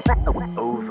It's over.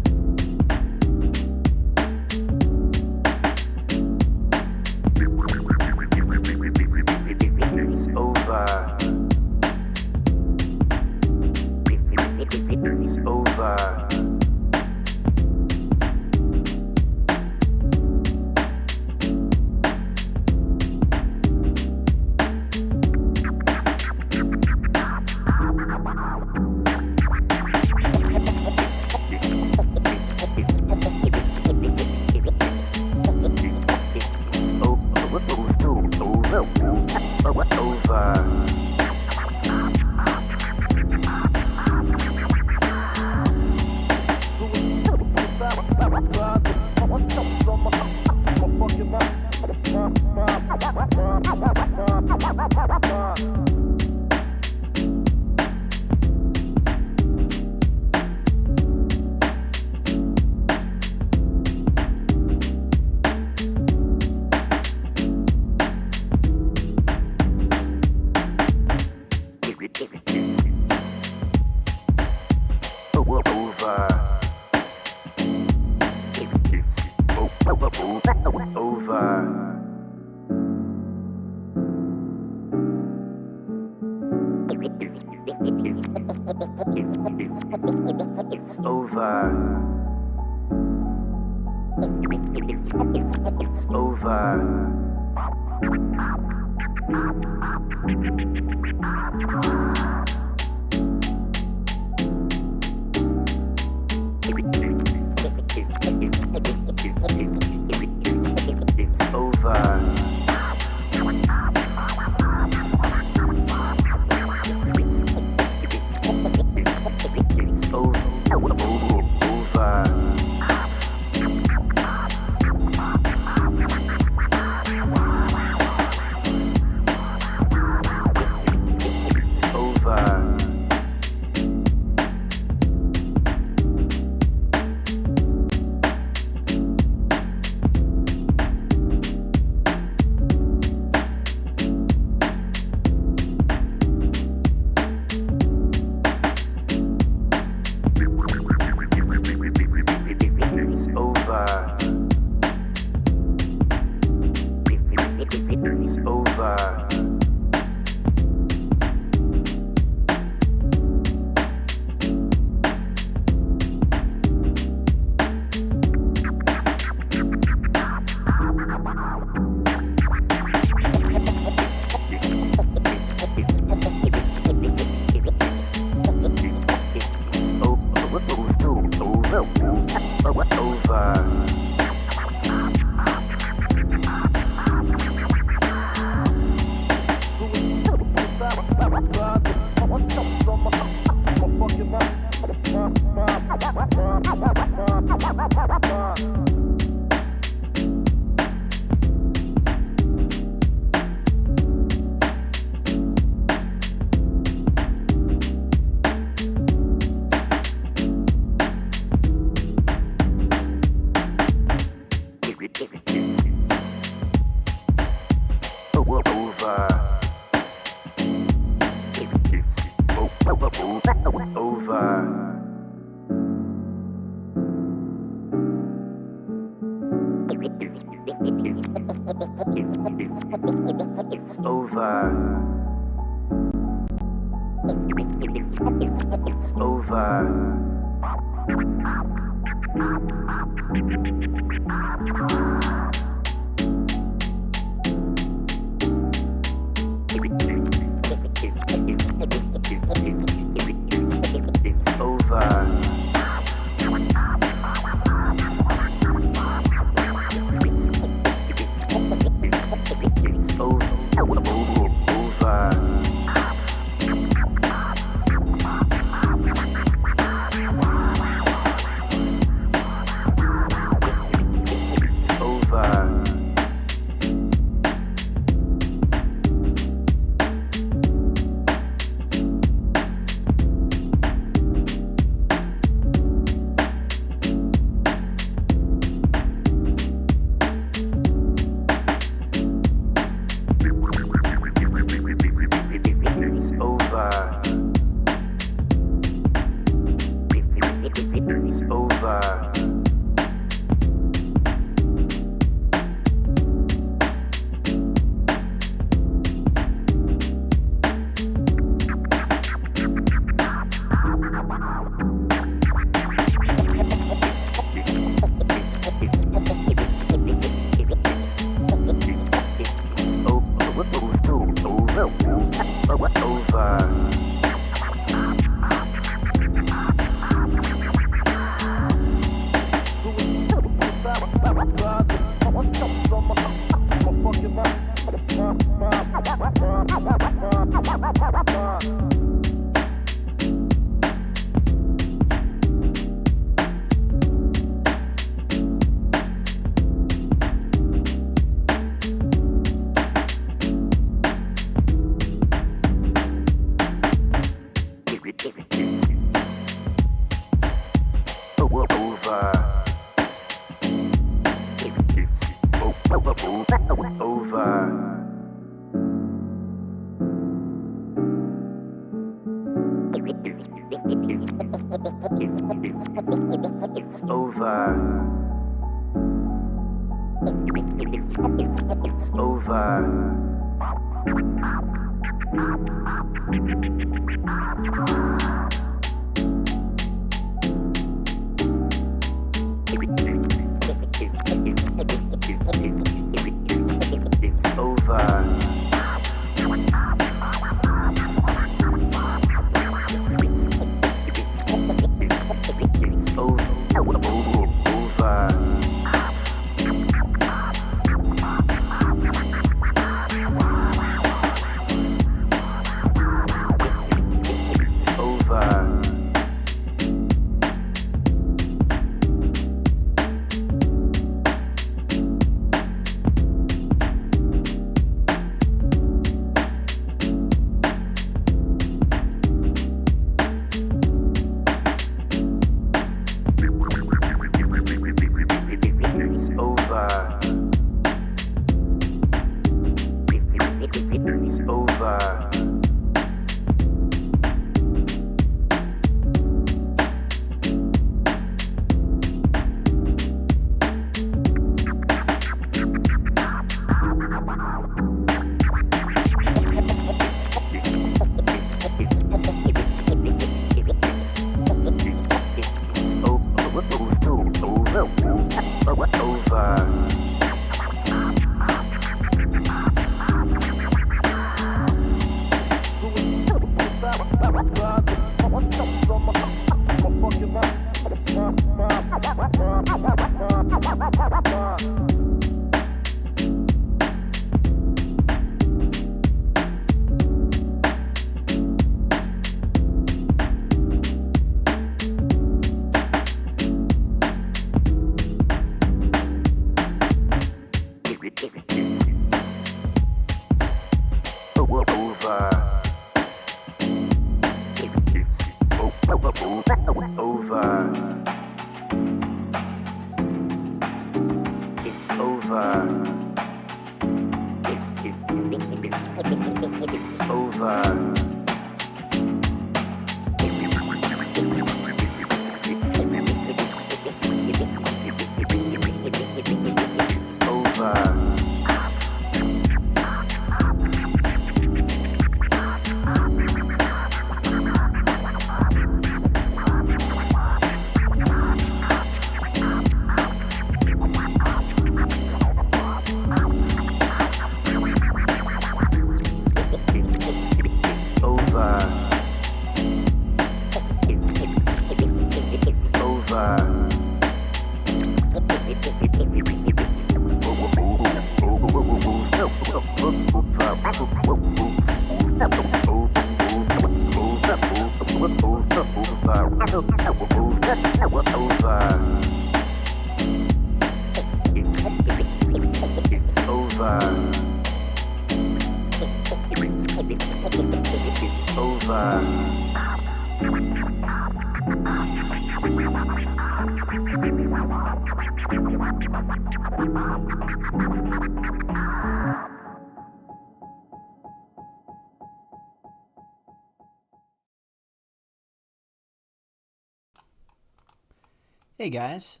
Hey guys,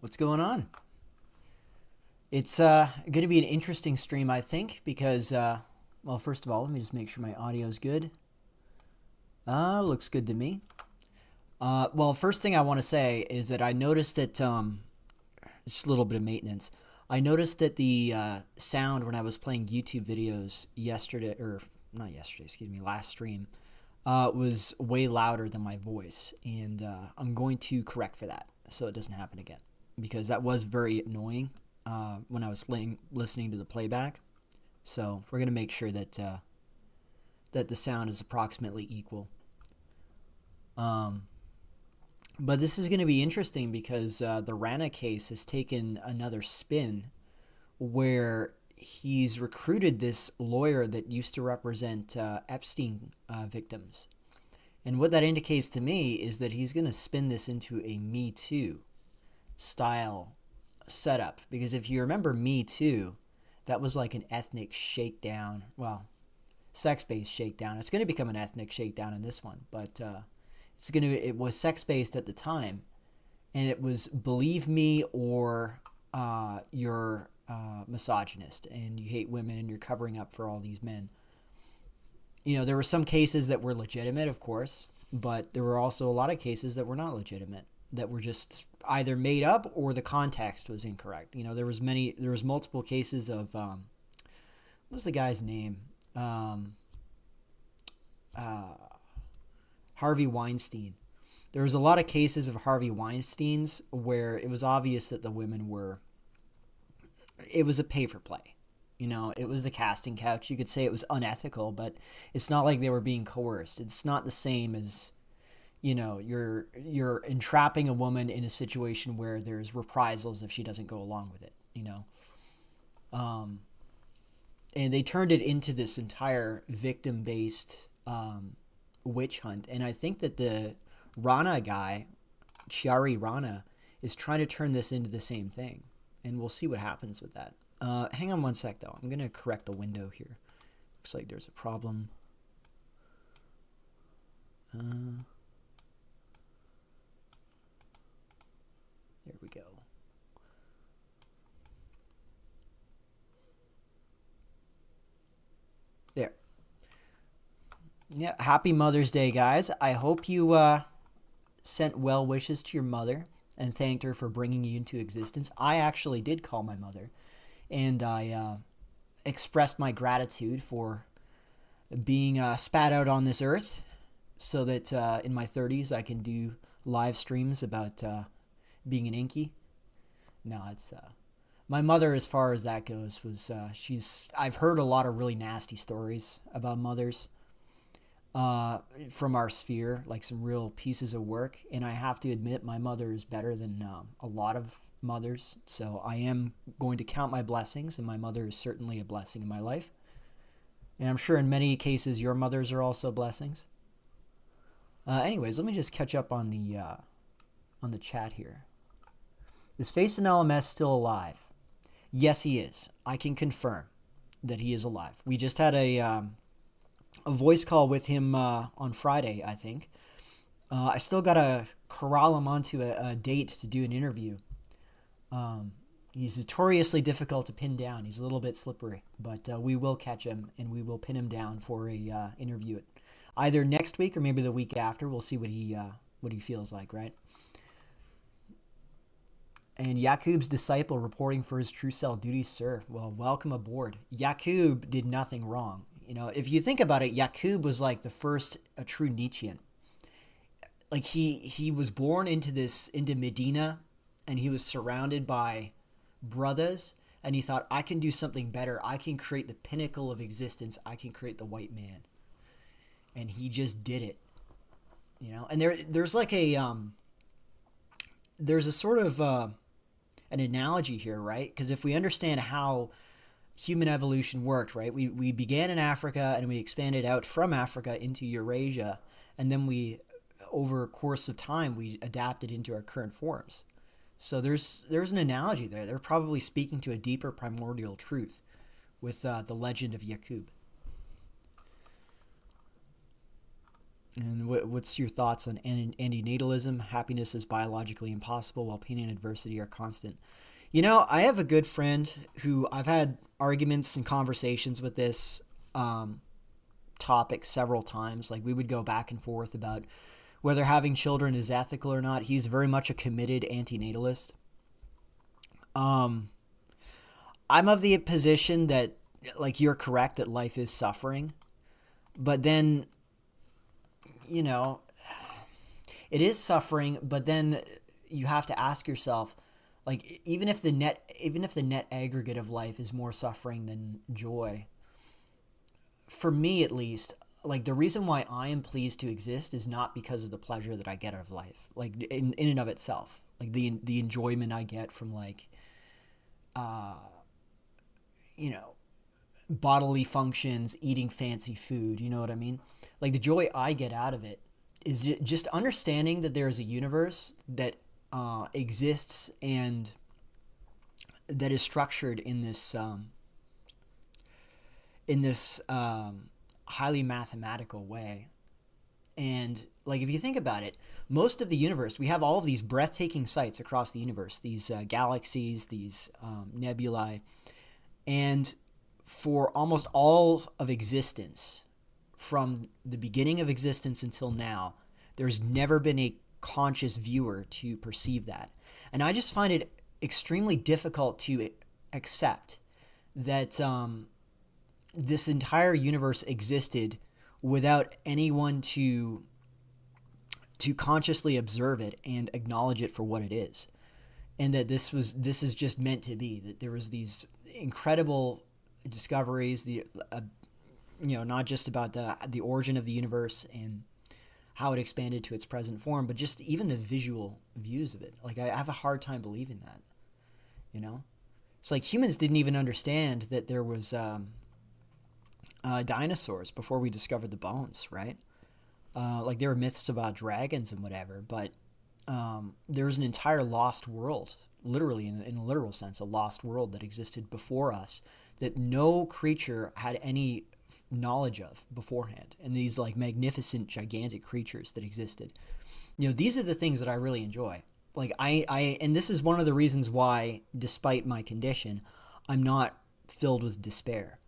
what's going on? It's going to be an interesting stream, I think, because, well, first of all, let me just make sure my audio is good. Looks good to me. Well, first thing I want to say is that I noticed that, just a little bit of maintenance. I noticed that the sound when I was playing YouTube videos yesterday, or not yesterday, excuse me, last stream, was way louder than my voice, and I'm going to correct for that so it doesn't happen again, because that was very annoying when I was listening to the playback. So we're going to make sure that that the sound is approximately equal. But this is going to be interesting because the Rana case has taken another spin where he's recruited this lawyer that used to represent Epstein victims. And what that indicates to me is that he's going to spin this into a Me Too style setup. Because if you remember Me Too, that was like an ethnic shakedown. Well, sex-based shakedown. It's going to become an ethnic shakedown in this one. But it was sex-based at the time. And it was believe me or you're misogynist and you hate women and you're covering up for all these men. You know, there were some cases that were legitimate, of course, but there were also a lot of cases that were not legitimate, that were just either made up or the context was incorrect. You know, there was multiple cases of what was the guy's name? Harvey Weinstein. There was a lot of cases of Harvey Weinstein's where it was obvious that the women it was a pay for play. You know, it was the casting couch. You could say it was unethical, but it's not like they were being coerced. It's not the same as, you know, you're entrapping a woman in a situation where there's reprisals if she doesn't go along with it, you know. And they turned it into this entire victim-based witch hunt. And I think that the Rana guy, Rana, is trying to turn this into the same thing. And we'll see what happens with that. Hang on one sec, though. I'm going to correct the window here. Looks like there's a problem. There we go. There. Yeah, happy Mother's Day, guys. I hope you sent well wishes to your mother and thanked her for bringing you into existence. I actually did call my mother, and I expressed my gratitude for being spat out on this earth, so that in my 30s I can do live streams about being an inky. No, it's my mother, as far as that goes, was I've heard a lot of really nasty stories about mothers from our sphere, like some real pieces of work, and I have to admit my mother is better than a lot of mothers, so I am going to count my blessings, and my mother is certainly a blessing in my life. And I'm sure in many cases your mothers are also blessings. Anyways, let me just catch up on the chat here. Is Face in LMS still alive? Yes, he is. I can confirm that he is alive. We just had a voice call with him on Friday, I think. I still got to corral him onto a date to do an interview. He's notoriously difficult to pin down. He's a little bit slippery, but we will catch him and we will pin him down for a interview either next week or maybe the week after. We'll see what he feels like, right? And Yakub's disciple reporting for his true self duties, sir. Well, welcome aboard. Yakub did nothing wrong. You know, if you think about it, Yakub was like the first a true Nietzschean. Like he was born into Medina, and he was surrounded by brothers, and he thought, I can do something better. I can create the pinnacle of existence. I can create the white man. And he just did it. You know, and there's like there's a sort of an analogy here, right? Because if we understand how human evolution worked, right? We began in Africa and we expanded out from Africa into Eurasia, and then over a course of time, we adapted into our current forms. So there's an analogy there. They're probably speaking to a deeper primordial truth with the legend of Yakub. And what's your thoughts on antinatalism? Happiness is biologically impossible while pain and adversity are constant. You know, I have a good friend who I've had arguments and conversations with this topic several times. Like, we would go back and forth about whether having children is ethical or not. He's very much a committed antinatalist. I'm of the position that, like, you're correct that life is suffering, but then, you know, it is suffering, but then you have to ask yourself, like, even if the net aggregate of life is more suffering than joy, for me at least, like, the reason why I am pleased to exist is not because of the pleasure that I get out of life, like, in and of itself, like the enjoyment I get from, like, you know, bodily functions, eating fancy food, you know what I mean? Like, the joy I get out of it is just understanding that there is a universe that exists and that is structured in this highly mathematical way. And, like, if you think about it, most of the universe, we have all of these breathtaking sights across the universe, these galaxies, these nebulae, and for almost all of existence, from the beginning of existence until now, there's never been a conscious viewer to perceive that. And I just find it extremely difficult to accept that this entire universe existed without anyone to consciously observe it and acknowledge it for what it is, and that this is just meant to be, that there was these incredible discoveries, not just about the origin of the universe and how it expanded to its present form, but just even the visual views of it. Like, I have a hard time believing that, you know? It's like humans didn't even understand that there was dinosaurs before we discovered the bones, right? Like, there were myths about dragons and whatever, but there was an entire lost world, literally, in a literal sense, a lost world that existed before us that no creature had any knowledge of beforehand. And these, like, magnificent, gigantic creatures that existed. You know, these are the things that I really enjoy. Like, and this is one of the reasons why, despite my condition, I'm not filled with despair.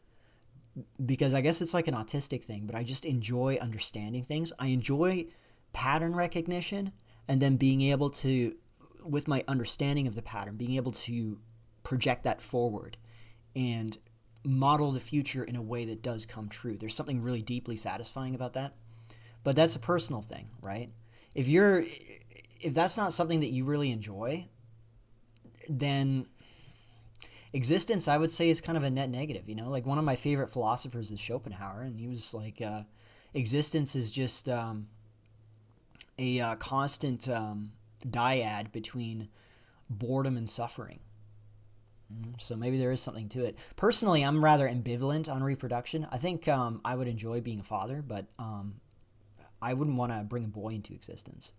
Because I guess it's like an autistic thing, but I just enjoy understanding things. I enjoy pattern recognition, and then being able to, with my understanding of the pattern, being able to project that forward and model the future in a way that does come true. There's something really deeply satisfying about that. But that's a personal thing, right? If that's not something that you really enjoy, then existence, I would say, is kind of a net negative. Like one of my favorite philosophers is Schopenhauer, and he was like, existence is just a constant dyad between boredom and suffering. So maybe there is something to it. Personally, I'm rather ambivalent on reproduction. I think I would enjoy being a father, but I wouldn't want to bring a boy into existence.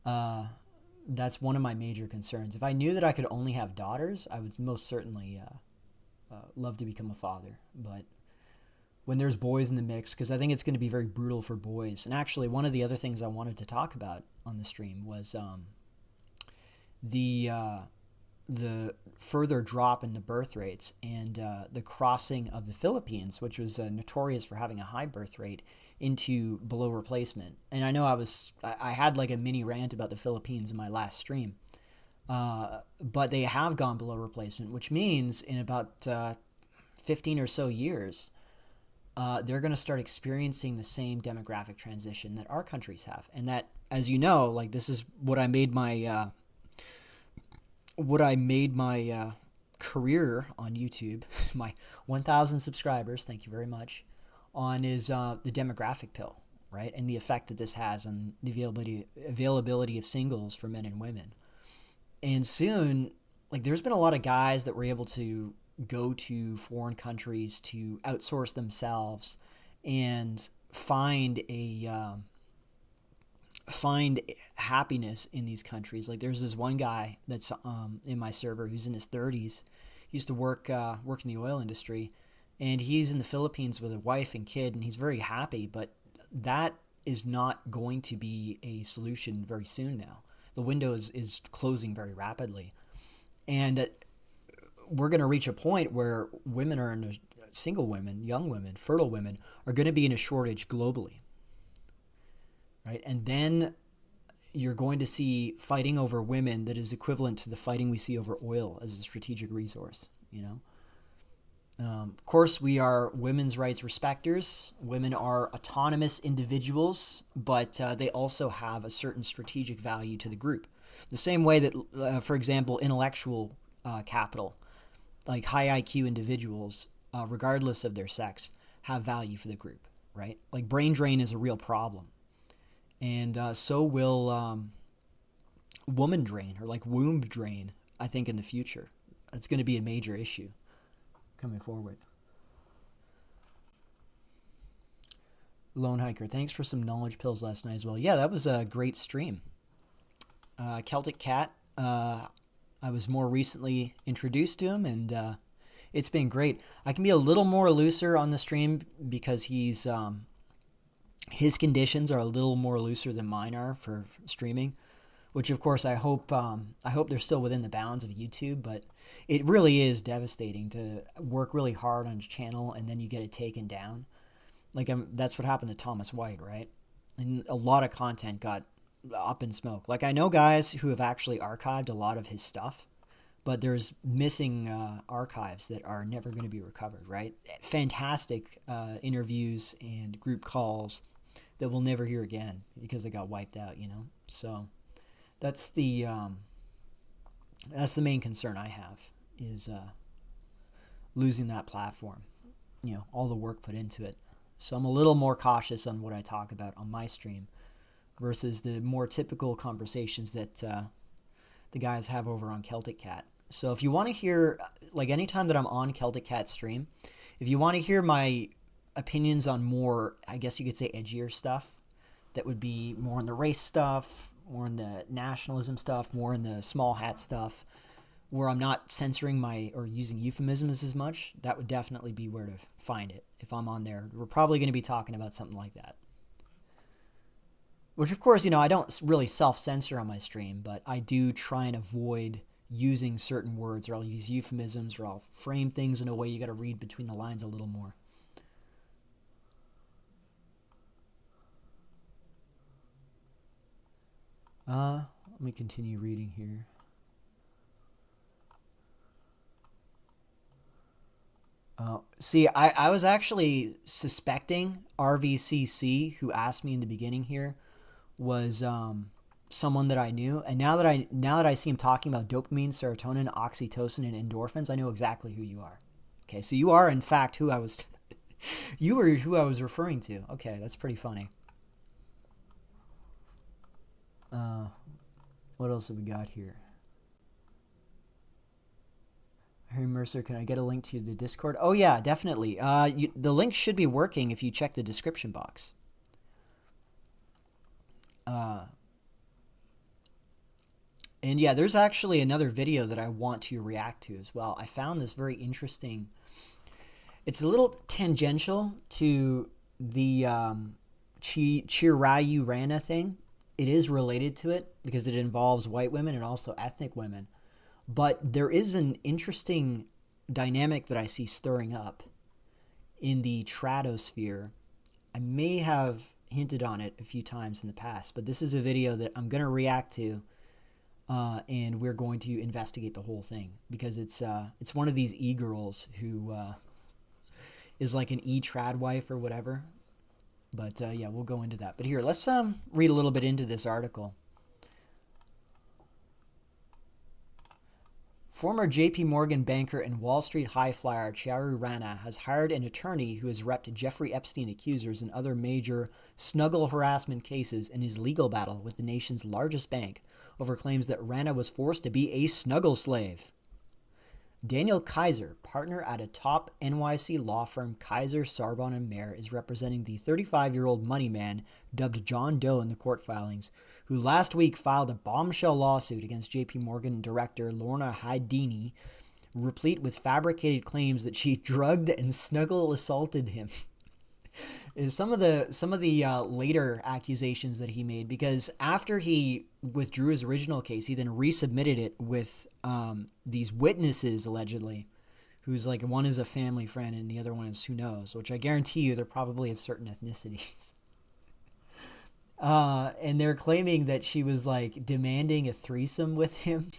That's one of my major concerns. If I knew that I could only have daughters, I would most certainly love to become a father. But when there's boys in the mix, because I think it's going to be very brutal for boys. And actually, one of the other things I wanted to talk about on the stream was the further drop in the birth rates and the crossing of the Philippines, which was notorious for having a high birth rate, into below replacement. And I know I had like a mini rant about the Philippines in my last stream, but they have gone below replacement, which means in about 15 or so years, they're going to start experiencing the same demographic transition that our countries have. And that, as you know, like this is what I made my career on YouTube, my 1,000 subscribers, thank you very much, on is the demographic pill, right? And the effect that this has on the availability of singles for men and women. And soon, like there's been a lot of guys that were able to go to foreign countries to outsource themselves and find happiness in these countries. Like there's this one guy that's in my server who's in his 30s. He used to work in the oil industry, and he's in the Philippines with a wife and kid, and he's very happy. But that is not going to be a solution very soon now. The window is closing very rapidly, and we're going to reach a point where single women, young women, fertile women are going to be in a shortage globally. Right? And then you're going to see fighting over women that is equivalent to the fighting we see over oil as a strategic resource, Of course, we are women's rights respecters. Women are autonomous individuals, but they also have a certain strategic value to the group. The same way that, for example, intellectual capital, like high IQ individuals, regardless of their sex, have value for the group, right? Like brain drain is a real problem. And so will woman drain, or like womb drain, I think, in the future. It's going to be a major issue coming forward. Lone Hiker, thanks for some knowledge pills last night as well. Yeah, that was a great stream. Celtic Cat, I was more recently introduced to him, and it's been great. I can be a little more looser on the stream because his conditions are a little more looser than mine are for streaming, which of course I hope they're still within the bounds of YouTube, but it really is devastating to work really hard on his channel and then you get it taken down. Like that's what happened to Thomas White, right? And a lot of content got up in smoke. Like I know guys who have actually archived a lot of his stuff, but there's missing archives that are never going to be recovered, right? Fantastic interviews and group calls that we'll never hear again because they got wiped out, So that's the main concern I have is losing that platform, all the work put into it. So I'm a little more cautious on what I talk about on my stream versus the more typical conversations that the guys have over on Celtic Cat. So if you want to hear, like anytime that I'm on Celtic Cat stream, if you want to hear my opinions on more, I guess you could say, edgier stuff, that would be more on the race stuff, more in the nationalism stuff, more in the small hat stuff, where I'm not censoring or using euphemisms as much, that would definitely be where to find it. If I'm on there, we're probably going to be talking about something like that. Which, of course, I don't really self-censor on my stream, but I do try and avoid using certain words, or I'll use euphemisms, or I'll frame things in a way you got to read between the lines a little more. Let me continue reading here. See, I was actually suspecting RVCC, who asked me in the beginning here, was someone that I knew, and now that I see him talking about dopamine, serotonin, oxytocin, and endorphins, I know exactly who you are. Okay, so you are in fact who I was, you were who I was referring to. Okay, that's pretty funny. What else have we got here? Harry Mercer, can I get a link to the Discord? Oh yeah, definitely. The link should be working if you check the description box. And yeah, there's actually another video that I want to react to as well. I found this very interesting. It's a little tangential to the Chirayu Rana thing. It is related to it because it involves white women and also ethnic women. But there is an interesting dynamic that I see stirring up in the tradosphere. I may have hinted on it a few times in the past, but this is a video that I'm going to react to, and we're going to investigate the whole thing because it's one of these e-girls who is like an e-tradwife or whatever. But yeah, we'll go into that. But here, let's read a little bit into this article. Former JP Morgan banker and Wall Street high flyer Chiaru Rana has hired an attorney who has repped Jeffrey Epstein accusers in other major snuggle harassment cases in his legal battle with the nation's largest bank over claims that Rana was forced to be a snuggle slave. Daniel Kaiser, partner at a top NYC law firm Kaiser, Sarbon and Mayer, is representing the 35-year-old money man dubbed John Doe in the court filings, who last week filed a bombshell lawsuit against JP Morgan director Lorna Haidini, replete with fabricated claims that she drugged and snuggle assaulted him. Is some of the later accusations that he made, because after he withdrew his original case, he then resubmitted it with these witnesses allegedly, who's like, one is a family friend and the other one is who knows, which I guarantee you they're probably of certain ethnicities. And they're claiming that she was like demanding a threesome with him.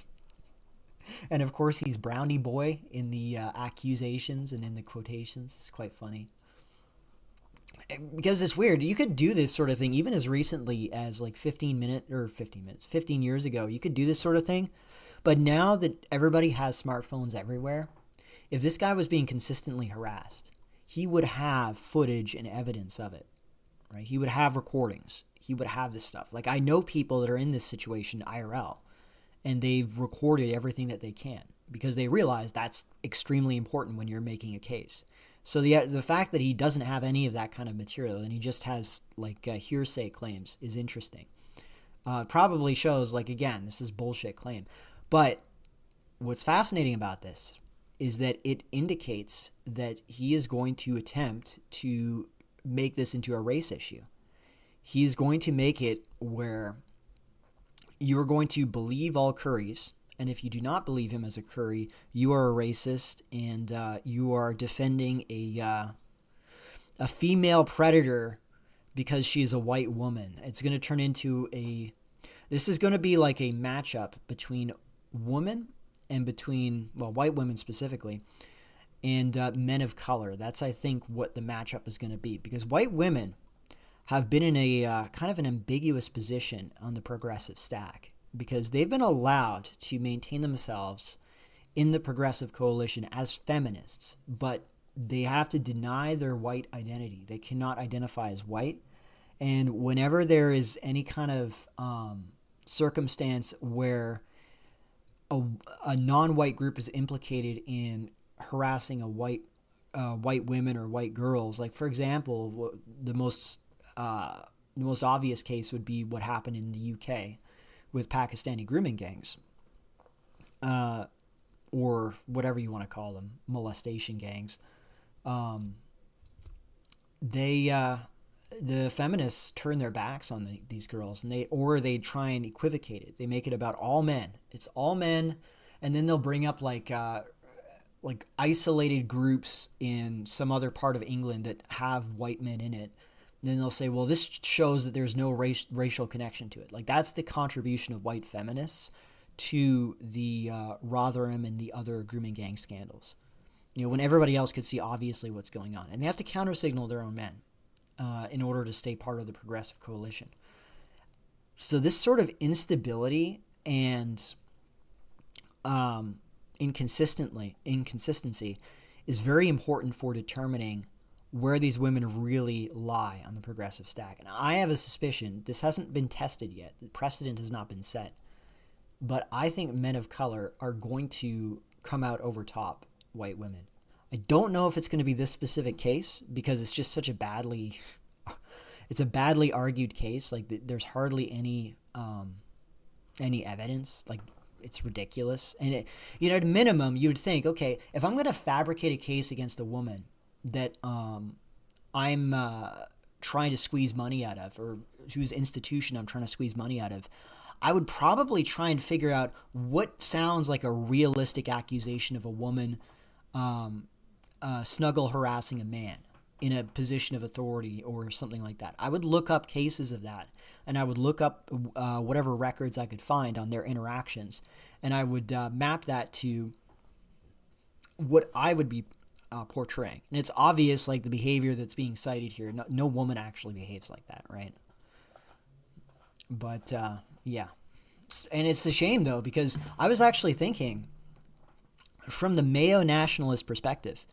And of course he's Brownie Boy in the accusations and in the quotations. It's quite funny. Because it's weird. You could do this sort of thing even as recently as like 15 years ago. You could do this sort of thing. But now that everybody has smartphones everywhere, if this guy was being consistently harassed, he would have footage and evidence of it, right? He would have recordings. He would have this stuff. Like, I know people that are in this situation IRL, and they've recorded everything that they can because they realize that's extremely important when you're making a case. So the fact that he doesn't have any of that kind of material and he just has like hearsay claims is interesting. Probably shows, like, again, this is bullshit claim. But what's fascinating about this is that it indicates that he is going to attempt to make this into a race issue. He's going to make it where you're going to believe all Currys, and if you do not believe him as a Curry, you are a racist and you are defending a female predator because she is a white woman. It's going to turn into this is going to be like a matchup between women and between, well, white women specifically, and men of color. That's, I think, what the matchup is going to be, because white women have been in a kind of an ambiguous position on the progressive stack, because they've been allowed to maintain themselves in the progressive coalition as feminists, but they have to deny their white identity. They cannot identify as white. And whenever there is any kind of circumstance where a non-white group is implicated in harassing a white women or white girls, like, for example, the most obvious case would be what happened in the UK with Pakistani grooming gangs, or whatever you want to call them, molestation gangs. The feminists turn their backs on these girls, and they try and equivocate it. They make it about all men. It's all men, and then they'll bring up like isolated groups in some other part of England that have white men in it. then they'll say, well, this shows that there's no racial connection to it. Like, that's the contribution of white feminists to the Rotherham and the other grooming gang scandals. When everybody else could see obviously what's going on. And they have to countersignal their own men in order to stay part of the progressive coalition. So this sort of instability and inconsistency is very important for determining where these women really lie on the progressive stack. And I have a suspicion, this hasn't been tested yet, the precedent has not been set, but I think men of color are going to come out over top white women. I don't know if it's going to be this specific case, because it's just such a badly argued case. Like, there's hardly any evidence. Like, it's ridiculous. And at minimum, you would think, okay, if I'm going to fabricate a case against a woman that I'm trying to squeeze money out of, or whose institution I'm trying to squeeze money out of, I would probably try and figure out what sounds like a realistic accusation of a woman snuggle harassing a man in a position of authority or something like that. I would look up cases of that, and I would look up whatever records I could find on their interactions, and I would map that to what I would be portraying. And it's obvious, like, the behavior that's being cited here, no woman actually behaves like that, right? But yeah, and it's a shame though, because I was actually thinking, from the Mayo nationalist perspective,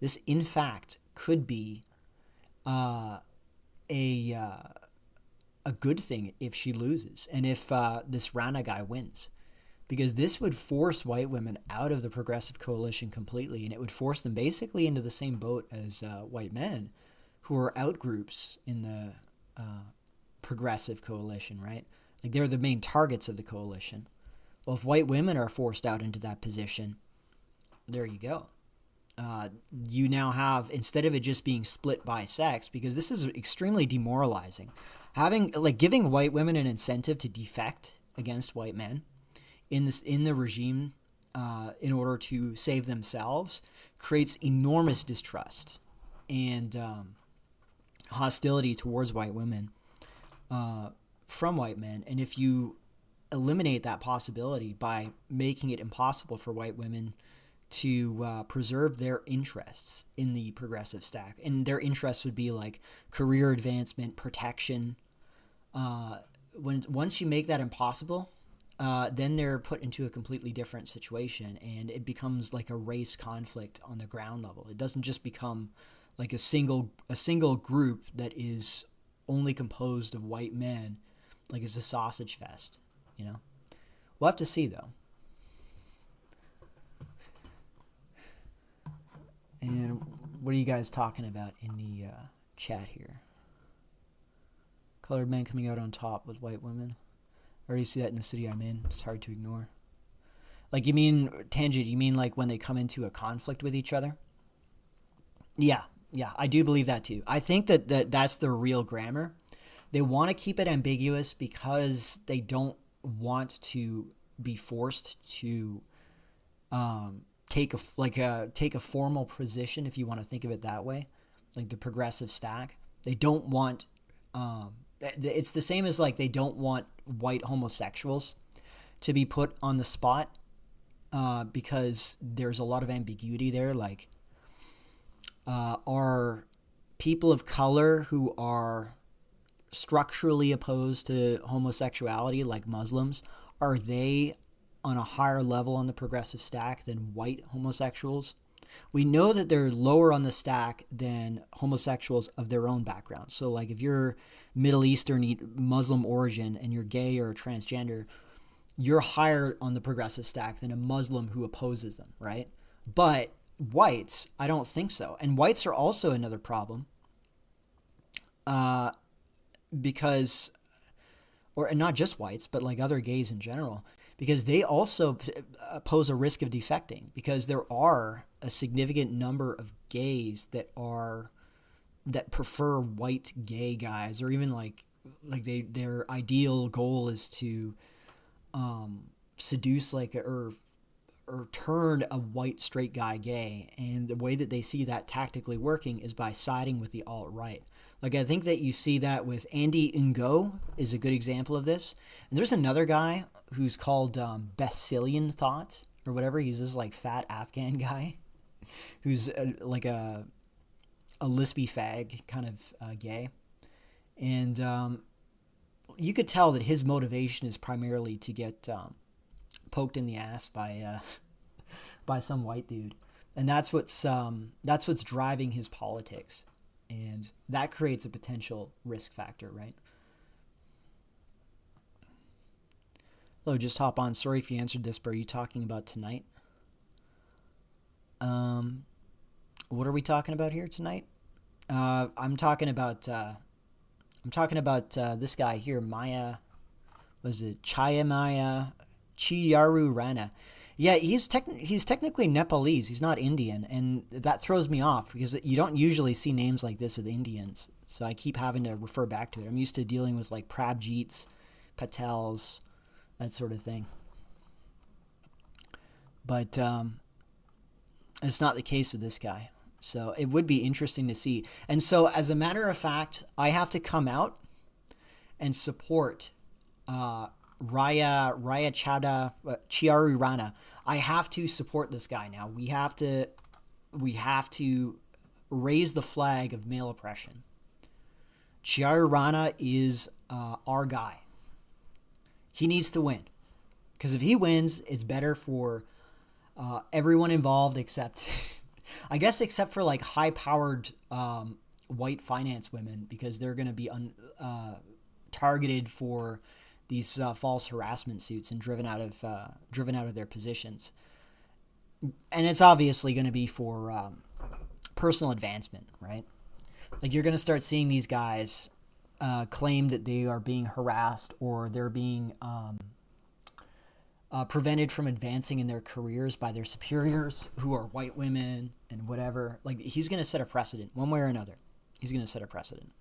this in fact could be a good thing if she loses, and if this Rana guy wins, because this would force white women out of the progressive coalition completely, and it would force them basically into the same boat as white men, who are outgroups in the progressive coalition, right? Like, they're the main targets of the coalition. Well, if white women are forced out into that position, there you go. You now have, instead of it just being split by sex, because this is extremely demoralizing, giving white women an incentive to defect against white men in the regime in order to save themselves creates enormous distrust and hostility towards white women from white men. And if you eliminate that possibility by making it impossible for white women to preserve their interests in the progressive stack, and their interests would be like career advancement, protection, once you make that impossible, then they're put into a completely different situation, and it becomes like a race conflict on the ground level. It doesn't just become like a single group that is only composed of white men, like it's a sausage fest, We'll have to see, though. And what are you guys talking about in the chat here? Colored men coming out on top with white women. I already see that in the city I'm in. It's hard to ignore. Like, you mean, Tangent, you mean like when they come into a conflict with each other? Yeah, I do believe that too. I think that's the real grammar. They want to keep it ambiguous because they don't want to be forced to take a formal position, if you want to think of it that way, like the progressive stack. They don't want it's the same as, like, they don't want white homosexuals to be put on the spot because there's a lot of ambiguity there. Like, are people of color who are structurally opposed to homosexuality, like Muslims, are they on a higher level on the progressive stack than white homosexuals? We know that they're lower on the stack than homosexuals of their own background. So, like, if you're Middle Eastern Muslim origin and you're gay or transgender, you're higher on the progressive stack than a Muslim who opposes them, right? But whites, I don't think so. And whites are also another problem because, or not just whites, but like other gays in general, because they also pose a risk of defecting, because there are a significant number of gays that prefer white gay guys, or even like their ideal goal is to seduce or or turn a white straight guy gay, and the way that they see that tactically working is by siding with the alt-right. Like, I think that you see that with Andy Ngo is a good example of this. And there's another guy who's called Basilian Thought or whatever. He's this like fat Afghan guy who's like a lispy fag kind of gay. And you could tell that his motivation is primarily to get poked in the ass by some white dude, and that's what's driving his politics, and that creates a potential risk factor, right? Hello, just hop on. Sorry if you answered this, but are you talking about tonight? What are we talking about here tonight? I'm talking about this guy here, Maya. Was it Chiyaru Rana? Yeah, he's technically Nepalese. He's not Indian, and that throws me off because you don't usually see names like this with Indians. So I keep having to refer back to it. I'm used to dealing with like Prabjits, Patels, that sort of thing. But it's not the case with this guy. So it would be interesting to see. And so, as a matter of fact, I have to come out and support Chiaru Rana. I have to support this guy now. We have to raise the flag of male oppression. Chiaru Rana is our guy. He needs to win, because if he wins, it's better for everyone involved, except except for like high-powered white finance women, because they're going to be targeted for these false harassment suits and driven out of their positions. And it's obviously going to be for personal advancement, right? Like, you're going to start seeing these guys claim that they are being harassed, or they're being prevented from advancing in their careers by their superiors, who are white women and whatever. Like, he's going to set a precedent one way or another. He's going to set a precedent.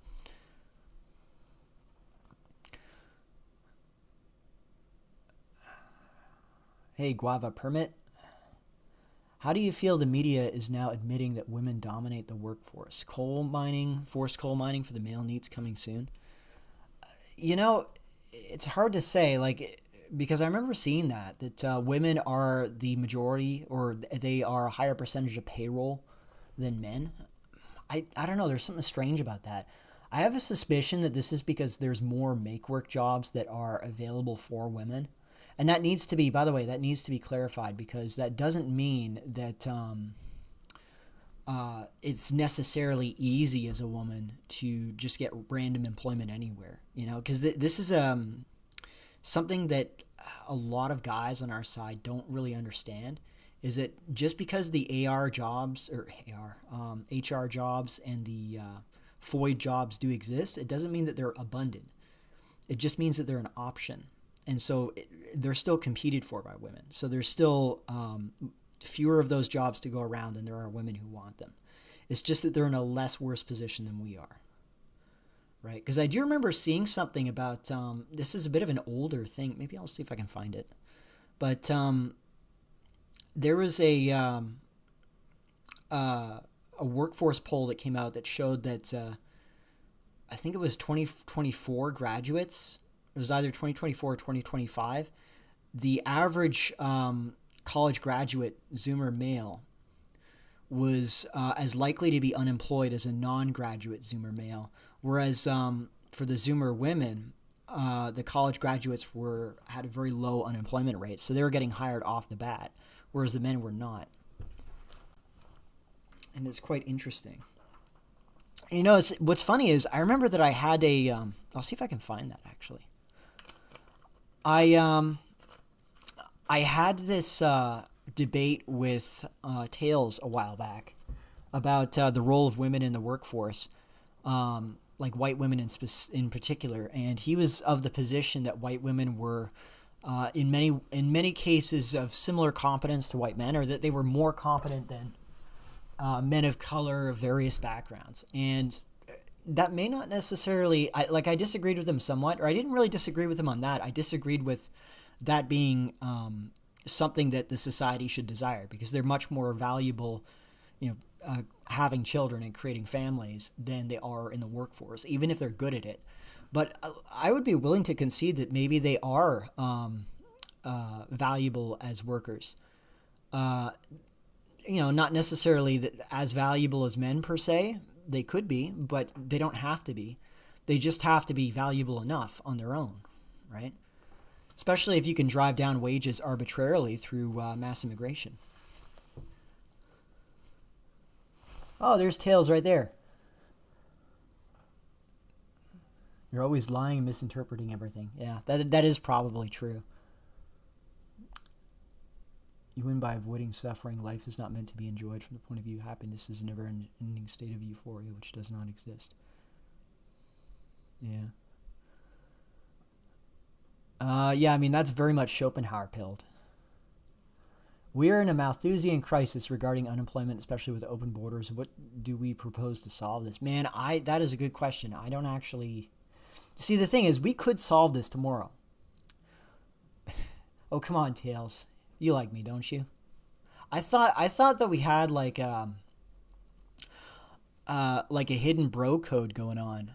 Hey, Guava Permit. How do you feel the media is now admitting that women dominate the workforce? Forced coal mining for the male needs coming soon? It's hard to say, like, because I remember seeing that women are the majority, or they are a higher percentage of payroll than men. I don't know. There's something strange about that. I have a suspicion that this is because there's more make-work jobs that are available for women. And that needs to be, by the way, clarified, because that doesn't mean that it's necessarily easy as a woman to just get random employment anywhere, because this is something that a lot of guys on our side don't really understand, is that just because the HR jobs and the FOID jobs do exist, it doesn't mean that they're abundant. It just means that they're an option. And so they're still competed for by women. So there's still fewer of those jobs to go around than there are women who want them. It's just that they're in a less worse position than we are. Right? Because I do remember seeing something about, this is a bit of an older thing. Maybe I'll see if I can find it. But there was a workforce poll that came out that showed that I think it was 2024 graduates. It was either 2024 or 2025. The average college graduate Zoomer male was as likely to be unemployed as a non-graduate Zoomer male, whereas for the Zoomer women, the college graduates had a very low unemployment rate, so they were getting hired off the bat, whereas the men were not. And it's quite interesting. What's funny is I remember that I had I'll see if I can find that actually. I had this debate with Tails a while back about the role of women in the workforce, like white women in particular, and he was of the position that white women were in many cases of similar competence to white men, or that they were more competent than men of color of various backgrounds. And that may not necessarily, I disagreed with him somewhat, or I didn't really disagree with him on that. I disagreed with that being something that the society should desire, because they're much more valuable, having children and creating families than they are in the workforce, even if they're good at it. But I would be willing to concede that maybe they are valuable as workers. Not necessarily as valuable as men per se. They could be, but they don't have to be. They just have to be valuable enough on their own, right? Especially if you can drive down wages arbitrarily through mass immigration. Oh, there's Tails right there. You're always lying and misinterpreting everything. Yeah, that is probably true. You win by avoiding suffering. Life is not meant to be enjoyed from the point of view. Happiness is a never-ending state of euphoria which does not exist. Yeah. I mean, that's very much Schopenhauer-pilled. We are in a Malthusian crisis regarding unemployment, especially with open borders. What do we propose to solve this? Man, that is a good question. I don't actually... See, the thing is, we could solve this tomorrow. Oh, come on, Tails. You like me, don't you? I thought that we had like a hidden bro code going on.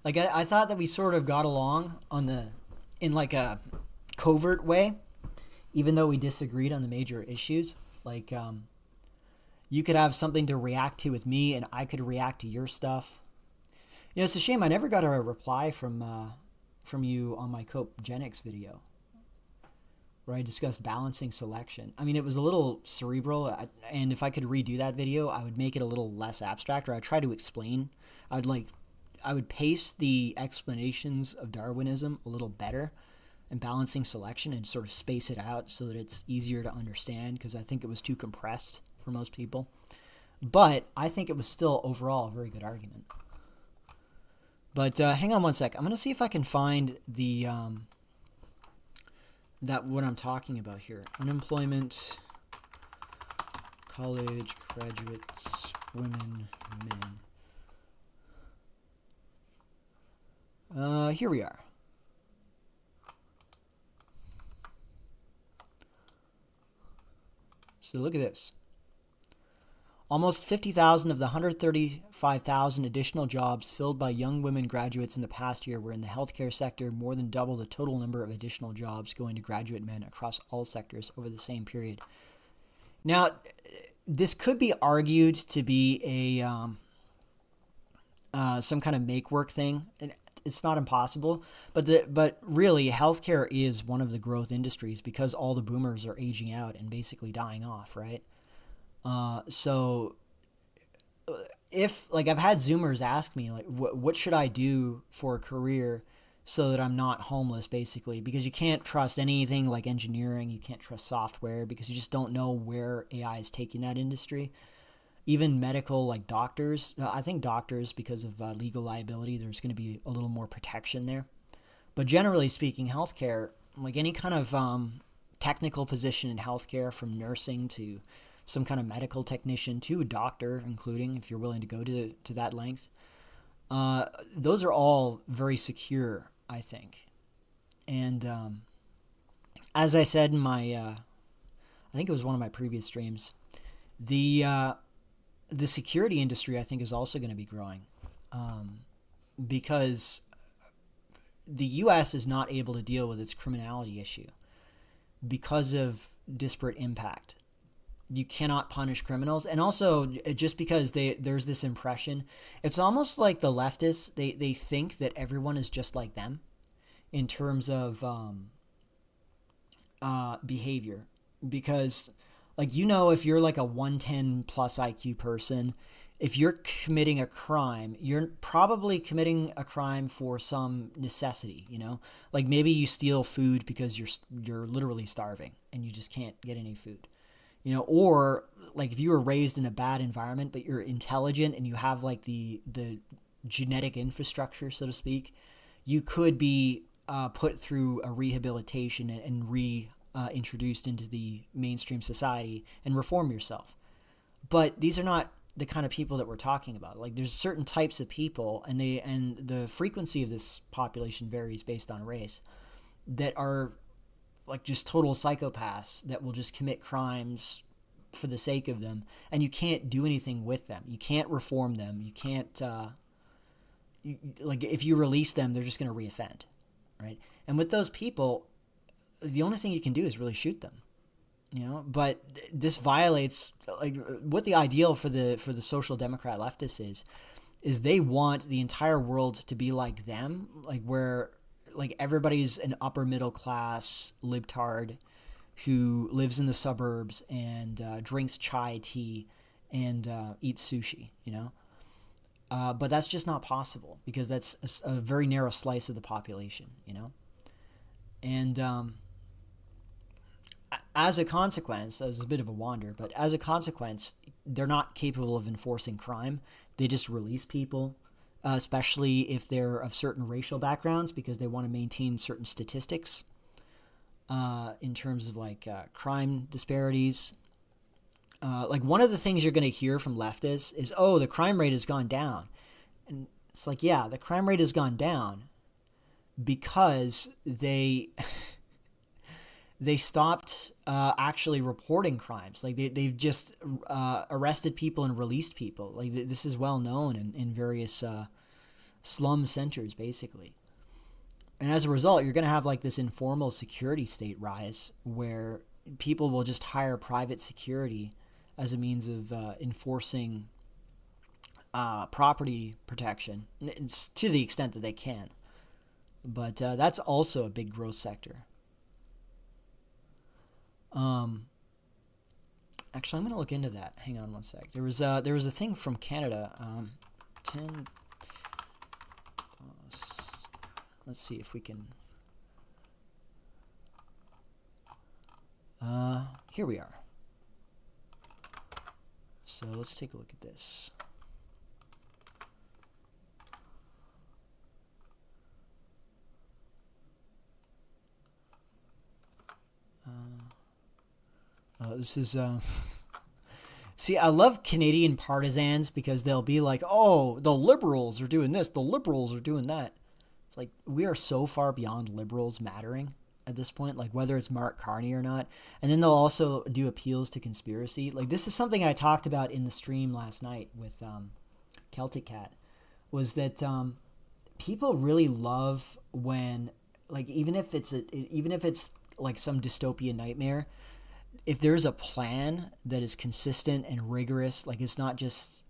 Like I thought that we sort of got along in like a covert way, even though we disagreed on the major issues. Like you could have something to react to with me, and I could react to your stuff. It's a shame I never got a reply from you on my Copegenics video, where I discussed balancing selection. I mean, it was a little cerebral, and if I could redo that video, I would make it a little less abstract, or I'd try to explain. I would pace the explanations of Darwinism a little better and balancing selection, and sort of space it out so that it's easier to understand, because I think it was too compressed for most people. But I think it was still overall a very good argument. But hang on one sec. I'm going to see if I can find the what I'm talking about here. Unemployment, college graduates, women, men. Here we are. So look at this. Almost 50,000 of the 135,000 additional jobs filled by young women graduates in the past year were in the healthcare sector, more than double the total number of additional jobs going to graduate men across all sectors over the same period. Now, this could be argued to be some kind of make-work thing. It's not impossible, but really, healthcare is one of the growth industries because all the boomers are aging out and basically dying off, right? So if, like, I've had Zoomers ask me, like, what should I do for a career so that I'm not homeless, basically, because you can't trust anything like engineering, you can't trust software, because you just don't know where AI is taking that industry. Even medical, like doctors, I think doctors, because of legal liability, there's going to be a little more protection there. But generally speaking, healthcare, like any kind of technical position in healthcare, from nursing to some kind of medical technician to a doctor, including if you're willing to go to that length. Those are all very secure, I think. And as I said in my, I think it was one of my previous streams, the security industry, I think, is also going to be growing because the U.S. is not able to deal with its criminality issue because of disparate impact. You cannot punish criminals. And also, just because there's this impression, it's almost like the leftists, they think that everyone is just like them in terms of behavior. Because, like, if you're like a 110 plus IQ person, if you're committing a crime, you're probably committing a crime for some necessity, Like, maybe you steal food because you're literally starving and you just can't get any food. Or like if you were raised in a bad environment, but you're intelligent and you have like the genetic infrastructure, so to speak, you could be put through a rehabilitation and reintroduced into the mainstream society and reform yourself. But these are not the kind of people that we're talking about. Like, there's certain types of people, and the frequency of this population varies based on race, that are like just total psychopaths that will just commit crimes for the sake of them, and you can't do anything with them. You can't reform them. You can't like if you release them, they're just going to reoffend, right? And with those people, the only thing you can do is really shoot them, But this violates like what the ideal for the social democrat leftists is they want the entire world to be like them, like where like everybody's an upper middle class libtard who lives in the suburbs and drinks chai tea and eats sushi, But that's just not possible because that's a very narrow slice of the population, And as a consequence, that was a bit of a wander, but as a consequence, they're not capable of enforcing crime. They just release people, especially if they're of certain racial backgrounds, because they want to maintain certain statistics in terms of like crime disparities. Like one of the things you're going to hear from leftists is, oh, the crime rate has gone down. And it's like, yeah, the crime rate has gone down because they stopped actually reporting crimes. Like they've just arrested people and released people. Like this is well known in various slum centers, basically. And as a result, you're going to have like this informal security state rise where people will just hire private security as a means of enforcing property protection. It's to the extent that they can. But that's also a big growth sector. Actually, I'm going to look into that. Hang on one sec. There was a thing from Canada. 10. Let's see if we can. Here we are. So let's take a look at this. This is see, I love Canadian partisans because they'll be like, oh, the liberals are doing this, the liberals are doing that. It's like we are so far beyond liberals mattering at this point, like whether it's Mark Carney or not. And then they'll also do appeals to conspiracy. Like this is something I talked about in the stream last night with Celtic Cat, was that people really love when, like, even if it's like some dystopian nightmare, if there's a plan that is consistent and rigorous, like it's not just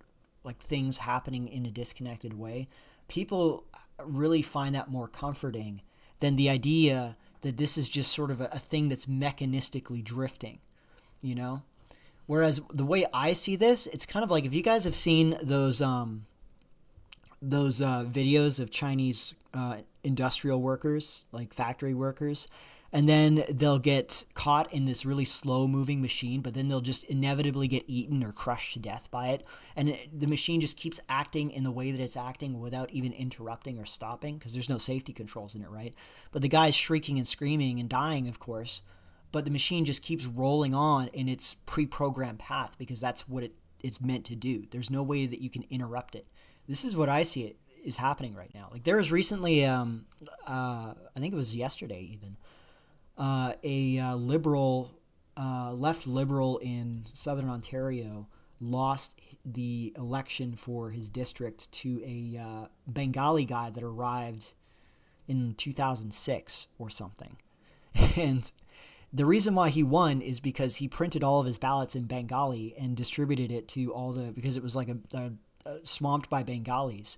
like things happening in a disconnected way, people really find that more comforting than the idea that this is just sort of a thing that's mechanistically drifting, Whereas the way I see this, it's kind of like if you guys have seen those videos of Chinese industrial workers, like factory workers, and then they'll get caught in this really slow-moving machine, but then they'll just inevitably get eaten or crushed to death by it. And the machine just keeps acting in the way that it's acting without even interrupting or stopping, because there's no safety controls in it, right? But the guy's shrieking and screaming and dying, of course, but the machine just keeps rolling on in its pre-programmed path because that's what it's meant to do. There's no way that you can interrupt it. This is what I see it is happening right now. Like there was recently, I think it was yesterday even, a liberal, left liberal in southern Ontario lost the election for his district to a Bengali guy that arrived in 2006 or something. And the reason why he won is because he printed all of his ballots in Bengali and distributed it to because it was like a swamped by Bengalis,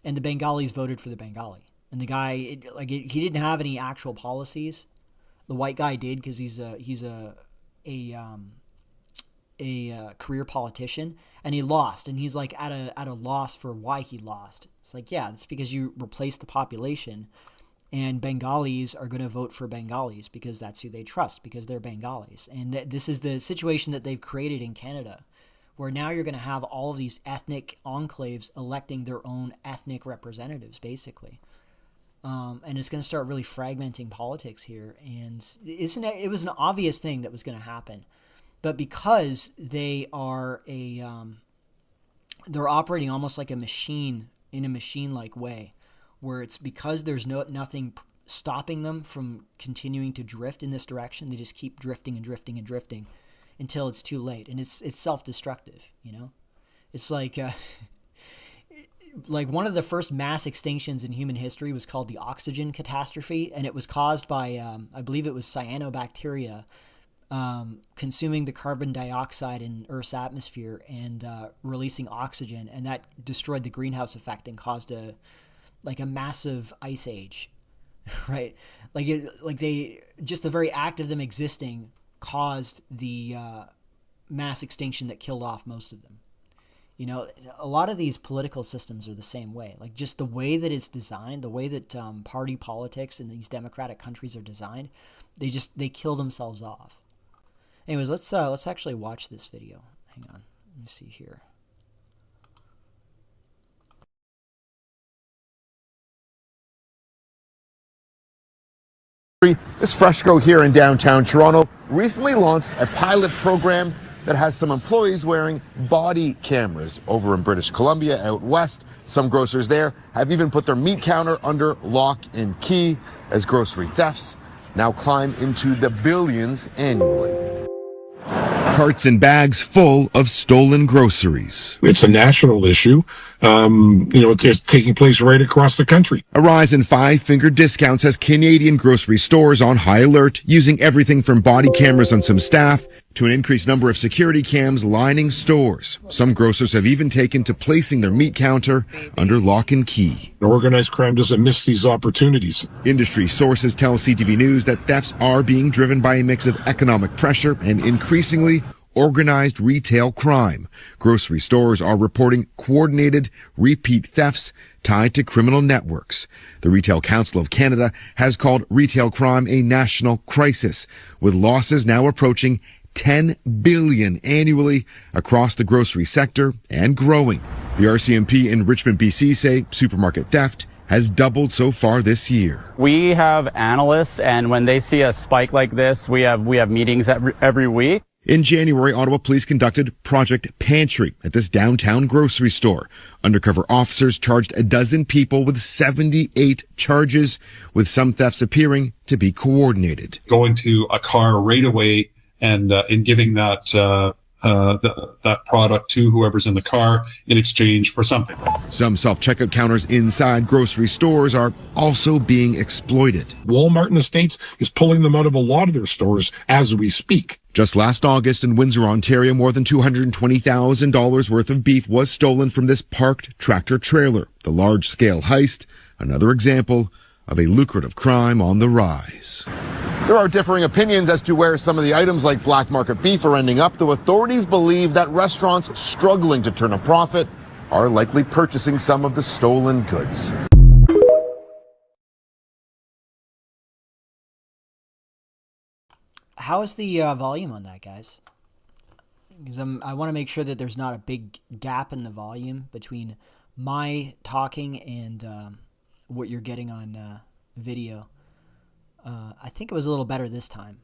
and the Bengalis voted for the Bengali. And the guy, he didn't have any actual policies. The white guy did because he's a career politician, and he lost. And he's like at a loss for why he lost. It's like, yeah, it's because you replaced the population, and Bengalis are going to vote for Bengalis because that's who they trust, because they're Bengalis. And this is the situation that they've created in Canada, where now you're going to have all of these ethnic enclaves electing their own ethnic representatives, basically. And it's going to start really fragmenting politics here. And it was an obvious thing that was going to happen. But because they are they're operating almost like a machine in a machine-like way, where it's because there's nothing stopping them from continuing to drift in this direction. They just keep drifting and drifting and drifting until it's too late, and it's self-destructive. It's like like one of the first mass extinctions in human history was called the oxygen catastrophe, and it was caused by I believe it was cyanobacteria consuming the carbon dioxide in Earth's atmosphere and releasing oxygen, and that destroyed the greenhouse effect and caused a massive ice age, right? The very act of them existing caused the mass extinction that killed off most of them. A lot of these political systems are the same way. Like, just the way that it's designed, the way that party politics in these democratic countries are designed, they kill themselves off. Anyways, let's actually watch this video. Hang on, let me see here. This fresco here in downtown Toronto recently launched a pilot program that has some employees wearing body cameras. Over in British Columbia, out west, some grocers there have even put their meat counter under lock and key, as grocery thefts now climb into the billions annually. Carts and bags full of stolen groceries. It's a national issue. It's taking place right across the country. A rise in five-finger discounts has Canadian grocery stores on high alert, using everything from body cameras on some staff to an increased number of security cams lining stores. Some grocers have even taken to placing their meat counter under lock and key. Organized crime doesn't miss these opportunities. Industry sources tell CTV News that thefts are being driven by a mix of economic pressure and increasingly organized retail crime. Grocery stores are reporting coordinated repeat thefts tied to criminal networks. The Retail Council of Canada has called retail crime a national crisis, with losses now approaching $10 billion annually across the grocery sector and growing. The RCMP in Richmond, BC say supermarket theft has doubled so far this year. We have analysts, and when they see a spike like this, we have meetings every week. In January, Ottawa police conducted Project Pantry at this downtown grocery store. Undercover officers charged a dozen people with 78 charges, with some thefts appearing to be coordinated. Going to a car right away and giving that product to whoever's in the car in exchange for something. Some self-checkout counters inside grocery stores are also being exploited. Walmart in the States is pulling them out of a lot of their stores as we speak. Just last August in Windsor, Ontario, more than $220,000 worth of beef was stolen from this parked tractor trailer. The large-scale heist, another example of a lucrative crime on the rise. There are differing opinions as to where some of the items like black market beef are ending up, though authorities believe that restaurants struggling to turn a profit are likely purchasing some of the stolen goods. How is the volume on that, guys? Because I want to make sure that there's not a big gap in the volume between my talking and what you're getting on video. I think it was a little better this time.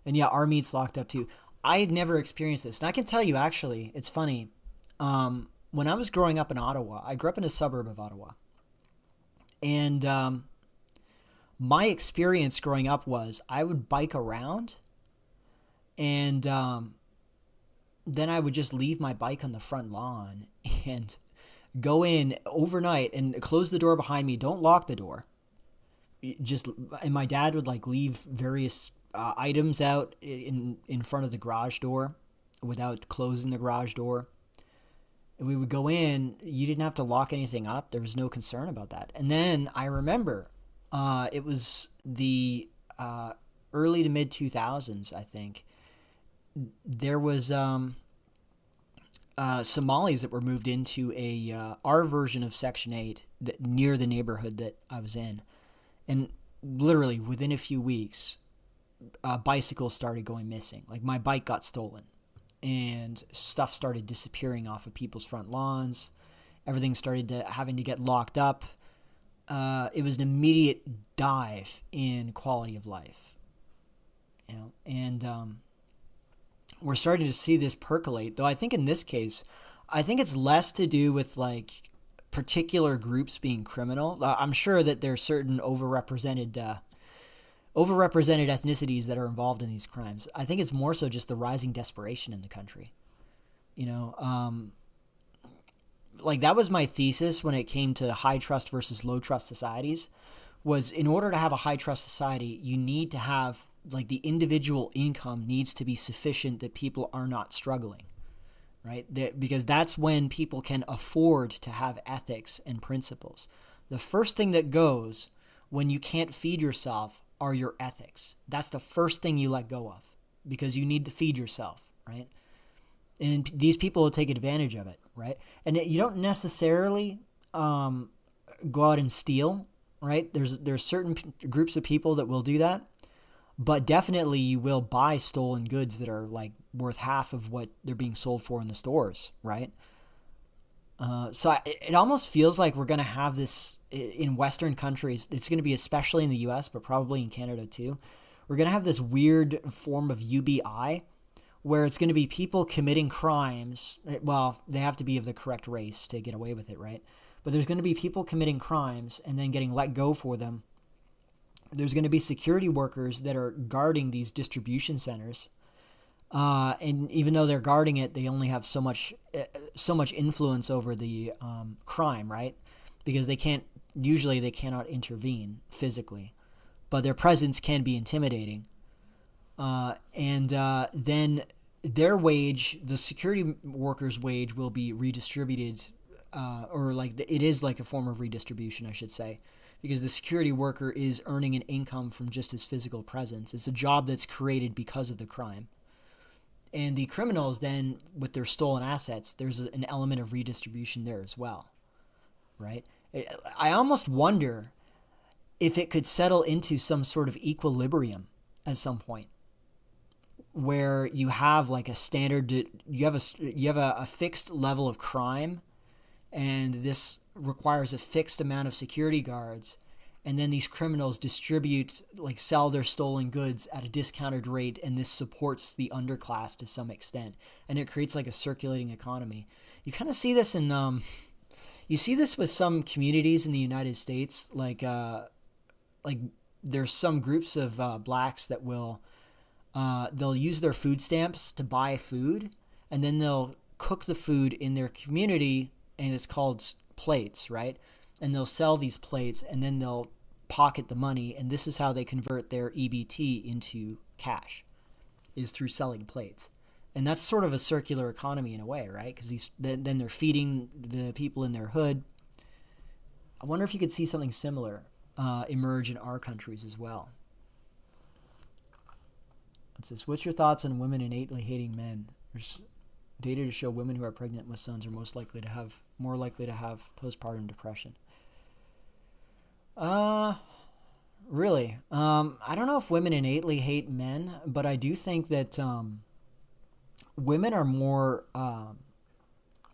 And yeah, our meat's locked up too. I had never experienced this. And I can tell you, actually, it's funny. When I was growing up in Ottawa, I grew up in a suburb of Ottawa. And my experience growing up was I would bike around and then I would just leave my bike on the front lawn and go in overnight and close the door behind me. Don't lock the door. And my dad would leave various items out in front of the garage door without closing the garage door. And we would go in. You didn't have to lock anything up. There was no concern about that. And then I remember it was the early to mid 2000s, I think. There was Somalis that were moved into our version of Section 8 near the neighborhood that I was in. And literally within a few weeks, bicycles started going missing. Like, my bike got stolen and stuff started disappearing off of people's front lawns. Everything started having to get locked up. It was an immediate dive in quality of life, and we're starting to see this percolate. Though I think in this case, I think it's less to do with particular groups being criminal. I'm sure that there are certain overrepresented ethnicities that are involved in these crimes. I think it's more so just the rising desperation in the country. Like that was my thesis when it came to high trust versus low trust societies, was in order to have a high trust society, you need to have, like, the individual income needs to be sufficient that people are not struggling, right? Because that's when people can afford to have ethics and principles. The first thing that goes when you can't feed yourself are your ethics. That's the first thing you let go of, because you need to feed yourself, right? And these people will take advantage of it, right? And you don't necessarily go out and steal, right? There's certain groups of people that will do that, but definitely you will buy stolen goods that are like worth half of what they're being sold for in the stores, right? It almost feels like we're going to have this in Western countries. It's going to be especially in the US, but probably in Canada too. We're going to have this weird form of UBI where it's going to be people committing crimes. Well, they have to be of the correct race to get away with it, right? But there's going to be people committing crimes and then getting let go for them. There's going to be security workers that are guarding these distribution centers. And even though they're guarding it, they only have so much influence over the crime, right? Because they cannot intervene physically, but their presence can be intimidating. And then their wage, the security workers' wage, will be redistributed, or like it is like a form of redistribution, I should say, because the security worker is earning an income from just his physical presence. It's a job that's created because of the crime. And the criminals then, with their stolen assets, there's an element of redistribution there as well, right? I almost wonder if it could settle into some sort of equilibrium at some point, where you have like a standard, you have a fixed level of crime, and this requires a fixed amount of security guards, and then these criminals sell their stolen goods at a discounted rate, and this supports the underclass to some extent, and it creates like a circulating economy. You kind of see this you see this with some communities in the United States, like there's some groups of blacks that will they'll use their food stamps to buy food, and then they'll cook the food in their community, and it's called plates, right? And they'll sell these plates, and then they'll pocket the money, and this is how they convert their EBT into cash, is through selling plates. And that's sort of a circular economy in a way, right? Because then they're feeding the people in their hood. I wonder if you could see something similar emerge in our countries as well. It says, what's your thoughts on women innately hating men? There's data to show women who are pregnant with sons are more likely to have postpartum depression. Really? I don't know if women innately hate men, but I do think that women are more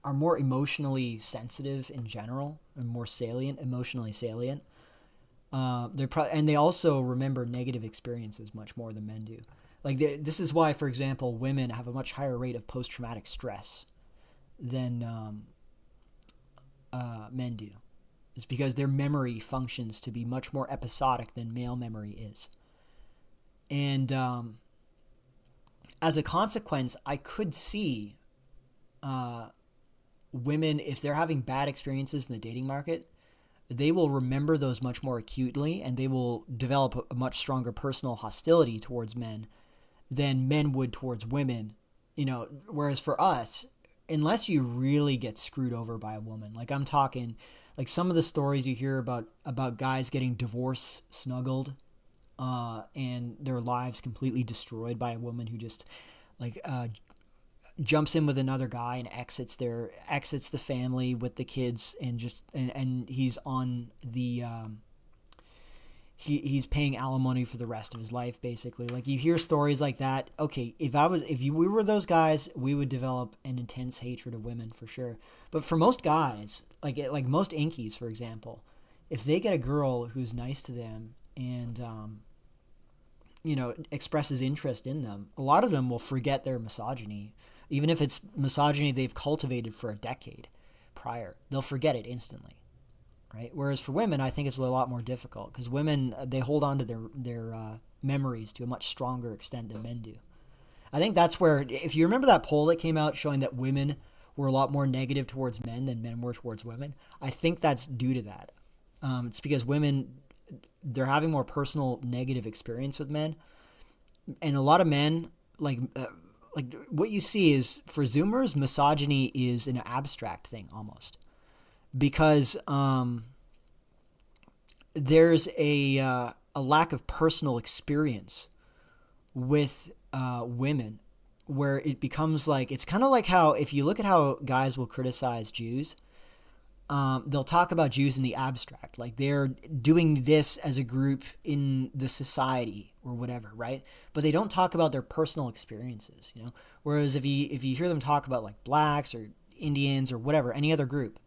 emotionally sensitive in general, and more emotionally salient. And they also remember negative experiences much more than men do. Like this is why, for example, women have a much higher rate of post-traumatic stress than men do. It's because their memory functions to be much more episodic than male memory is. And as a consequence, I could see women, if they're having bad experiences in the dating market, they will remember those much more acutely, and they will develop a much stronger personal hostility towards men than men would towards women. Whereas for us, unless you really get screwed over by a woman, like I'm talking, like some of the stories you hear about guys getting divorce snuggled, and their lives completely destroyed by a woman who just jumps in with another guy and exits the family with the kids, and he's on the he's paying alimony for the rest of his life, basically. Like, you hear stories like that. Okay, we were those guys, we would develop an intense hatred of women for sure. But for most guys, like most inkies, for example, if they get a girl who's nice to them and expresses interest in them, a lot of them will forget their misogyny, even if it's misogyny they've cultivated for a decade. prior. They'll forget it instantly, right? Whereas for women, I think it's a lot more difficult because women, they hold on to their memories to a much stronger extent than men do. I think that's where, if you remember that poll that came out showing that women were a lot more negative towards men than men were towards women, I think that's due to that. It's because women, they're having more personal negative experience with men. And a lot of men, like what you see is, for Zoomers, misogyny is an abstract thing almost. Because there's a lack of personal experience with women, where it becomes like, it's kind of like how, if you look at how guys will criticize Jews, they'll talk about Jews in the abstract, like they're doing this as a group in the society or whatever, right? But they don't talk about their personal experiences, you know. Whereas if you hear them talk about like blacks or Indians or whatever, any other group,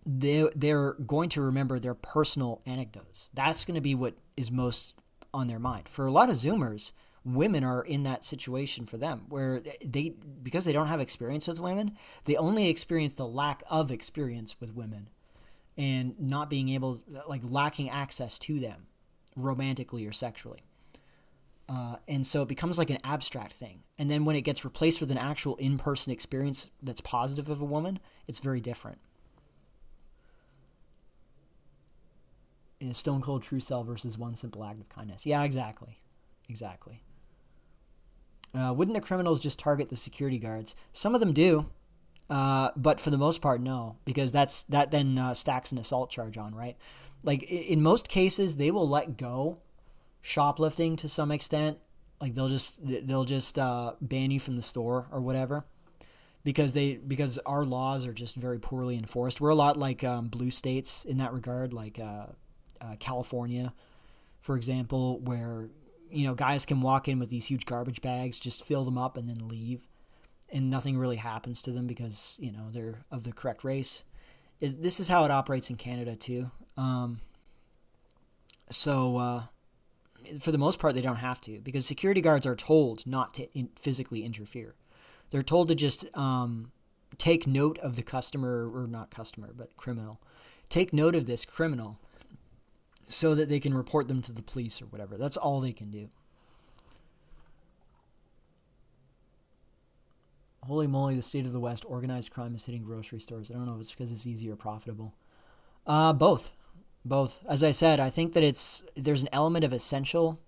they're going to remember their personal anecdotes. That's going to be what is most on their mind. For a lot of Zoomers, women are in that situation for them, where because they don't have experience with women, they only experience the lack of experience with women and not being able, like lacking access to them romantically or sexually. And so it becomes like an abstract thing. And then when it gets replaced with an actual in-person experience that's positive of a woman, it's very different. In a stone cold true cell versus one simple act of kindness. Yeah, exactly. Wouldn't the criminals just target the security guards? Some of them do, but for the most part, no, because that then stacks an assault charge on, right? Like in most cases, they will let go shoplifting to some extent. Like they'll just ban you from the store or whatever, because our laws are just very poorly enforced. We're a lot like blue states in that regard, like California, for example, where, you know, guys can walk in with these huge garbage bags, just fill them up and then leave, and nothing really happens to them because, you know, they're of the correct race. This is how it operates in Canada too. So for the most part, they don't have to, because security guards are told not to physically interfere. They're told to just take note of the customer, or not customer, but criminal. Take note of this criminal so that they can report them to the police or whatever. That's all they can do. Holy moly, the state of the West, organized crime is hitting grocery stores. I don't know if it's because it's easy or profitable. Both. As I said, I think that there's an element of essential,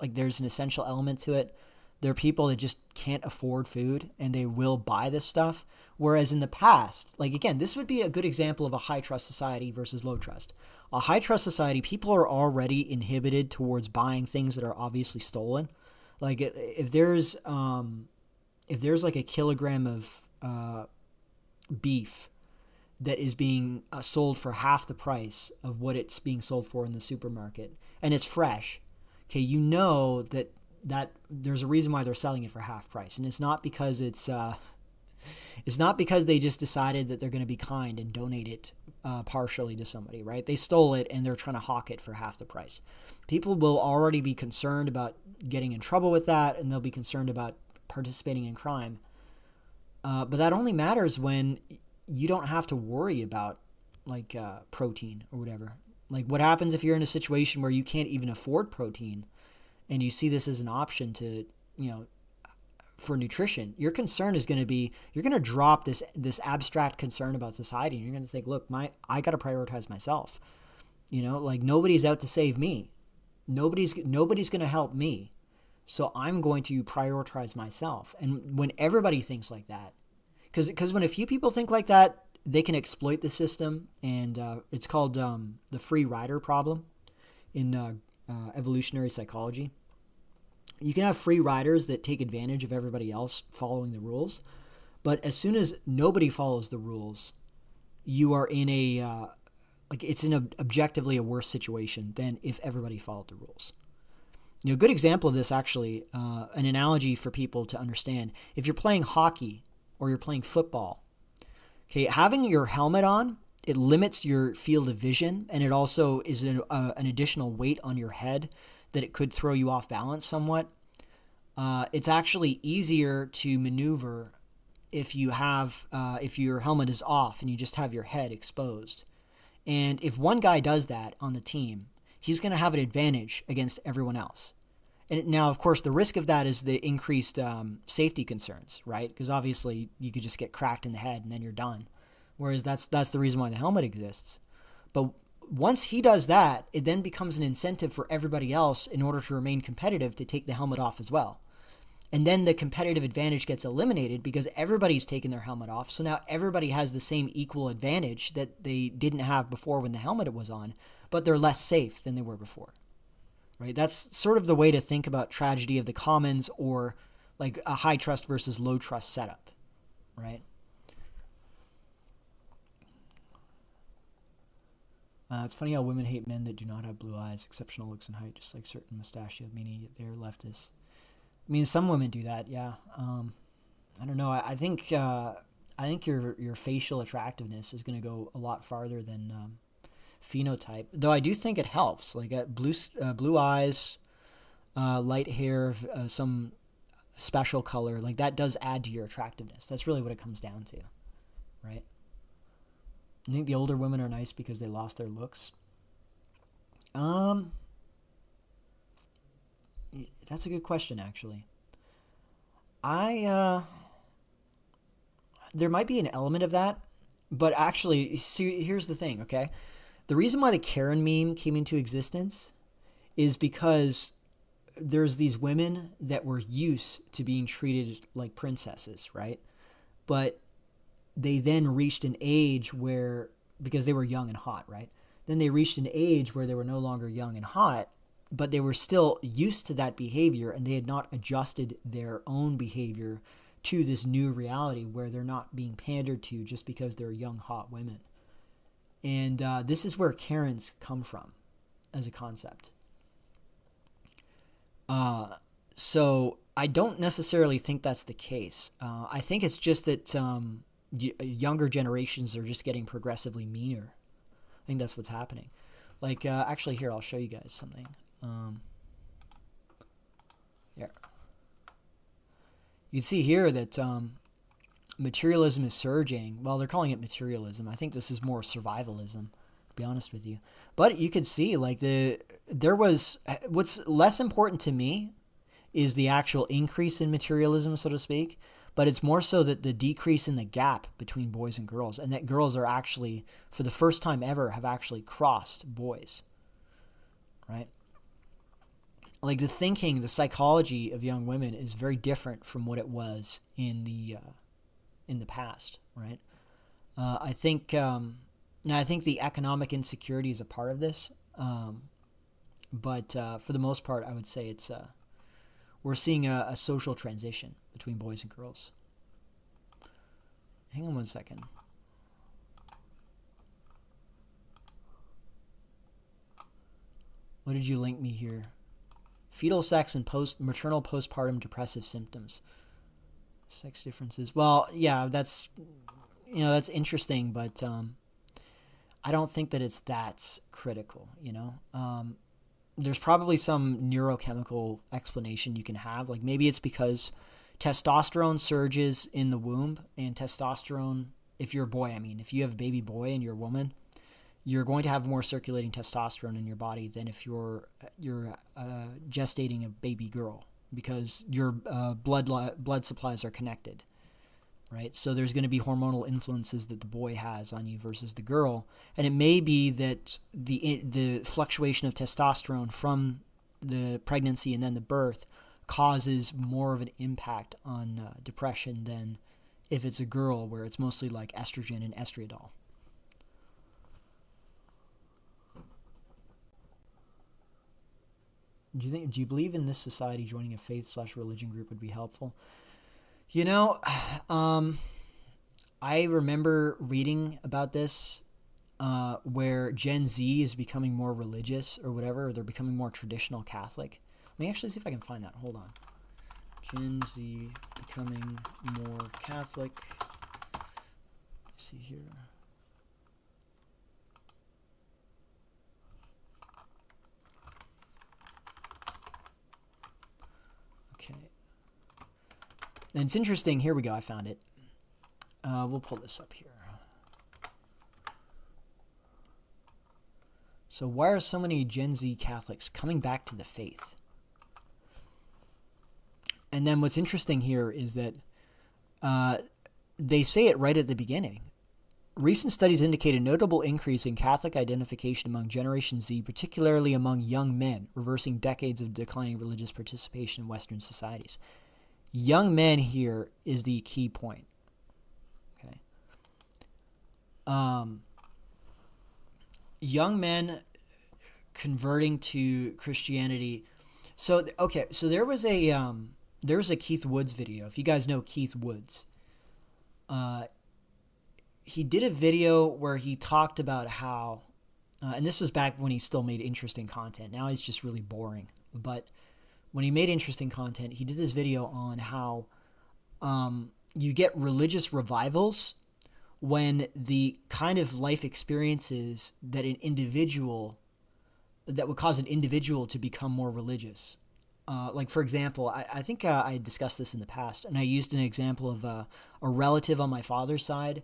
like there's an essential element to it. There are people that just can't afford food and they will buy this stuff. Whereas in the past, like again, this would be a good example of a high trust society versus low trust. A high trust society, people are already inhibited towards buying things that are obviously stolen. Like if there's like a kilogram of beef that is being sold for half the price of what it's being sold for in the supermarket, and it's fresh, okay, you know that there's a reason why they're selling it for half price, and it's not because it's not because they just decided that they're going to be kind and donate it partially to somebody, right? They stole it and they're trying to hawk it for half the price. People will already be concerned about getting in trouble with that, and they'll be concerned about participating in crime. But that only matters when you don't have to worry about like protein or whatever. Like what happens if you're in a situation where you can't even afford protein, and you see this as an option to, you know, for nutrition? Your concern is going to be, you're going to drop this abstract concern about society, and you're going to think, look, I got to prioritize myself. You know, like nobody's out to save me. Nobody's going to help me. So I'm going to prioritize myself. And when everybody thinks like that, because when a few people think like that, they can exploit the system, and it's called the free rider problem in evolutionary psychology. You can have free riders that take advantage of everybody else following the rules, but as soon as nobody follows the rules, you are in it's objectively a worse situation than if everybody followed the rules. You know, a good example of this, actually, an analogy for people to understand. If you're playing hockey or you're playing football, okay, having your helmet on, it limits your field of vision, and it also is an additional weight on your head that it could throw you off balance somewhat. It's actually easier to maneuver if you have if your helmet is off and you just have your head exposed. And if one guy does that on the team, he's going to have an advantage against everyone else. And now, of course, the risk of that is the increased safety concerns, right? Because obviously you could just get cracked in the head and then you're done. Whereas that's the reason why the helmet exists. But once he does that, it then becomes an incentive for everybody else in order to remain competitive to take the helmet off as well. And then the competitive advantage gets eliminated because everybody's taken their helmet off. So now everybody has the same equal advantage that they didn't have before when the helmet was on, but they're less safe than they were before. Right? That's sort of the way to think about tragedy of the commons, or like a high trust versus low trust setup, right? It's funny how women hate men that do not have blue eyes, exceptional looks and height, just like certain mustachioed, meaning they're leftists. I mean, some women do that, yeah. I don't know. I think your facial attractiveness is going to go a lot farther than phenotype. Though I do think it helps. Like blue eyes, light hair, some special color, like that does add to your attractiveness. That's really what it comes down to, right? I think the older women are nice because they lost their looks. That's a good question, actually. There might be an element of that, but actually, see, here's the thing, okay? The reason why the Karen meme came into existence is because there's these women that were used to being treated like princesses, right? But they then reached an age where, because they were young and hot, right? Then they reached an age where they were no longer young and hot, but they were still used to that behavior, and they had not adjusted their own behavior to this new reality where they're not being pandered to just because they're young, hot women. And this is where Karens come from as a concept. So I don't necessarily think that's the case. I think it's just that younger generations are just getting progressively meaner. I think that's what's happening. Like, actually, here, I'll show you guys something. Here. You can see here that materialism is surging. Well, they're calling it materialism. I think this is more survivalism, to be honest with you. But you could see, like, what's less important to me is the actual increase in materialism, so to speak. But it's more so that the decrease in the gap between boys and girls, and that girls are actually, for the first time ever, have actually crossed boys, right? Like, the thinking, the psychology of young women is very different from what it was in the past, right? I think the economic insecurity is a part of this, but for the most part, I would say it's we're seeing a social transition between boys and girls. Hang on one second. What did you link me here? Fetal sex and maternal postpartum depressive symptoms. Sex differences. Well, yeah, that's interesting, but I don't think that it's that critical, There's probably some neurochemical explanation you can have. Like, maybe it's because testosterone surges in the womb, and testosterone, if you're a boy, if you have a baby boy and you're a woman, you're going to have more circulating testosterone in your body than if you're gestating a baby girl, because your blood supplies are connected, right? So there's going to be hormonal influences that the boy has on you versus the girl, and it may be that the fluctuation of testosterone from the pregnancy and then the birth causes more of an impact on depression than if it's a girl, where it's mostly like estrogen and estriadol. Do you believe in this society joining a faith/religion group would be helpful? I remember reading about this, where Gen Z is becoming more religious or whatever, or they're becoming more traditional Catholic. Let me actually see if I can find that. Hold on. Gen Z becoming more Catholic. Let's see here. Okay. And it's interesting. Here we go. I found it. We'll pull this up here. So why are so many Gen Z Catholics coming back to the faith? And then what's interesting here is that they say it right at the beginning. Recent studies indicate a notable increase in Catholic identification among Generation Z, particularly among young men, reversing decades of declining religious participation in Western societies. Young men here is the key point. Okay. Young men converting to Christianity. So there was a Keith Woods video. If you guys know Keith Woods, he did a video where he talked about how, and this was back when he still made interesting content. Now he's just really boring. But when he made interesting content, he did this video on how you get religious revivals when the kind of life experiences that would cause an individual to become more religious. Like, for example, I think I discussed this in the past, and I used an example of a relative on my father's side,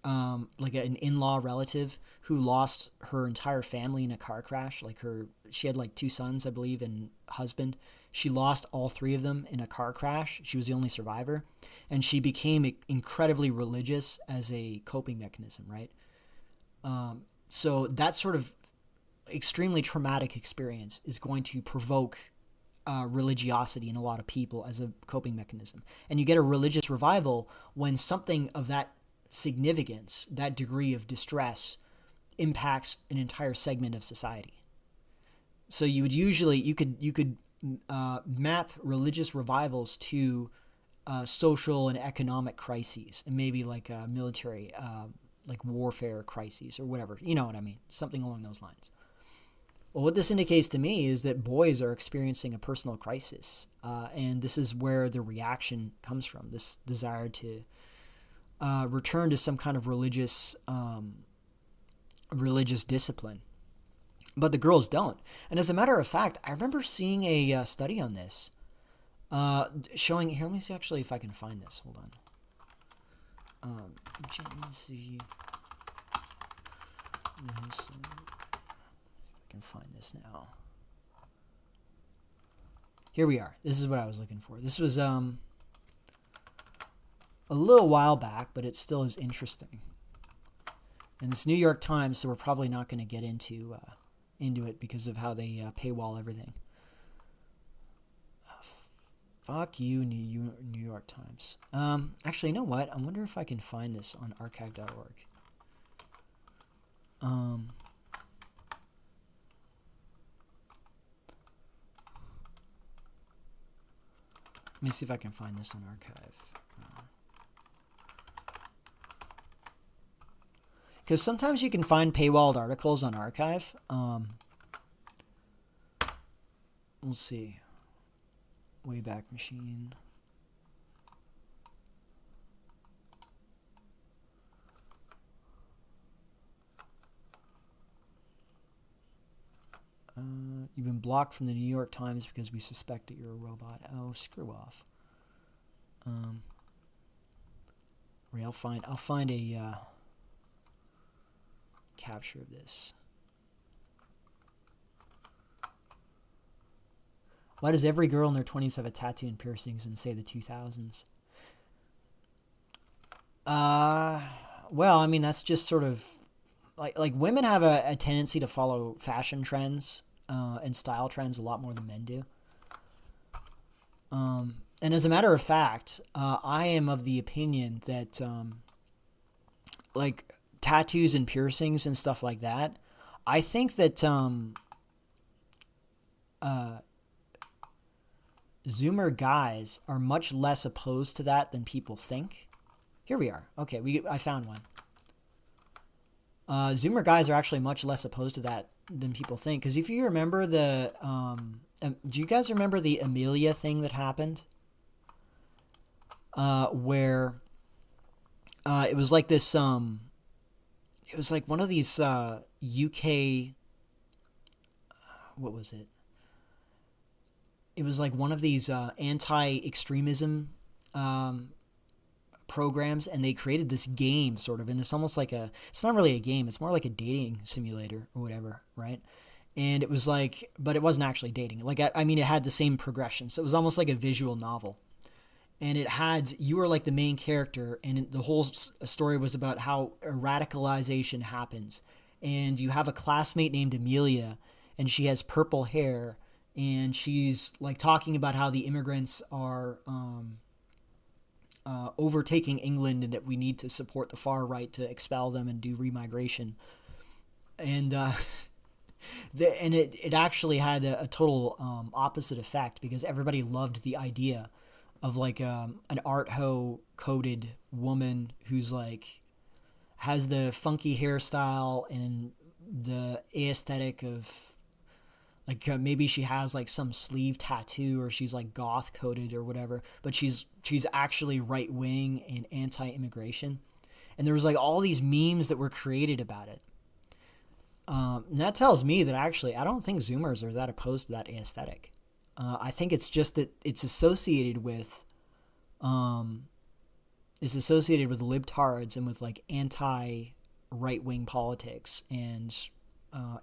like an in-law relative who lost her entire family in a car crash. She had like 2 sons, I believe, and husband. She lost all 3 of them in a car crash. She was the only survivor, and she became incredibly religious as a coping mechanism, right? So that sort of extremely traumatic experience is going to provoke religiosity in a lot of people as a coping mechanism. And you get a religious revival when something of that significance, that degree of distress, impacts an entire segment of society. So you could map religious revivals to social and economic crises, and maybe like military, like warfare crises or whatever. You know what I mean? Something along those lines. Well, what this indicates to me is that boys are experiencing a personal crisis, and this is where the reaction comes from, this desire to return to some kind of religious discipline. But the girls don't. And as a matter of fact, I remember seeing a study on this showing, here, let me see actually if I can find this. Hold on. Gen Z. I can find this now. Here we are. This is what I was looking for. This was a little while back, but it still is interesting. And it's New York Times, so we're probably not going to get into it because of how they paywall everything. Fuck you, New York Times. Actually, you know what? I wonder if I can find this on archive.org. Let me see if I can find this on archive. Because sometimes you can find paywalled articles on archive. We'll see. Wayback Machine. You've been blocked from the New York Times because we suspect that you're a robot. Oh, screw off. I'll find a capture of this. Why does every girl in their 20s have a tattoo and piercings in, say, the 2000s? Well, I mean, that's just sort of like women have a tendency to follow fashion trends and style trends a lot more than men do. And as a matter of fact, I am of the opinion that like tattoos and piercings and stuff like that, I think that Zoomer guys are much less opposed to that than people think. Here we are. Okay, I found one. Zoomer guys are actually much less opposed to that than people think. Because if you remember do you guys remember the Amelia thing that happened? Where it was like this, it was like one of these UK, what was it? It was like one of these anti-extremism programs, and they created this game sort of, and it's almost like it's not really a game, it's more like a dating simulator or whatever, right? And it was like, but it wasn't actually dating. Like, I mean, it had the same progression. So it was almost like a visual novel. And you were like the main character, and the whole story was about how radicalization happens. And you have a classmate named Amelia, and she has purple hair, and she's like talking about how the immigrants are overtaking England, and that we need to support the far right to expel them and do remigration. And it actually had a total opposite effect, because everybody loved the idea of like an art ho coded woman who's like has the funky hairstyle and the aesthetic of like maybe she has like some sleeve tattoo, or she's like goth coded or whatever, but she's actually right wing and anti-immigration. And there was like all these memes that were created about it. And that tells me that actually I don't think Zoomers are that opposed to that aesthetic. I think it's just that it's associated with libtards and with like anti-right-wing politics and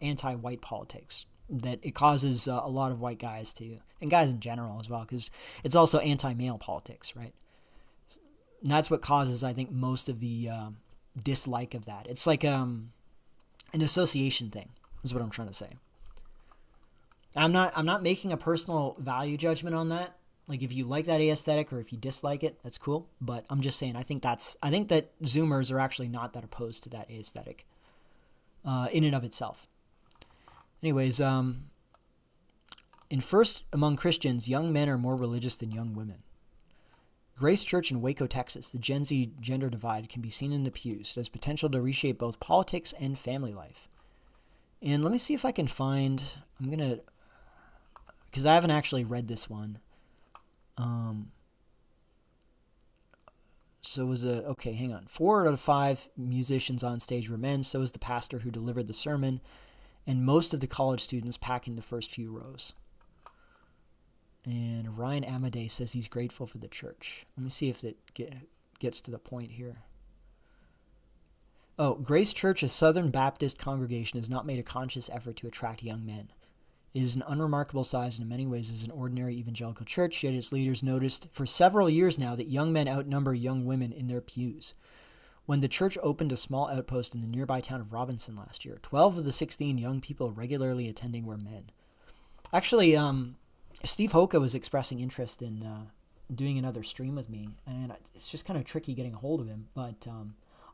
anti-white politics, that it causes a lot of white guys and guys in general as well, because it's also anti-male politics, right? And that's what causes, I think, most of the dislike of that. It's like an association thing is what I'm trying to say. I'm not making a personal value judgment on that. Like, if you like that aesthetic or if you dislike it, that's cool. But I'm just saying, I think that Zoomers are actually not that opposed to that aesthetic in and of itself. Anyways, in First Among Christians, young men are more religious than young women. Grace Church in Waco, Texas, the Gen Z gender divide can be seen in the pews. It has potential to reshape both politics and family life. And let me see if I can find, because I haven't actually read this one. Okay, hang on. 4 out of 5 musicians on stage were men. So is the pastor who delivered the sermon, and most of the college students packing the first few rows. And Ryan Amadei says he's grateful for the church. Let me see if it gets to the point here. Oh, Grace Church, a Southern Baptist congregation, has not made a conscious effort to attract young men. It is an unremarkable size and in many ways is an ordinary evangelical church, yet its leaders noticed for several years now that young men outnumber young women in their pews. When the church opened a small outpost in the nearby town of Robinson last year, 12 of the 16 young people regularly attending were men. Actually, Steve Hoka was expressing interest in doing another stream with me, and it's just kind of tricky getting a hold of him, but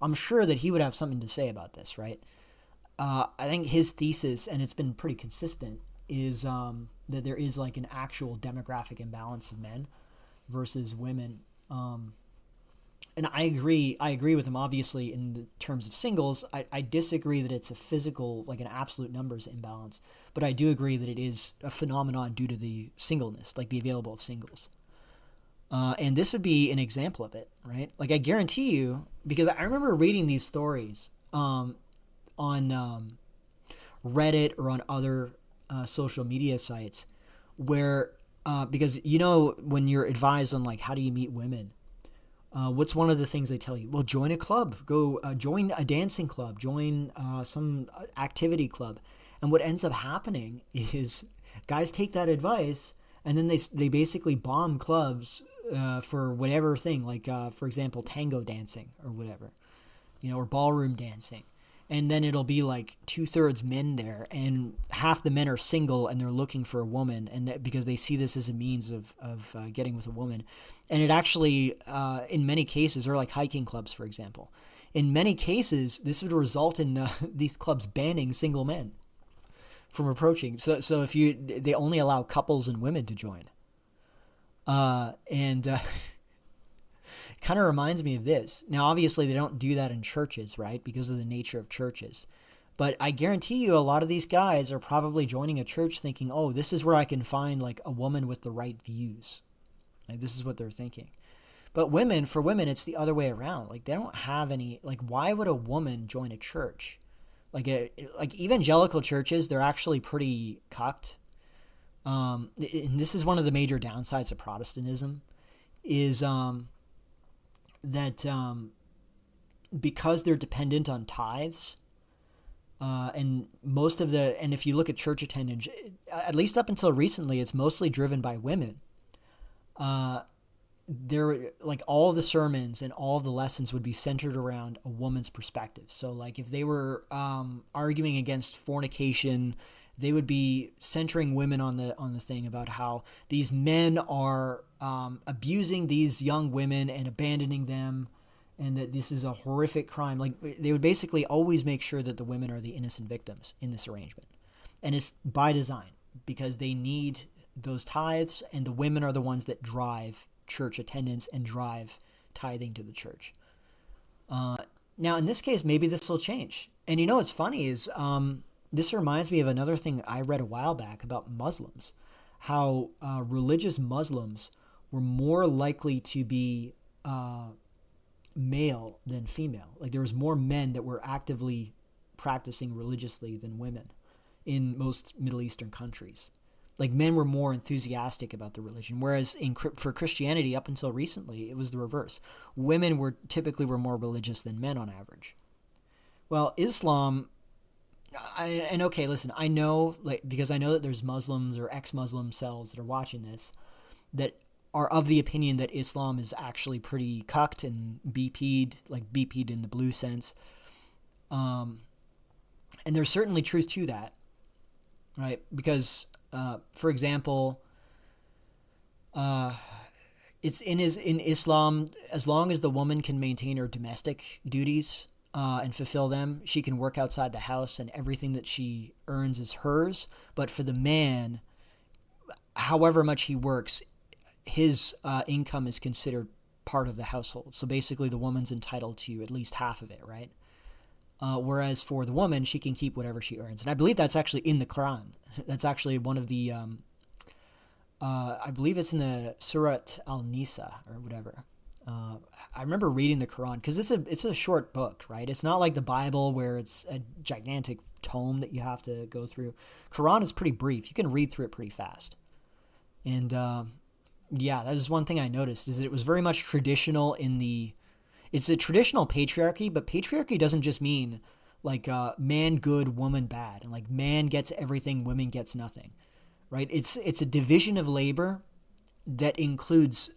I'm sure that he would have something to say about this, right? I think his thesis, and it's been pretty consistent, is that there is like an actual demographic imbalance of men versus women. And I agree with him, obviously, in the terms of singles. I disagree that it's a physical, like an absolute numbers imbalance, but I do agree that it is a phenomenon due to the singleness, like the available of singles. And this would be an example of it, right? Like, I guarantee you, because I remember reading these stories on Reddit or on other social media sites where, because, when you're advised on, like, how do you meet women, what's one of the things they tell you? Well, join a club, go join a dancing club, join some activity club. And what ends up happening is guys take that advice and then they basically bomb clubs for whatever thing, like, for example, tango dancing or whatever, or ballroom dancing. And then it'll be like 2/3 men there, and half the men are single and they're looking for a woman, and because they see this as a means of getting with a woman. And it actually, in many cases, or like hiking clubs, for example, in many cases, this would result in these clubs banning single men from approaching. So if they only allow couples and women to join. Kind of reminds me of this. Now, obviously, they don't do that in churches, right? Because of the nature of churches. But I guarantee you a lot of these guys are probably joining a church thinking, oh, this is where I can find like a woman with the right views. Like, this is what they're thinking. But for women, it's the other way around. Like, they don't have any, like, why would a woman join a church? Like evangelical churches, they're actually pretty cucked. And this is one of the major downsides of Protestantism is, that because they're dependent on tithes, and if you look at church attendance, at least up until recently, it's mostly driven by women. There, like, all of the sermons and all of the lessons would be centered around a woman's perspective. So like if they were arguing against fornication, they would be centering women on the thing about how these men are abusing these young women and abandoning them, and that this is a horrific crime. Like, they would basically always make sure that the women are the innocent victims in this arrangement. And it's by design, because they need those tithes, and the women are the ones that drive church attendance and drive tithing to the church. Now, in this case, maybe this will change. And what's funny is this reminds me of another thing I read a while back about Muslims, how religious Muslims were more likely to be male than female. Like, there was more men that were actively practicing religiously than women in most Middle Eastern countries. Like, men were more enthusiastic about the religion, whereas for Christianity, up until recently, it was the reverse. Women were more religious than men on average. Well, Islam, I know, because I know that there's Muslims or ex-Muslim cells that are watching this that are of the opinion that Islam is actually pretty cucked and BP'd in the blue sense. And there's certainly truth to that, right? Because for example, it's in Islam, as long as the woman can maintain her domestic duties and fulfill them, she can work outside the house, and everything that she earns is hers. But for the man, however much he works, his income is considered part of the household. So basically, the woman's entitled to at least half of it, right? Whereas for the woman, she can keep whatever she earns. And I believe that's actually in the Quran. That's actually one of the, I believe it's in the Surat al-Nisa or whatever. I remember reading the Quran because it's a short book, right? It's not like the Bible where it's a gigantic tome that you have to go through. Quran is pretty brief. You can read through it pretty fast. And yeah, that is one thing I noticed, is that it was very much traditional it's a traditional patriarchy, but patriarchy doesn't just mean like man good, woman bad, and like man gets everything, women gets nothing, right? It's a division of labor that includes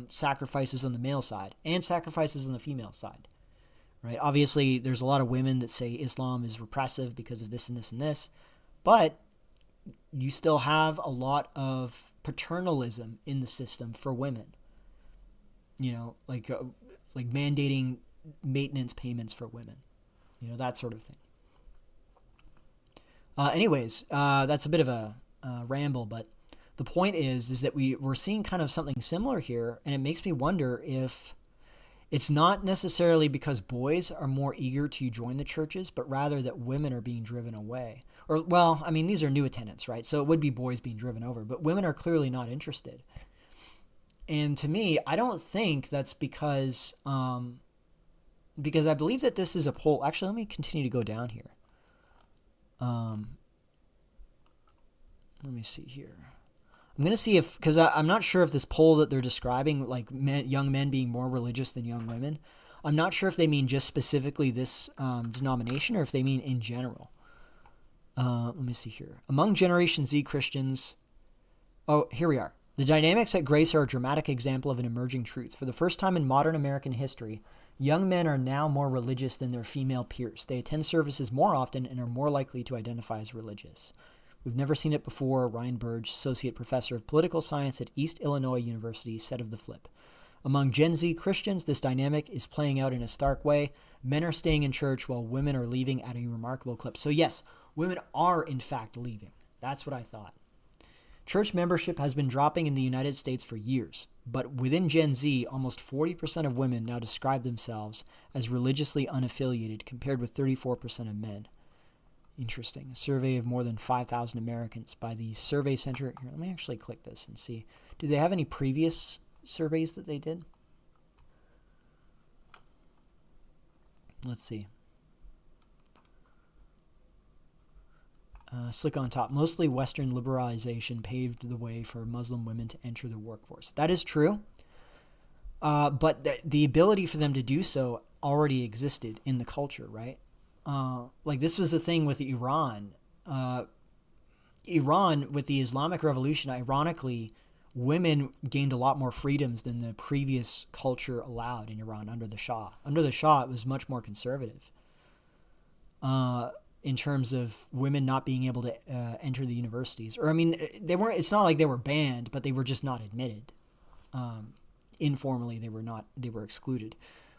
sacrifices on the male side and sacrifices on the female side, right? Obviously, there's a lot of women that say Islam is repressive because of this and this and this, but you still have a lot of paternalism in the system for women, like mandating maintenance payments for women, that sort of thing. Anyways, that's a bit of a ramble, but the point is that we're seeing kind of something similar here, and it makes me wonder if it's not necessarily because boys are more eager to join the churches, but rather that women are being driven away. Or, well, I mean, these are new attendants, right? So it would be boys being driven over, but women are clearly not interested. And to me, I don't think that's because I believe that this is a poll. Actually, let me continue to go down here. Let me see here. I'm going to see because I'm not sure if this poll that they're describing, like young men being more religious than young women, I'm not sure if they mean just specifically this denomination or if they mean in general. Let me see here. Among Generation Z Christians, here we are. The dynamics at Grace are a dramatic example of an emerging truth. For the first time in modern American history, young men are now more religious than their female peers. They attend services more often and are more likely to identify as religious. We've never seen it before, Ryan Burge, Associate Professor of Political Science at East Illinois University, said of the flip. Among Gen Z Christians, this dynamic is playing out in a stark way. Men are staying in church while women are leaving at a remarkable clip. So yes, women are in fact leaving. That's what I thought. Church membership has been dropping in the United States for years, but within Gen Z, almost 40% of women now describe themselves as religiously unaffiliated, compared with 34% of men. Interesting. A survey of more than 5,000 Americans by the Survey Center. Here, let me actually click this and see. Do they have any previous surveys that they did? Let's see. Slick on top. Mostly Western liberalization paved the way for Muslim women to enter the workforce. That is true. But the ability for them to do so already existed in the culture, right? Like this was the thing with Iran. Iran, with the Islamic Revolution, ironically, women gained a lot more freedoms than the previous culture allowed in Iran under the Shah. Under the Shah, it was much more conservative in terms of women not being able to enter the universities. Or I mean, they weren't. It's not like they were banned, but they were just not admitted. Informally, they were not. They were excluded.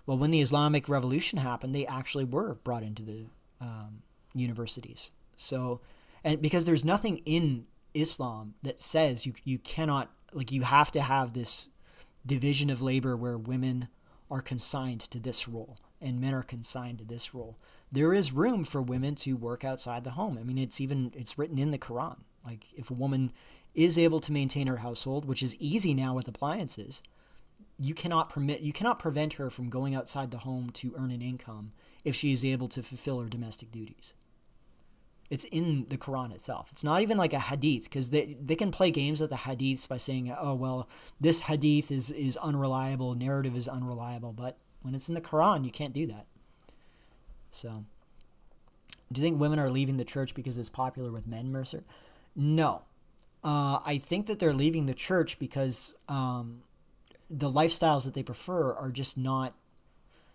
Well, when the Islamic Revolution happened, they actually were brought into the universities. So, and because there's nothing in Islam that says you cannot, like, you have to have this division of labor where women are consigned to this role and men are consigned to this role. There is room for women to work outside the home. I mean, it's written in the Quran. Like, if a woman is able to maintain her household, which is easy now with appliances, you cannot prevent her from going outside the home to earn an income if she is able to fulfill her domestic duties. It's in the Quran itself. It's not even like a hadith, because they can play games with the hadiths by saying, oh, well, this hadith is unreliable, narrative is unreliable. But when it's in the Quran, you can't do that. So, do you think women are leaving the church because it's popular with men, Mercer? No. I think that they're leaving the church because the lifestyles that they prefer are just not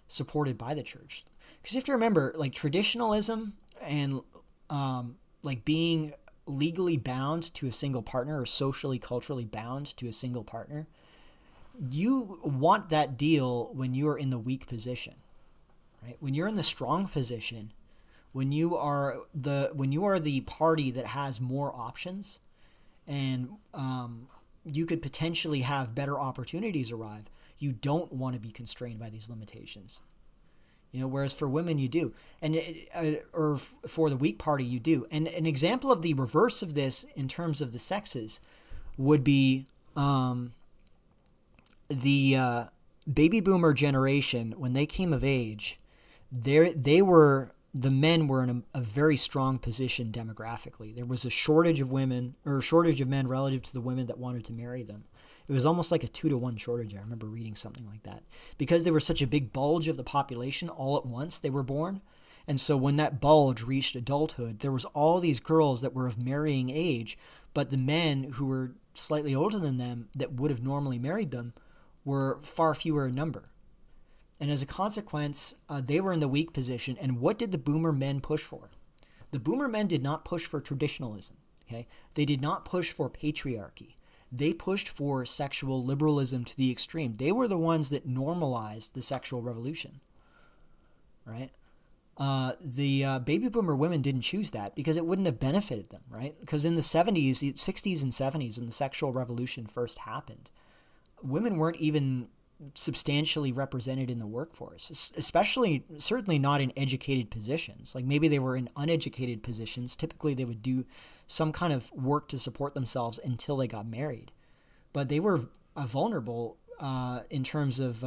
supported by the church. Because you have to remember, like, traditionalism and like being legally bound to a single partner or socially, culturally bound to a single partner, you want that deal when you are in the weak position, right? When you're in the strong position, when you are the party that has more options, and you could potentially have better opportunities arrive, you don't want to be constrained by these limitations. Whereas for women you do, and or for the weak party you do. And an example of the reverse of this in terms of the sexes would be the baby boomer generation. When they came of age, the men were in a very strong position demographically. There was a shortage of women, or a shortage of men relative to the women that wanted to marry them. It was almost like a 2-to-1 shortage. I remember reading something like that. Because there was such a big bulge of the population all at once, they were born. And so when that bulge reached adulthood, there was all these girls that were of marrying age, but the men who were slightly older than them that would have normally married them were far fewer in number. And as a consequence, they were in the weak position. And what did the boomer men push for? The boomer men did not push for traditionalism. Okay? They did not push for patriarchy. They pushed for sexual liberalism to the extreme. They were the ones that normalized the sexual revolution, right? The baby boomer women didn't choose that because it wouldn't have benefited them, right? Because in the 60s and 70s, when the sexual revolution first happened, women weren't even substantially represented in the workforce, certainly not in educated positions. Like, maybe they were in uneducated positions. Typically they would do some kind of work to support themselves until they got married, but they were vulnerable in terms of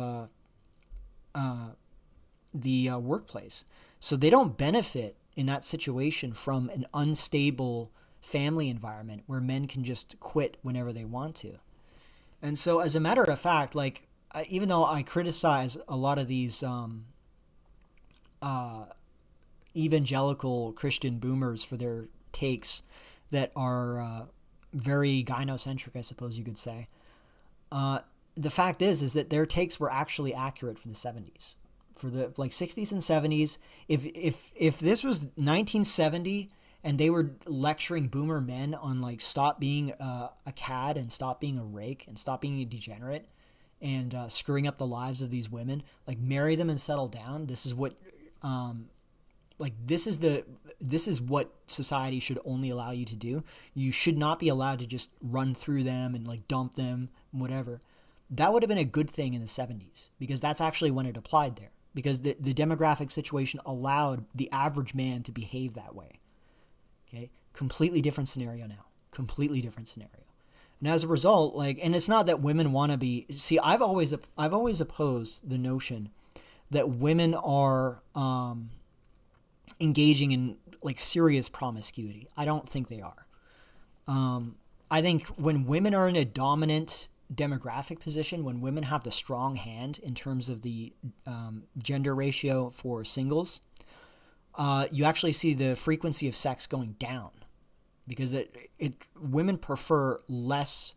the workplace. So they don't benefit in that situation from an unstable family environment where men can just quit whenever they want to. And so, as a matter of fact, like, even though I criticize a lot of these evangelical Christian boomers for their takes that are very gynocentric, I suppose you could say, the fact is that their takes were actually accurate for the 70s. For the 60s and 70s, if this was 1970 and they were lecturing boomer men on stop being a cad and stop being a rake and stop being a degenerate and screwing up the lives of these women, marry them and settle down. This is what this is what society should only allow you to do. You should not be allowed to just run through them and dump them, whatever. That would have been a good thing in the 70s because that's actually when it applied there. Because the demographic situation allowed the average man to behave that way. Okay, completely different scenario now. Completely different scenario. And as a result, and it's not that women want to be. See, I've always opposed the notion that women are engaging in serious promiscuity. I don't think they are. I think when women are in a dominant demographic position, when women have the strong hand in terms of the gender ratio for singles, you actually see the frequency of sex going down, because women prefer less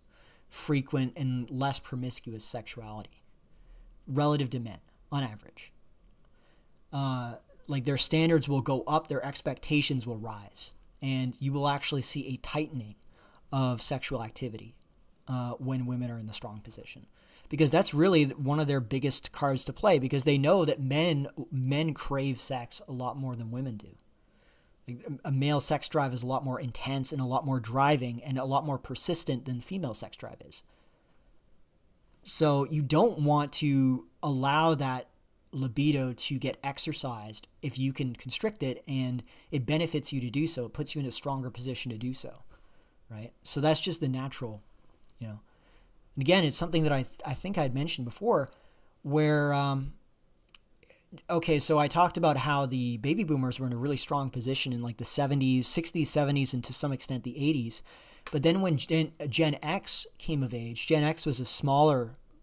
frequent and less promiscuous sexuality relative to men on average. Like their standards will go up, their expectations will rise, and you will actually see a tightening of sexual activity when women are in the strong position, because that's really one of their biggest cards to play, because they know that men crave sex a lot more than women do. Like, a male sex drive is a lot more intense and a lot more driving and a lot more persistent than female sex drive is. So you don't want to allow that libido to get exercised if you can constrict it, and it benefits you to do so. It puts you in a stronger position to do so, right? So that's just the natural, And again, it's something that I think I had mentioned before, where, so I talked about how the baby boomers were in a really strong position in like the 70s, 60s, 70s, and to some extent the 80s. But then when Gen X came of age, Gen X was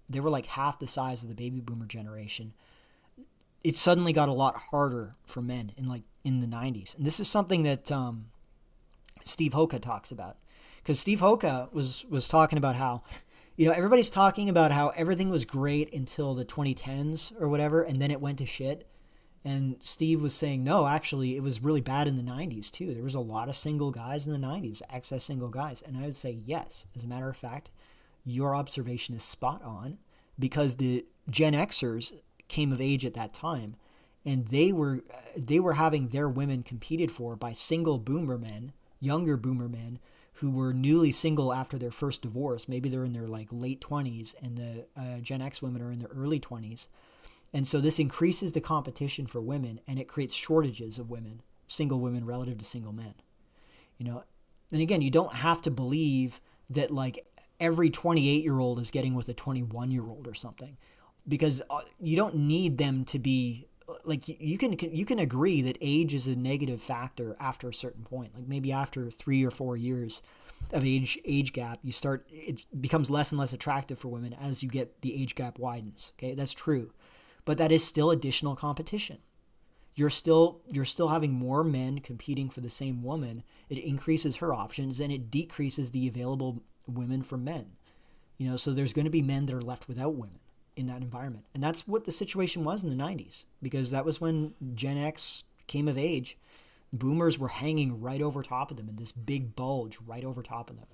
they were like half the size of the baby boomer generation. It suddenly got a lot harder for men in the 90s. And this is something that Steve Hoka talks about. Because Steve Hoka was talking about how, everybody's talking about how everything was great until the 2010s or whatever, and then it went to shit. And Steve was saying, no, actually, it was really bad in the 90s too. There was a lot of single guys in the 90s, excess single guys. And I would say, yes, as a matter of fact, your observation is spot on, because the Gen Xers came of age at that time, and they were having their women competed for by single boomer men, younger boomer men, who were newly single after their first divorce. Maybe they're in their late 20s, and the Gen X women are in their early 20s. And so this increases the competition for women, and it creates shortages of women, single women relative to single men. And again, you don't have to believe that every 28-year-old is getting with a 21-year-old or something, because you don't need them to be you can agree that age is a negative factor after a certain point. Like maybe after 3 or 4 years of age gap, it becomes less and less attractive for women as you get the age gap widens. Okay, that's true, but that is still additional competition. You're still having more men competing for the same woman. It increases her options, and it decreases the available women for men. So there's going to be men that are left without women in that environment. And that's what the situation was in the 90s, because that was when Gen X came of age. Boomers were hanging right over top of them in this big bulge right over top of them.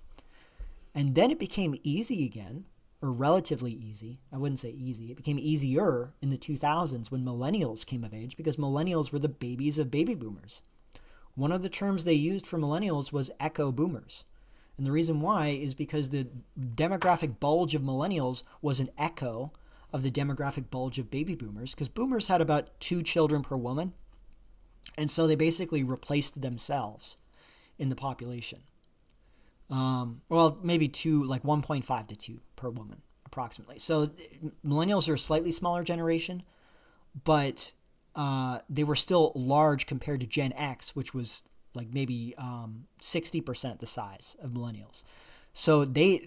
And then it became easy again, or relatively easy. I wouldn't say easy. It became easier in the 2000s when millennials came of age, because millennials were the babies of baby boomers. One of the terms they used for millennials was echo boomers. And the reason why is because the demographic bulge of millennials was an echo of the demographic bulge of baby boomers, because boomers had about 2 children per woman. And so they basically replaced themselves in the population. Maybe 1.5 to 2 per woman, approximately. So millennials are a slightly smaller generation, but they were still large compared to Gen X, which was maybe 60% the size of millennials. So they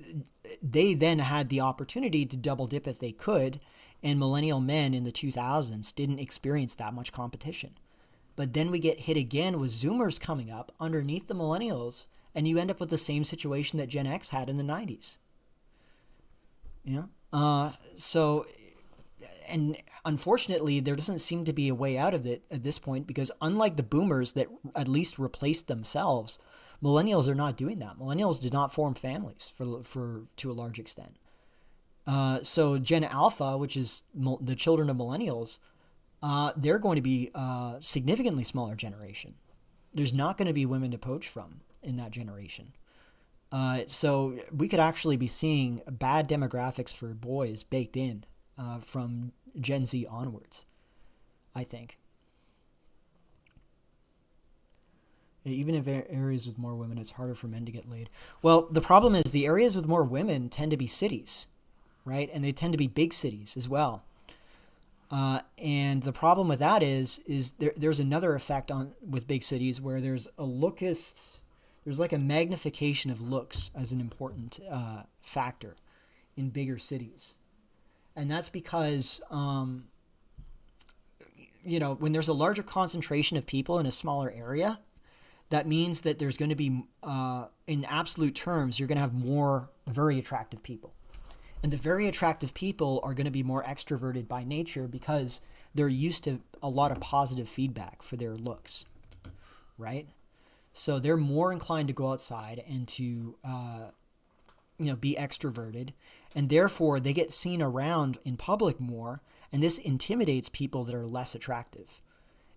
then had the opportunity to double dip if they could, and millennial men in the 2000s didn't experience that much competition. But then we get hit again with Zoomers coming up underneath the millennials, and you end up with the same situation that Gen X had in the 90s. And unfortunately, there doesn't seem to be a way out of it at this point, because unlike the boomers that at least replaced themselves, millennials are not doing that. Millennials did not form families for to a large extent. So Gen Alpha, which is the children of millennials, they're going to be a significantly smaller generation. There's not going to be women to poach from in that generation. So we could actually be seeing bad demographics for boys baked in from Gen Z onwards, I think. Even if areas with more women, it's harder for men to get laid. Well, the problem is the areas with more women tend to be cities, right? And they tend to be big cities as well. And the problem with that is there's another effect with big cities where there's a magnification of looks as an important factor in bigger cities. And that's because, when there's a larger concentration of people in a smaller area, that means that there's going to be, in absolute terms, you're going to have more very attractive people. And the very attractive people are going to be more extroverted by nature because they're used to a lot of positive feedback for their looks, right? So they're more inclined to go outside and to, be extroverted. And therefore, they get seen around in public more. And this intimidates people that are less attractive.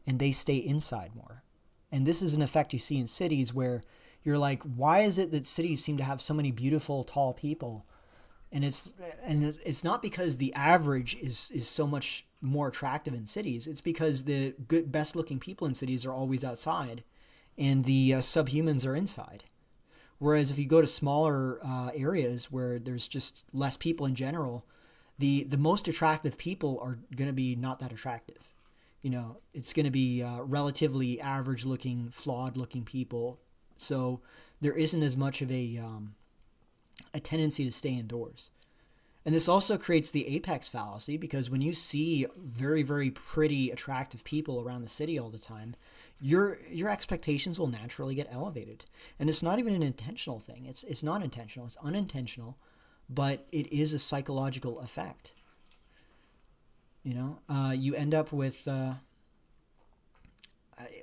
And they stay inside more. And this is an effect you see in cities where you're like, why is it that cities seem to have so many beautiful, tall people? And it's not because the average is so much more attractive in cities. It's because the good, best looking people in cities are always outside and the subhumans are inside. Whereas if you go to smaller areas where there's just less people in general, the most attractive people are going to be not that attractive. It's going to be relatively average looking, flawed looking people. So there isn't as much of a tendency to stay indoors. And this also creates the apex fallacy, because when you see very, very pretty, attractive people around the city all the time, your expectations will naturally get elevated. And it's not even an intentional thing. It's not intentional. It's unintentional, but it is a psychological effect. You end up with,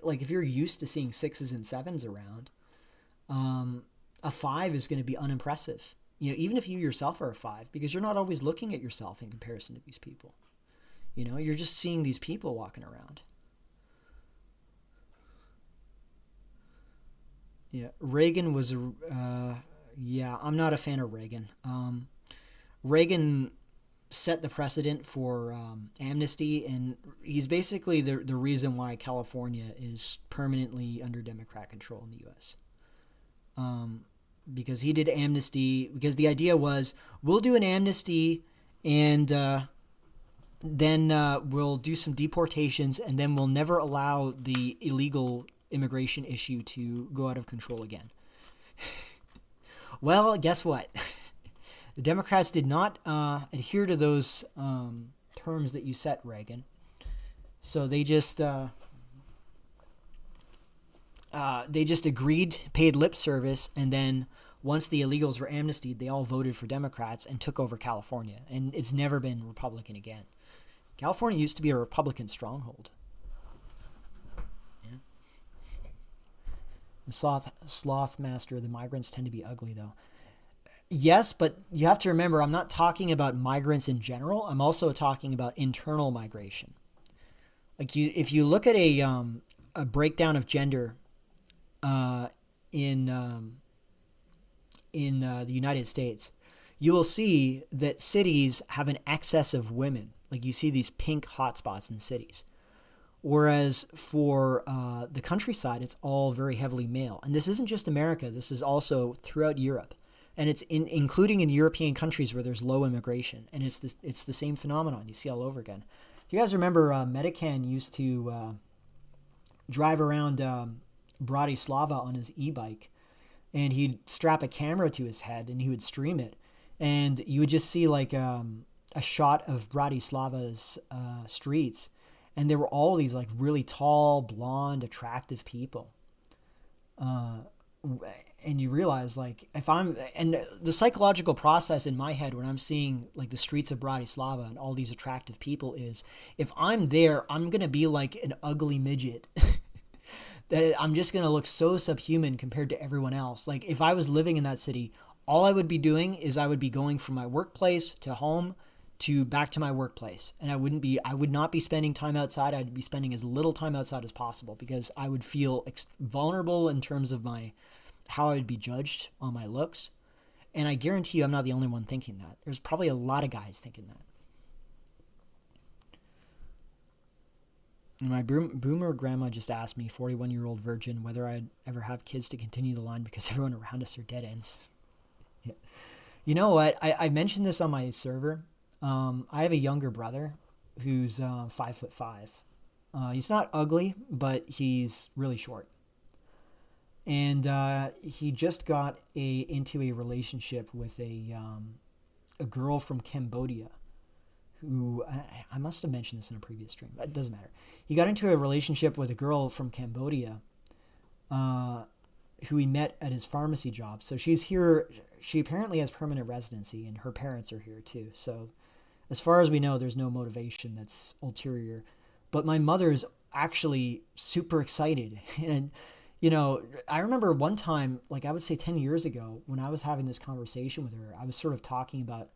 if you're used to seeing 6s and 7s around, a 5 is going to be unimpressive. Even if you yourself are a 5, because you're not always looking at yourself in comparison to these people. You're just seeing these people walking around. Yeah, Reagan was I'm not a fan of Reagan. Reagan set the precedent for amnesty, and he's basically the reason why California is permanently under Democrat control in the U.S. Because he did amnesty, because the idea was, we'll do an amnesty and then we'll do some deportations, and then we'll never allow the illegal immigration issue to go out of control again. Well, guess what? The Democrats did not adhere to those terms that you set, Reagan. So they just agreed, paid lip service, and then once the illegals were amnestied, they all voted for Democrats and took over California. And it's never been Republican again. California used to be a Republican stronghold. Yeah. The sloth master, the migrants tend to be ugly, though. Yes, but you have to remember, I'm not talking about migrants in general. I'm also talking about internal migration. If you look at a breakdown of gender in the United States, you will see that cities have an excess of women. You see these pink hotspots in cities. Whereas for the countryside, it's all very heavily male. And this isn't just America. This is also throughout Europe. And it's including in European countries where there's low immigration. And it's the same phenomenon you see all over again. If you guys remember, Medican used to drive around Bratislava on his e-bike, and he'd strap a camera to his head and he would stream it. And you would just see a shot of Bratislava's streets. And there were all these really tall, blonde, attractive people. And you realize and the psychological process in my head when I'm seeing the streets of Bratislava and all these attractive people is, if I'm there, I'm going to be like an ugly midget. That I'm just going to look so subhuman compared to everyone else. If I was living in that city, all I would be doing is I would be going from my workplace to home to back to my workplace. And I would not be spending time outside. I'd be spending as little time outside as possible, because I would feel vulnerable in terms of how I would be judged on my looks. And I guarantee you I'm not the only one thinking that. There's probably a lot of guys thinking that. My boomer grandma just asked me, 41-year-old virgin, whether I'd ever have kids to continue the line because everyone around us are dead ends. Yeah. You know what? I mentioned this on my server. I have a younger brother who's 5'5". He's not ugly, but he's really short. And he just got into a relationship with a a girl from Cambodia who, I must have mentioned this in a previous stream, but it doesn't matter. He got into a relationship with a girl from Cambodia who he met at his pharmacy job. So she's here. She apparently has permanent residency, and her parents are here too. So as far as we know, there's no motivation that's ulterior. But my mother is actually super excited. And, you know, I remember one time, like I would say 10 years ago, when I was having this conversation with her, I was sort of talking about,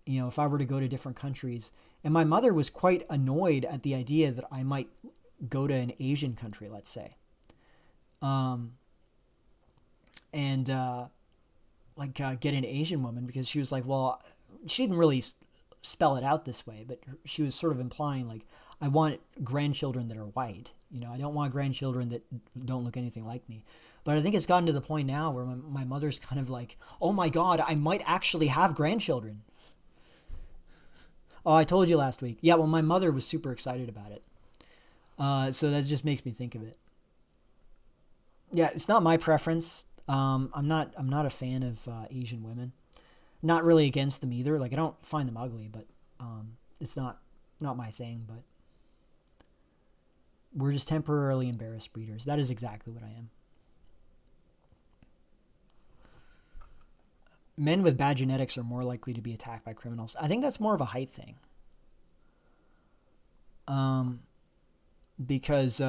you know, if I were to go to different countries. And my mother was quite annoyed at the idea that I might go to an Asian country, let's say. Get an Asian woman, because she was like, well, she didn't really spell it out this way, but she was sort of implying like, I want grandchildren that are white. You know, I don't want grandchildren that don't look anything like me. But I think it's gotten to the point now where my mother's kind of like, oh my God, I might actually have grandchildren. Oh, I told you last week. Yeah, well, my mother was super excited about it. So that just makes me think of it. Yeah, it's not my preference. I'm not a fan of Asian women. Not really against them either. Like, I don't find them ugly, but it's not my thing. But we're just temporarily embarrassed breeders. That is exactly what I am. Men with bad genetics are more likely to be attacked by criminals. I think that's more of a height thing. Because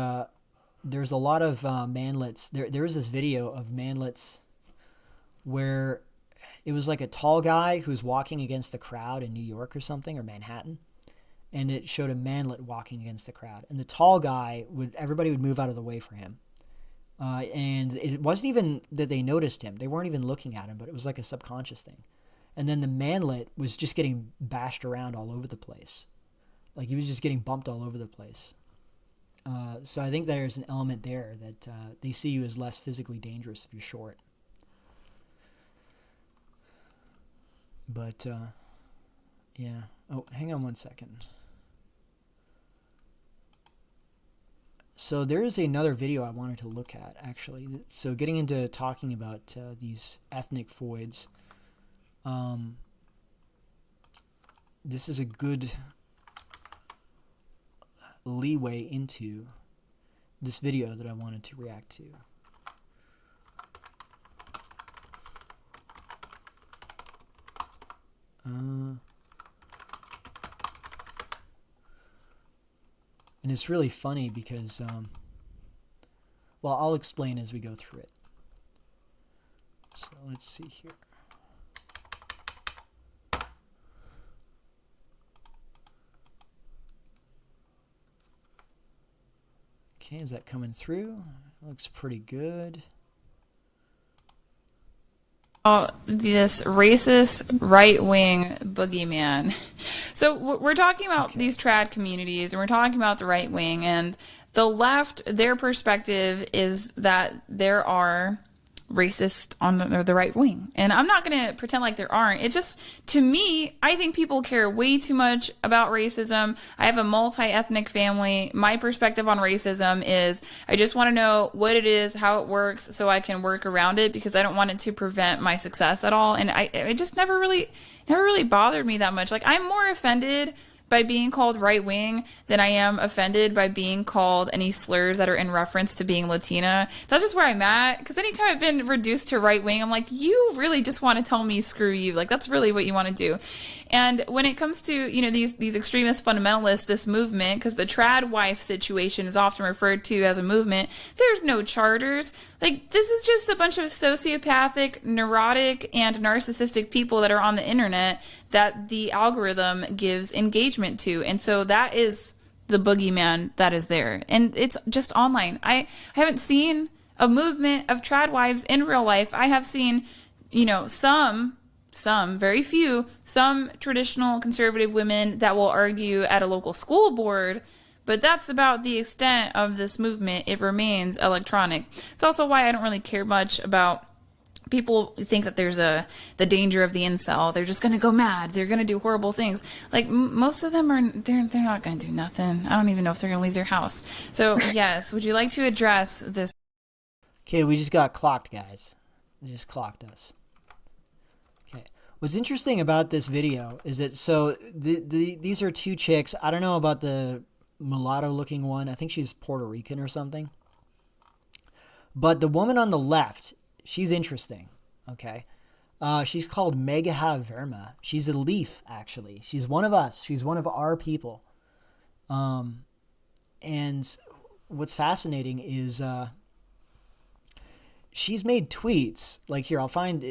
there's a lot of manlets. There was this video of manlets where it was like a tall guy who's walking against the crowd in New York or something, or Manhattan. And it showed a manlet walking against the crowd. And the tall guy, everybody would move out of the way for him. And it wasn't even that they noticed him. They weren't even looking at him, but it was like a subconscious thing. And then the manlet was just getting bashed around all over the place. Like, he was just getting bumped all over the place. So I think there's an element there that they see you as less physically dangerous if you're short. But, yeah. Oh, hang on one second. So there is another video I wanted to look at, actually. So getting into talking about these ethnic voids, this is a good leeway into this video that I wanted to react to. And it's really funny because, well, I'll explain as we go through it. So let's see here. Okay, is that coming through? Looks pretty good. This racist right-wing boogeyman. So we're talking about these trad communities, and we're talking about the right wing, and the left, their perspective is that there are racists on the right wing. And I'm not going to pretend like there aren't. It just, to me, I think people care way too much about racism. I have a multi-ethnic family. My perspective on racism is I just want to know what it is, how it works, so I can work around it, because I don't want it to prevent my success at all. And it just never really bothered me that much. Like, I'm more offended by being called right wing than I am offended by being called any slurs that are in reference to being Latina. That's just where I'm at. Because anytime I've been reduced to right wing, I'm like, you really just want to tell me screw you. Like, that's really what you want to do. And when it comes to, you know, these extremist fundamentalists, this movement, because the tradwife situation is often referred to as a movement, there's no charters. Like, this is just a bunch of sociopathic, neurotic, and narcissistic people that are on the internet that the algorithm gives engagement to. And so that is the boogeyman that is there. And it's just online. I haven't seen a movement of tradwives in real life. I have seen, you know, some very few, some traditional conservative women that will argue at a local school board, but that's about the extent of this movement. It remains electronic. It's also why I don't really care much about people think that there's the danger of the incel. They're just going to go mad. They're going to do horrible things. Like, most of them they're not going to do nothing. I don't even know if they're going to leave their house. So, yes, would you like to address this? Okay, we just got clocked, guys. They just clocked us. Okay. What's interesting about this video is that these are two chicks. I don't know about the mulatto-looking one. I think she's Puerto Rican or something. But the woman on the left, she's interesting. Okay, she's called Megha Verma. She's a Leaf, actually. She's one of us. She's one of our people. And what's fascinating is she's made tweets. Like here,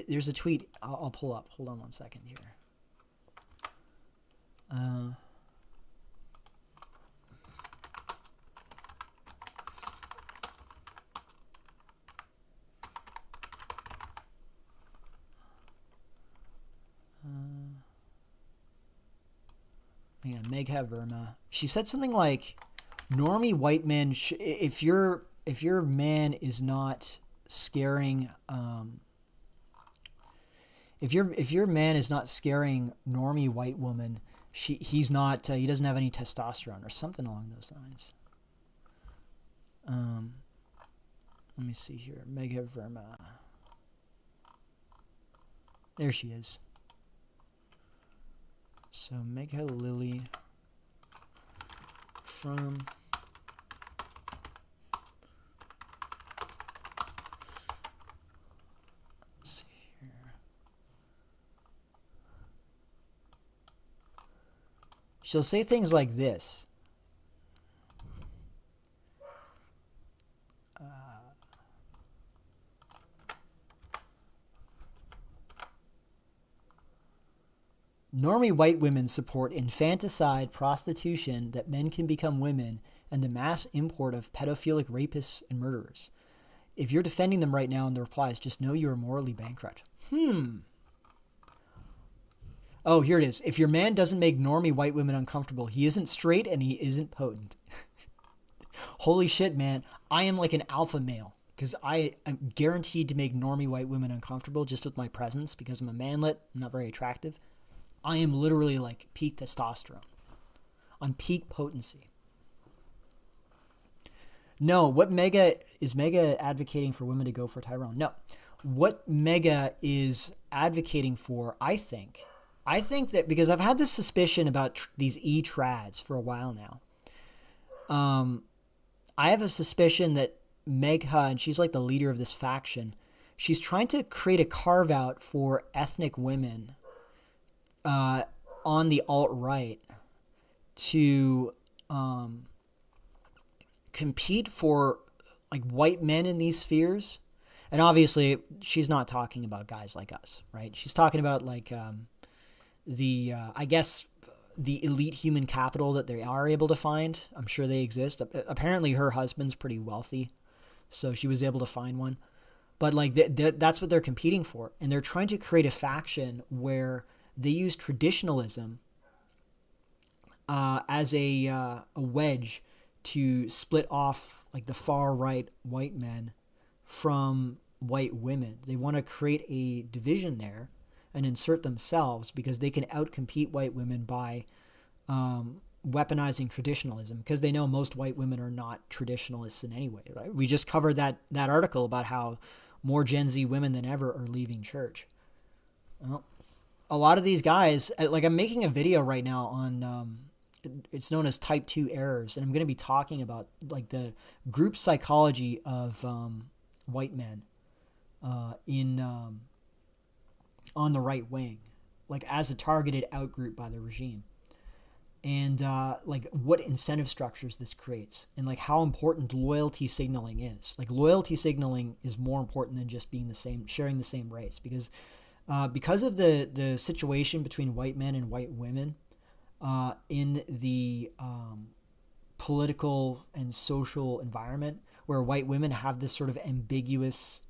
there's a tweet I'll pull up. Hold on one second here. Hang on, Megha Verma. She said something like, "Normie white men, if your man is not scaring, if your man is not scaring normie white woman, he's not. He doesn't have any testosterone or something along those lines." Let me see here, Megha Verma. There she is. So Megha Lily from let's see here. She'll say things like this. Normie white women support infanticide, prostitution, that men can become women, and the mass import of pedophilic rapists and murderers. If you're defending them right now in the replies, just know you are morally bankrupt. Oh, here it is. If your man doesn't make normie white women uncomfortable, he isn't straight and he isn't potent. Holy shit, man. I am like an alpha male because I am guaranteed to make normie white women uncomfortable just with my presence because I'm a manlet. I'm not very attractive. I am literally like peak testosterone. On peak potency. No, what Megha advocating for women to go for Tyrone? No. What Megha is advocating for, I think that because I've had this suspicion about these e-trads for a while now. I have a suspicion that Megha, and she's like the leader of this faction, she's trying to create a carve-out for ethnic women on the alt-right to compete for like white men in these spheres. And obviously she's not talking about guys like us, right? She's talking about like I guess the elite human capital that they are able to find. I'm sure they exist. Apparently her husband's pretty wealthy, so she was able to find one. But like that's what they're competing for. And they're trying to create a faction where they use traditionalism as a wedge to split off like the far right white men from white women. They want to create a division there and insert themselves because they can outcompete white women by weaponizing traditionalism because they know most white women are not traditionalists in any way. Right? We just covered that article about how more Gen Z women than ever are leaving church. Well, a lot of these guys, like I'm making a video right now on, it's known as type 2 errors. And I'm going to be talking about like the group psychology of white men on the right wing, like as a targeted outgroup by the regime. And like what incentive structures this creates and like how important loyalty signaling is. Like loyalty signaling is more important than just being the same, sharing the same race because of the situation between white men and white women in the political and social environment where white women have this sort of ambiguous,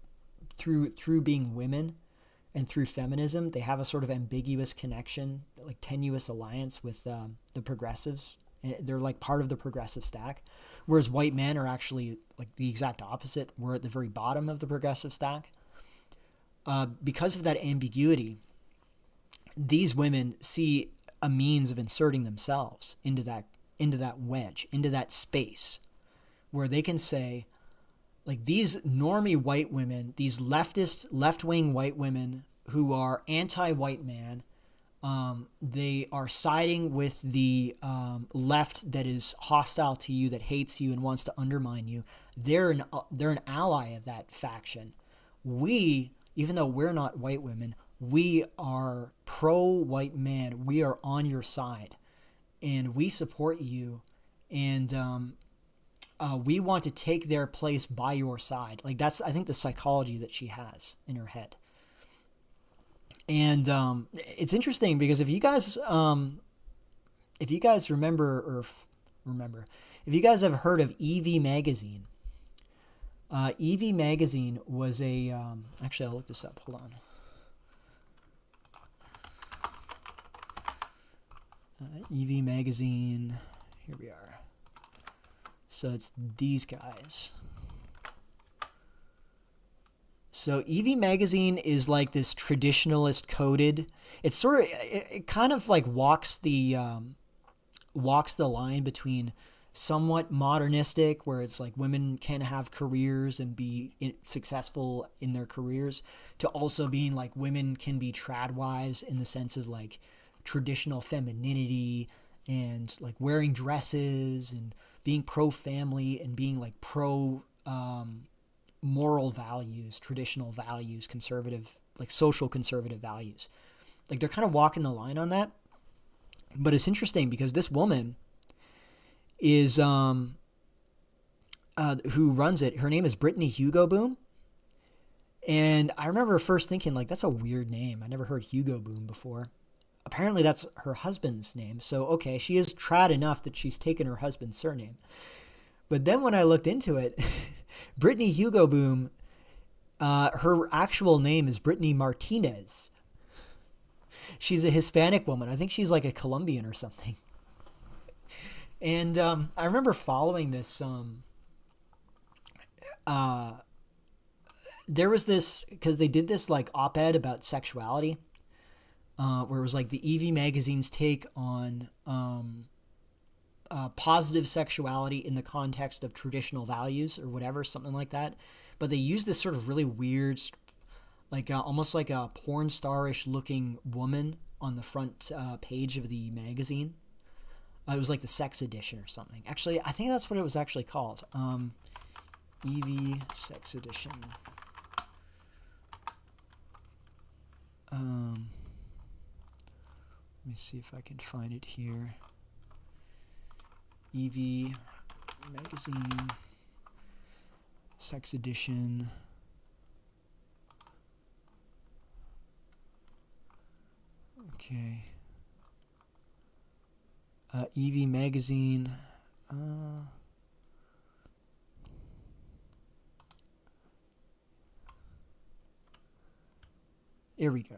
through being women and through feminism, they have a sort of ambiguous connection, like tenuous alliance with the progressives. They're like part of the progressive stack, whereas white men are actually like the exact opposite. We're at the very bottom of the progressive stack. Because of that ambiguity, these women see a means of inserting themselves into that wedge, into that space where they can say, like these normie white women, these left-wing white women who are anti-white man. They are siding with the left that is hostile to you, that hates you and wants to undermine you. They're an ally of that faction. We, even though we're not white women, we are pro-white man. We are on your side, and we support you, and we want to take their place by your side. Like, that's, I think, the psychology that she has in her head. And it's interesting because if you guys remember, if you guys have heard of EV Magazine, EV Magazine was a, actually I'll look this up, hold on. EV Magazine, here we are. So it's these guys. So EV Magazine is like this traditionalist coded. It's sort of, it kind of like walks the line between somewhat modernistic, where it's like women can have careers and be successful in their careers, to also being like women can be tradwives in the sense of like traditional femininity and like wearing dresses and being pro-family and being like pro moral values, traditional values, conservative, like social conservative values. Like they're kind of walking the line on that. But it's interesting because this woman is who runs it, her name is Brittany Hugo Boom. And I remember first thinking, like, that's a weird name. I never heard Hugo Boom before. Apparently that's her husband's name. So, okay, she is trad enough that she's taken her husband's surname. But then when I looked into it, Brittany Hugo Boom, her actual name is Brittany Martinez. She's a Hispanic woman. I think she's like a Colombian or something. And I remember following this. There was this, because they did this like op-ed about sexuality, where it was like the EV Magazine's take on positive sexuality in the context of traditional values or whatever, something like that. But they used this sort of really weird, like almost like a porn star-ish looking woman on the front page of the magazine. It was like the sex edition or something. Actually, I think that's what it was actually called. EV Sex Edition. Let me see if I can find it here. EV Magazine, Sex Edition. Okay. EV Magazine. Here we go.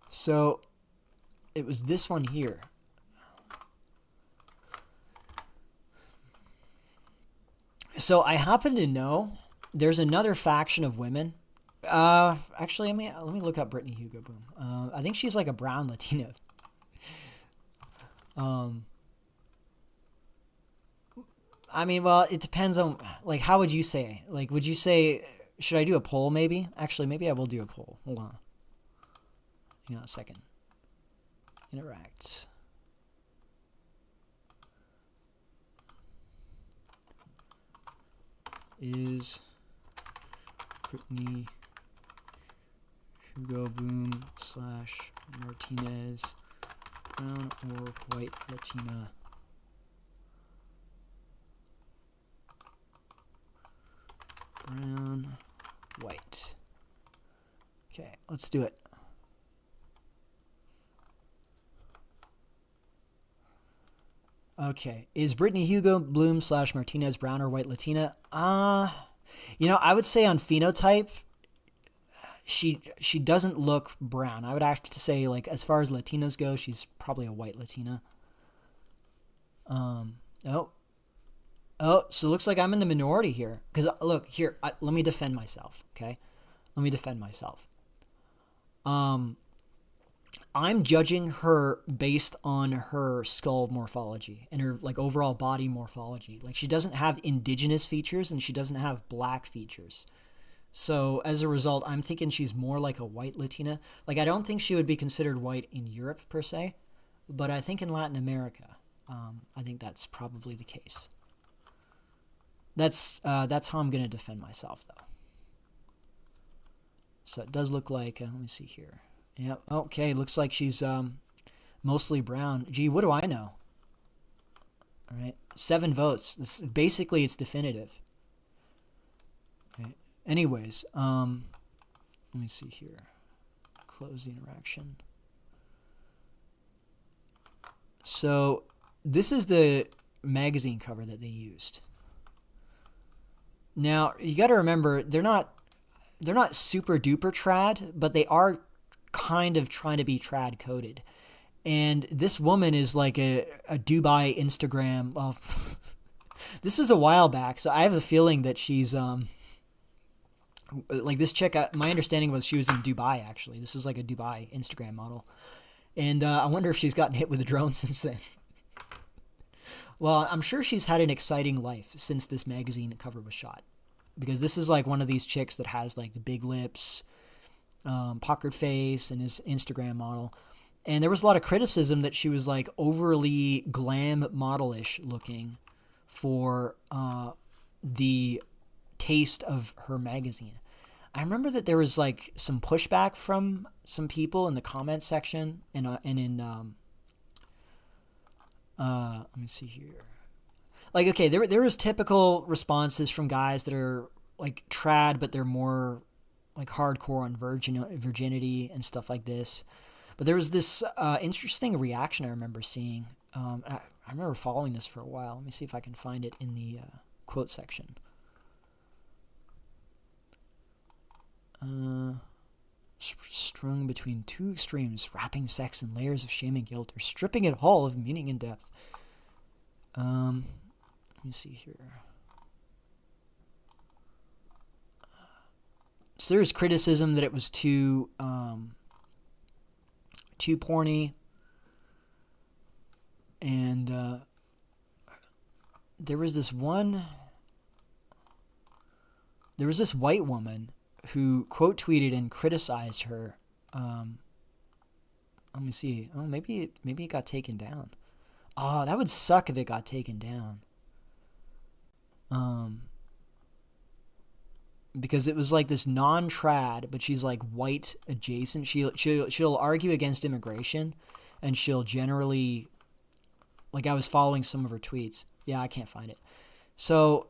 So it was this one here. So I happen to know there's another faction of women. Actually, let me look up Brittany Hugo Boom. I think she's like a brown Latina. I mean, well, it depends on, like, how would you say? Like, would you say, should I do a poll maybe? Actually, maybe I will do a poll. Hold on. Hang on a second. Interact. Is Brittany Hugo Boom / Martinez brown or white Latina? Brown, white. Okay, let's do it. Okay, is Brittany Hugo Bloom / Martinez brown or white Latina? You know, I would say on phenotype, she doesn't look brown. I would have to say, like, as far as Latinas go, she's probably a white Latina. Oh, so it looks like I'm in the minority here. Because, look, here, let me defend myself, okay? Let me defend myself. I'm judging her based on her skull morphology and her, like, overall body morphology. Like, she doesn't have indigenous features and she doesn't have black features. So as a result, I'm thinking she's more like a white Latina. Like, I don't think she would be considered white in Europe per se, but I think in Latin America, I think that's probably the case. That's how I'm gonna defend myself, though. So it does look like. Let me see here. Yep. Okay. Looks like she's mostly brown. Gee, what do I know? All right. 7 votes. Basically, it's definitive. Okay. Anyways, let me see here. Close the interaction. So this is the magazine cover that they used. Now, you got to remember, they're not super duper trad, but they are kind of trying to be trad coded. And this woman is like a Dubai Instagram. Well, this was a while back, so I have a feeling that she's like this chick. My understanding was she was in Dubai, actually. This is like a Dubai Instagram model. And I wonder if she's gotten hit with a drone since then. Well, I'm sure she's had an exciting life since this magazine cover was shot. Because this is like one of these chicks that has like the big lips, puckered face, and his Instagram model. And there was a lot of criticism that she was like overly glam modelish looking for the taste of her magazine. I remember that there was like some pushback from some people in the comment section and in let me see here. Like, okay, there was typical responses from guys that are like trad, but they're more like hardcore on virginity and stuff like this. But there was this interesting reaction I remember seeing. I remember following this for a while. Let me see if I can find it in the quote section. Strung between two extremes, wrapping sex in layers of shame and guilt, or stripping it all of meaning and depth. Let me see here. So there's criticism that it was too porny, and there was this white woman who quote tweeted and criticized her. Let me see. Oh, maybe it got taken down. Oh, that would suck if it got taken down. Because it was like this non-trad, but she's like white adjacent. She'll argue against immigration, and she'll generally, like, I was following some of her tweets. Yeah, I can't find it. So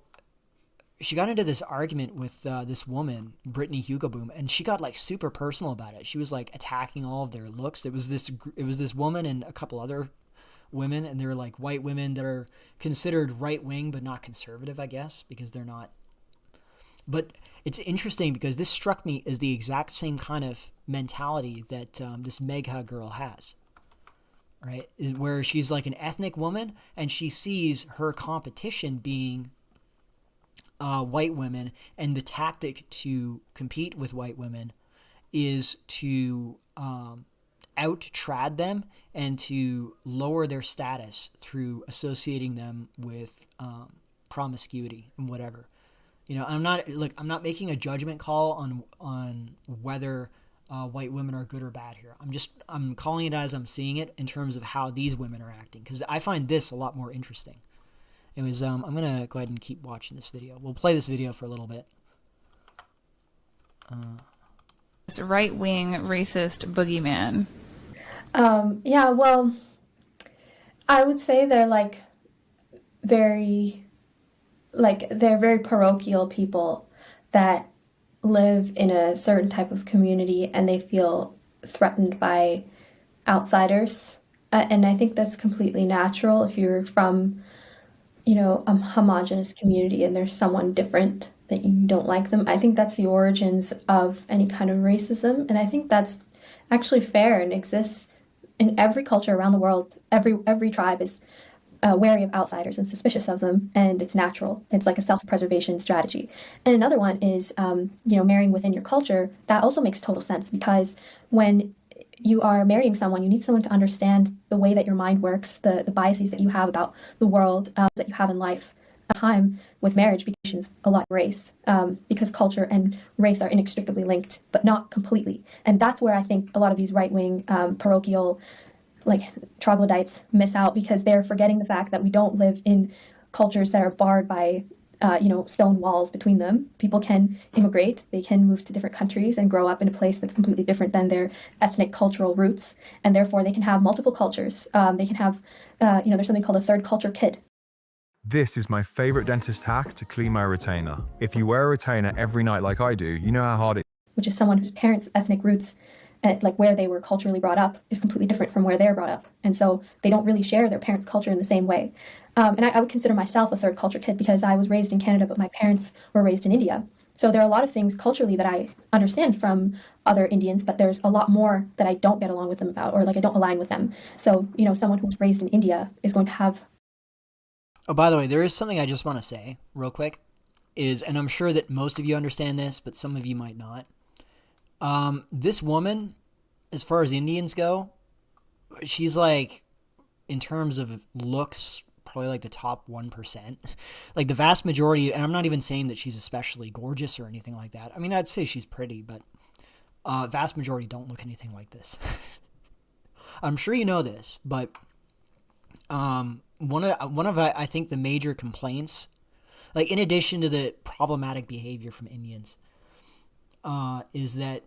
she got into this argument with this woman, Brittany Hugoboom, and she got like super personal about it. She was like attacking all of their looks. It was this woman and a couple other women, and they were like white women that are considered right-wing but not conservative, I guess, because they're not. But it's interesting because this struck me as the exact same kind of mentality that this Megha girl has, right? Where she's like an ethnic woman and she sees her competition being white women, and the tactic to compete with white women is to out-trad them and to lower their status through associating them with promiscuity and whatever. You know, I'm not making a judgment call on whether white women are good or bad here. I'm calling it as I'm seeing it in terms of how these women are acting, because I find this a lot more interesting. Anyways, I'm gonna go ahead and keep watching this video. We'll play this video for a little bit. This right-wing racist boogeyman. Yeah, well, I would say they're very parochial people that live in a certain type of community and they feel threatened by outsiders. And I think that's completely natural if you're from, a homogenous community and there's someone different that you don't like them. I think that's the origins of any kind of racism. And I think that's actually fair and exists in every culture around the world. Every tribe is wary of outsiders and suspicious of them, and it's natural. It's like a self-preservation strategy. And another one is, marrying within your culture. That also makes total sense, because when you are marrying someone, you need someone to understand the way that your mind works, the biases that you have about the world, that you have in life. a time with marriage becomes a lot of race, because culture and race are inextricably linked, but not completely. And that's where I think a lot of these right-wing parochial like troglodytes miss out, because they're forgetting the fact that we don't live in cultures that are barred by stone walls between them. People can immigrate, they can move to different countries and grow up in a place that's completely different than their ethnic cultural roots, and therefore they can have multiple cultures. They can have, there's something called a third culture kid. This is my favorite dentist hack to clean my retainer. If you wear a retainer every night like I do, you know how hard it is. Which is someone whose parents' ethnic roots, like where they were culturally brought up, is completely different from where they're brought up. And so they don't really share their parents' culture in the same way. And I would consider myself a third culture kid because I was raised in Canada, but my parents were raised in India. So there are a lot of things culturally that I understand from other Indians, but there's a lot more that I don't get along with them about, or like I don't align with them. So, someone who's raised in India is going to have... Oh, by the way, there is something I just want to say real quick, and I'm sure that most of you understand this, but some of you might not. This woman, as far as Indians go, she's like, in terms of looks, probably like the top 1%. Like the vast majority, and I'm not even saying that she's especially gorgeous or anything like that. I mean, I'd say she's pretty, but vast majority don't look anything like this. I'm sure you know this, but one of I think the major complaints, like in addition to the problematic behavior from Indians, is that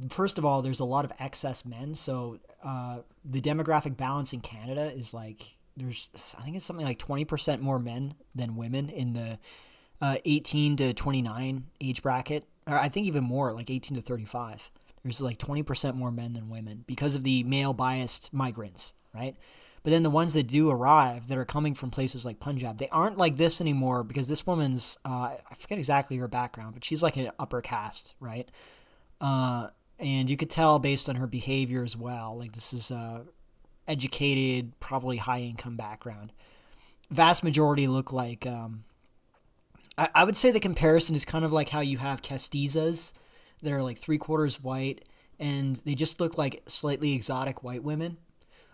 first of all, there's a lot of excess men. So the demographic balance in Canada is like, I think it's something like 20% more men than women in the 18 to 29 age bracket, or I think even more, like 18 to 35. There's like 20% more men than women because of the male biased migrants, right? But then the ones that do arrive that are coming from places like Punjab, they aren't like this anymore because this woman's, I forget exactly her background, but she's like an upper caste, right? And you could tell based on her behavior as well, like this is educated, probably high income background. Vast majority look like, I would say the comparison is kind of like how you have castizas that are like 3/4 white and they just look like slightly exotic white women,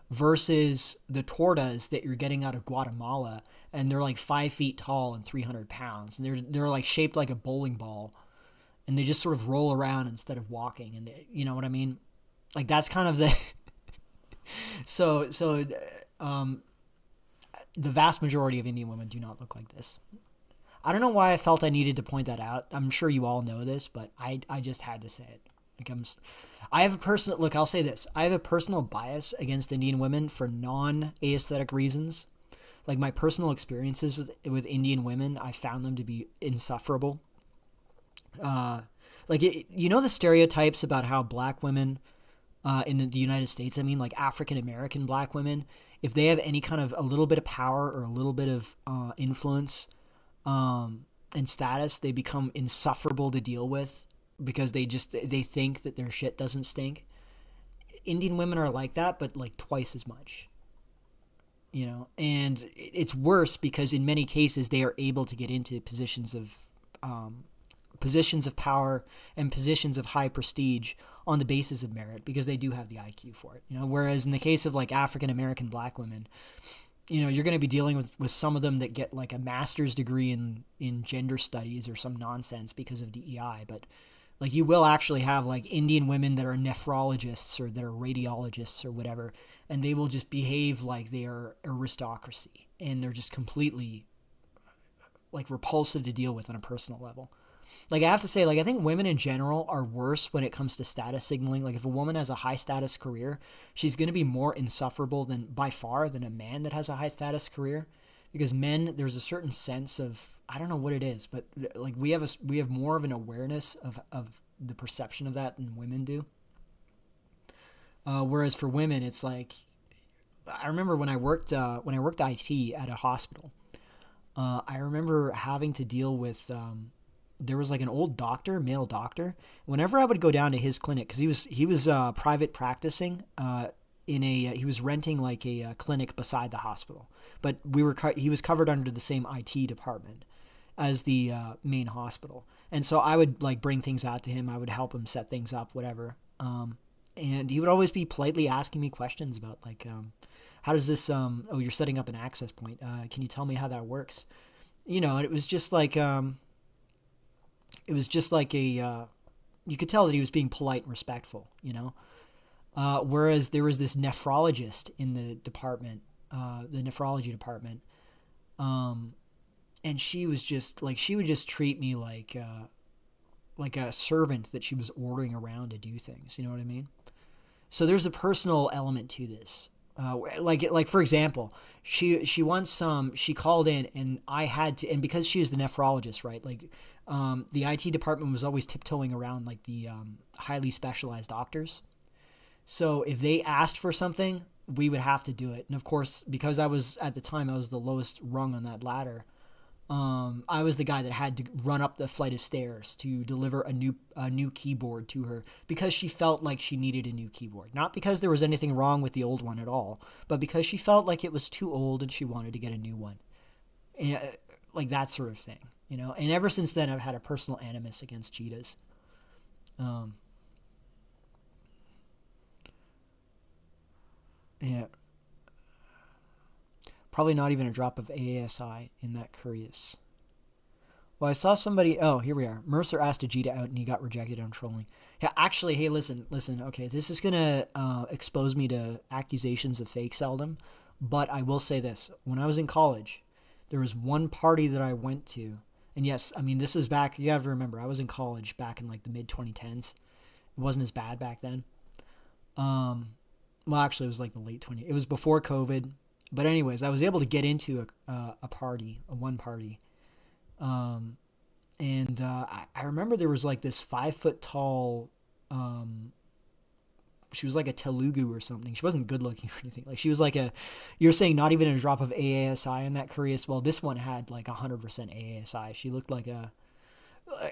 versus the tortas that you're getting out of Guatemala, and they're like 5 feet tall and 300 pounds, and they're like shaped like a bowling ball, and they just sort of roll around instead of walking, and you know what I mean? Like that's kind of the so the vast majority of Indian women do not look like this. I don't know why I felt I needed to point that out. I'm sure you all know this, but I just had to say it. Like I have a personal look. I'll say this: I have a personal bias against Indian women for non-aesthetic reasons. Like my personal experiences with Indian women, I found them to be insufferable. The stereotypes about how black women in the United States, I mean, like African American black women, if they have any kind of a little bit of power or a little bit of influence and status, they become insufferable to deal with because they think that their shit doesn't stink. Indian women are like that, but like twice as much. And it's worse because in many cases they are able to get into positions of power and positions of high prestige on the basis of merit because they do have the IQ for it. Whereas in the case of like African American black women, you're going to be dealing with some of them that get like a master's degree in gender studies or some nonsense because of DEI, but like you will actually have like Indian women that are nephrologists or that are radiologists or whatever, and they will just behave like they are aristocracy, and they're just completely like repulsive to deal with on a personal level. Like I have to say, like I think women in general are worse when it comes to status signaling. Like if a woman has a high status career, she's going to be more insufferable by far than a man that has a high status career, because men, there's a certain sense of, I don't know what it is, but like we have more of an awareness of the perception of that than women do. Whereas for women, it's like, I remember when I worked IT at a hospital, I remember having to deal with, there was like an old doctor, male doctor. Whenever I would go down to his clinic, because he was private practicing he was renting like a clinic beside the hospital, but he was covered under the same IT department as the main hospital, and so I would like bring things out to him. I would help him set things up, whatever. And he would always be politely asking me questions about like how does this, oh, you're setting up an access point. Can you tell me how that works? You know, and it was just like a, you could tell that he was being polite and respectful, you know? Whereas there was this nephrologist in the department, the nephrology department, and she was just like, she would just treat me like a servant that she was ordering around to do things. You know what I mean? So there's a personal element to this. Like for example, she once she called in and I had to, and because she was the nephrologist, right? Like the IT department was always tiptoeing around like the highly specialized doctors. So if they asked for something, we would have to do it. And of course, because I was at the time I was the lowest rung on that ladder, I was the guy that had to run up the flight of stairs to deliver a new keyboard to her because she felt like she needed a new keyboard. Not because there was anything wrong with the old one at all, but because she felt like it was too old and she wanted to get a new one. And, like that sort of thing, you know? And ever since then, I've had a personal animus against cheetahs. Yeah. Probably not even a drop of AASI in that curious. Well, I saw somebody. Oh, here we are. Mercer asked Ajita out and he got rejected on trolling. Yeah, actually, hey, listen. Okay, this is going to expose me to accusations of fake seldom. But I will say this. When I was in college, there was one party that I went to. And yes, I mean, this is back. You have to remember, I was in college back in like the mid 2010s. It wasn't as bad back then. Well, actually, it was like the late 20s. It was before COVID. But anyways, I was able to get into a party, one party. And I remember there was like this 5 foot tall, she was like a Telugu or something. She wasn't good looking or anything. Like she was like you're saying not even a drop of AASI in that curious. Well, this one had like 100% AASI. She looked like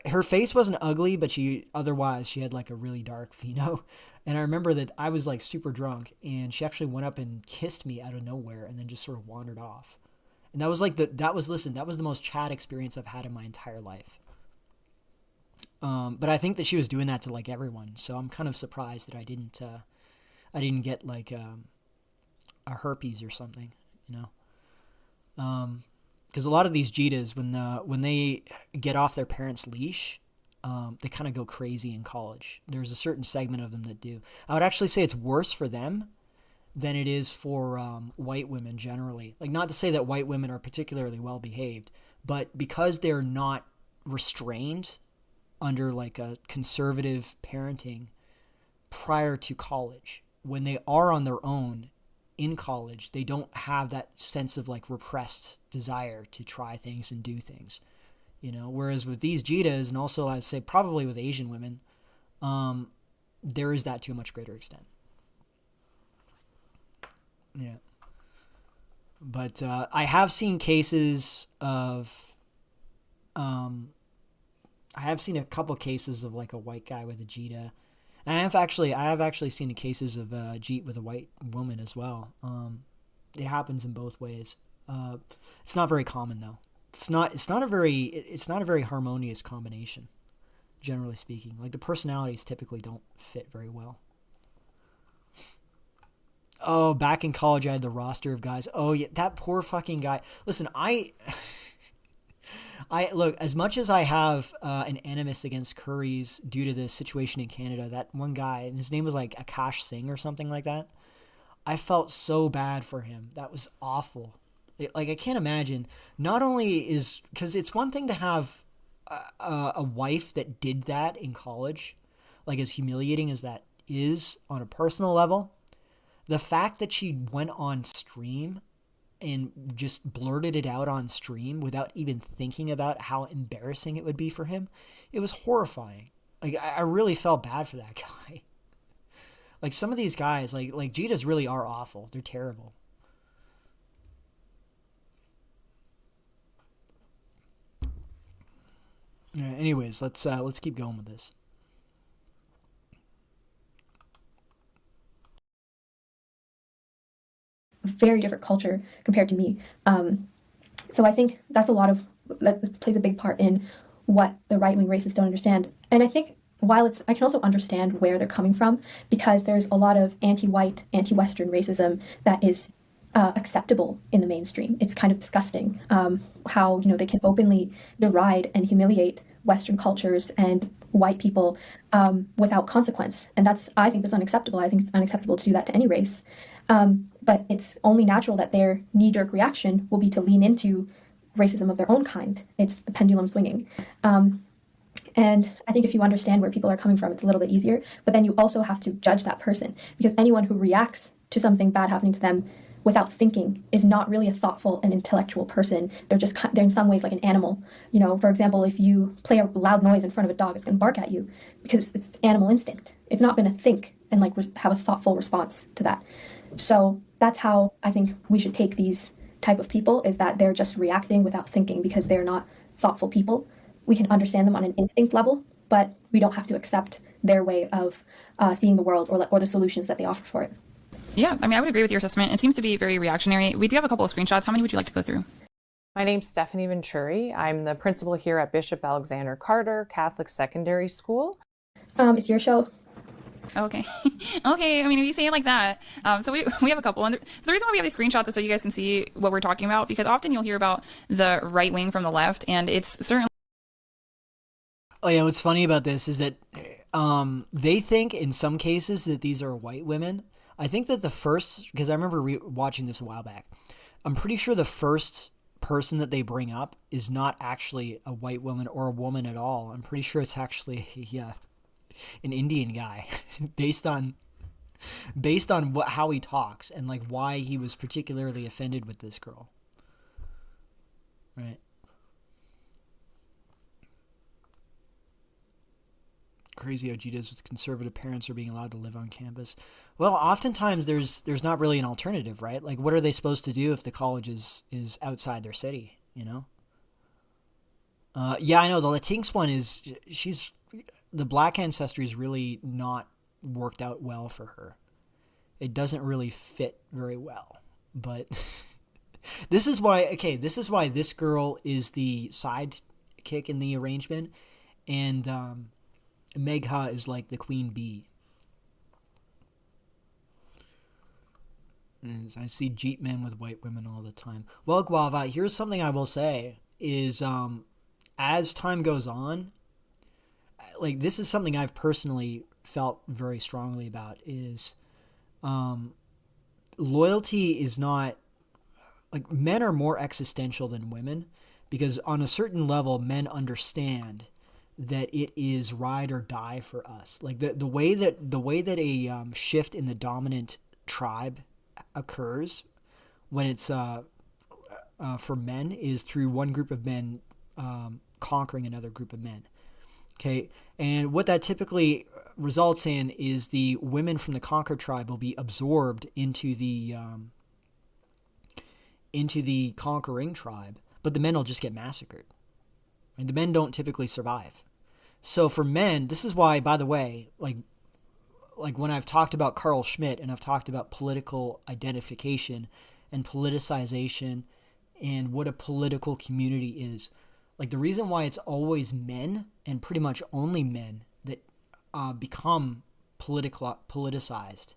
her face wasn't ugly, but otherwise she had like a really dark pheno. And I remember that I was like super drunk and she actually went up and kissed me out of nowhere and then just sort of wandered off. And that was like that was the most Chad experience I've had in my entire life. But I think that she was doing that to like everyone. So I'm kind of surprised that I didn't get like a herpes or something, you know? Because a lot of these Jitas, when they get off their parents' leash, they kind of go crazy in college. There's a certain segment of them that do. I would actually say it's worse for them than it is for white women generally. Like, not to say that white women are particularly well behaved, but because they're not restrained under like a conservative parenting prior to college, when they are on their own in college, they don't have that sense of like repressed desire to try things and do things, you know? Whereas with these Jitas, and also I'd say probably with Asian women, there is that to a much greater extent. Yeah. But I have seen cases of, I have seen a couple cases of like a white guy with a Jita. And I have actually seen cases of Jeet with a white woman as well. It happens in both ways. It's not very common though. It's not a very harmonious combination, generally speaking. Like the personalities typically don't fit very well. Oh, back in college I had the roster of guys. Oh yeah, that poor fucking guy. Listen, I look, as much as I have an animus against curries due to the situation in Canada, that one guy, and his name was like Akash Singh or something like that, I felt so bad for him. That was awful. Like, I can't imagine. Not only is, because it's one thing to have a wife that did that in college, like as humiliating as that is on a personal level, the fact that she went on stream and just blurted it out on stream without even thinking about how embarrassing it would be for him, it was horrifying. Like, I really felt bad for that guy. Like, some of these guys, like Jitas really are awful. They're terrible. Anyways, let's keep going with this. Very different culture compared to me. So I think that plays a big part in what the right-wing racists don't understand. And I think I can also understand where they're coming from, because there's a lot of anti-white, anti-Western racism that is acceptable in the mainstream. It's kind of disgusting how they can openly deride and humiliate Western cultures and white people without consequence, and I think that's unacceptable. I think it's unacceptable to do that to any race. But it's only natural that their knee-jerk reaction will be to lean into racism of their own kind. It's the pendulum swinging. And I think if you understand where people are coming from, it's a little bit easier. But then you also have to judge that person, because anyone who reacts to something bad happening to them without thinking is not really a thoughtful and intellectual person. They're in some ways like an animal. For example, if you play a loud noise in front of a dog, it's going to bark at you because it's animal instinct. It's not going to think and have a thoughtful response to that. So that's how I think we should take these type of people, is that they're just reacting without thinking because they're not thoughtful people. We can understand them on an instinct level, but we don't have to accept their way of seeing the world or the solutions that they offer for it. Yeah, I mean, I would agree with your assessment. It seems to be very reactionary. We do have a couple of screenshots. How many would you like to go through? My name's Stephanie Venturi. I'm the principal here at Bishop Alexander Carter Catholic Secondary School. It's your show. Okay. Okay. I mean, if you say it like that. So we have a couple. So the reason why we have these screenshots is so you guys can see what we're talking about, because often you'll hear about the right wing from the left, and it's certainly. Oh yeah, what's funny about this is that they think in some cases that these are white women. I think that because I remember watching this a while back, I'm pretty sure the first person that they bring up is not actually a white woman or a woman at all. I'm pretty sure it's actually an Indian guy, based on how he talks and why he was particularly offended with this girl. Right. Crazy OG does with conservative parents are being allowed to live on campus. Well, oftentimes there's not really an alternative, right? What are they supposed to do if the college is outside their city, Yeah, I know the Latinx one the black ancestry is really not worked out well for her. It doesn't really fit very well, but this is why this girl is the sidekick in the arrangement, and Megha is like the queen bee. And I see Jeet men with white women all the time. Well, Guava, here's something I will say is as time goes on, this is something I've personally felt very strongly about, is loyalty is not, men are more existential than women, because on a certain level men understand that it is ride or die for us. The way that a shift in the dominant tribe occurs when it's for men is through one group of men conquering another group of men. Okay, and what that typically results in is the women from the conquered tribe will be absorbed into the conquering tribe, but the men will just get massacred. And the men don't typically survive. So for men, this is why, by the way, like when I've talked about Carl Schmitt and I've talked about political identification and politicization and what a political community is, the reason why it's always men and pretty much only men that become politicized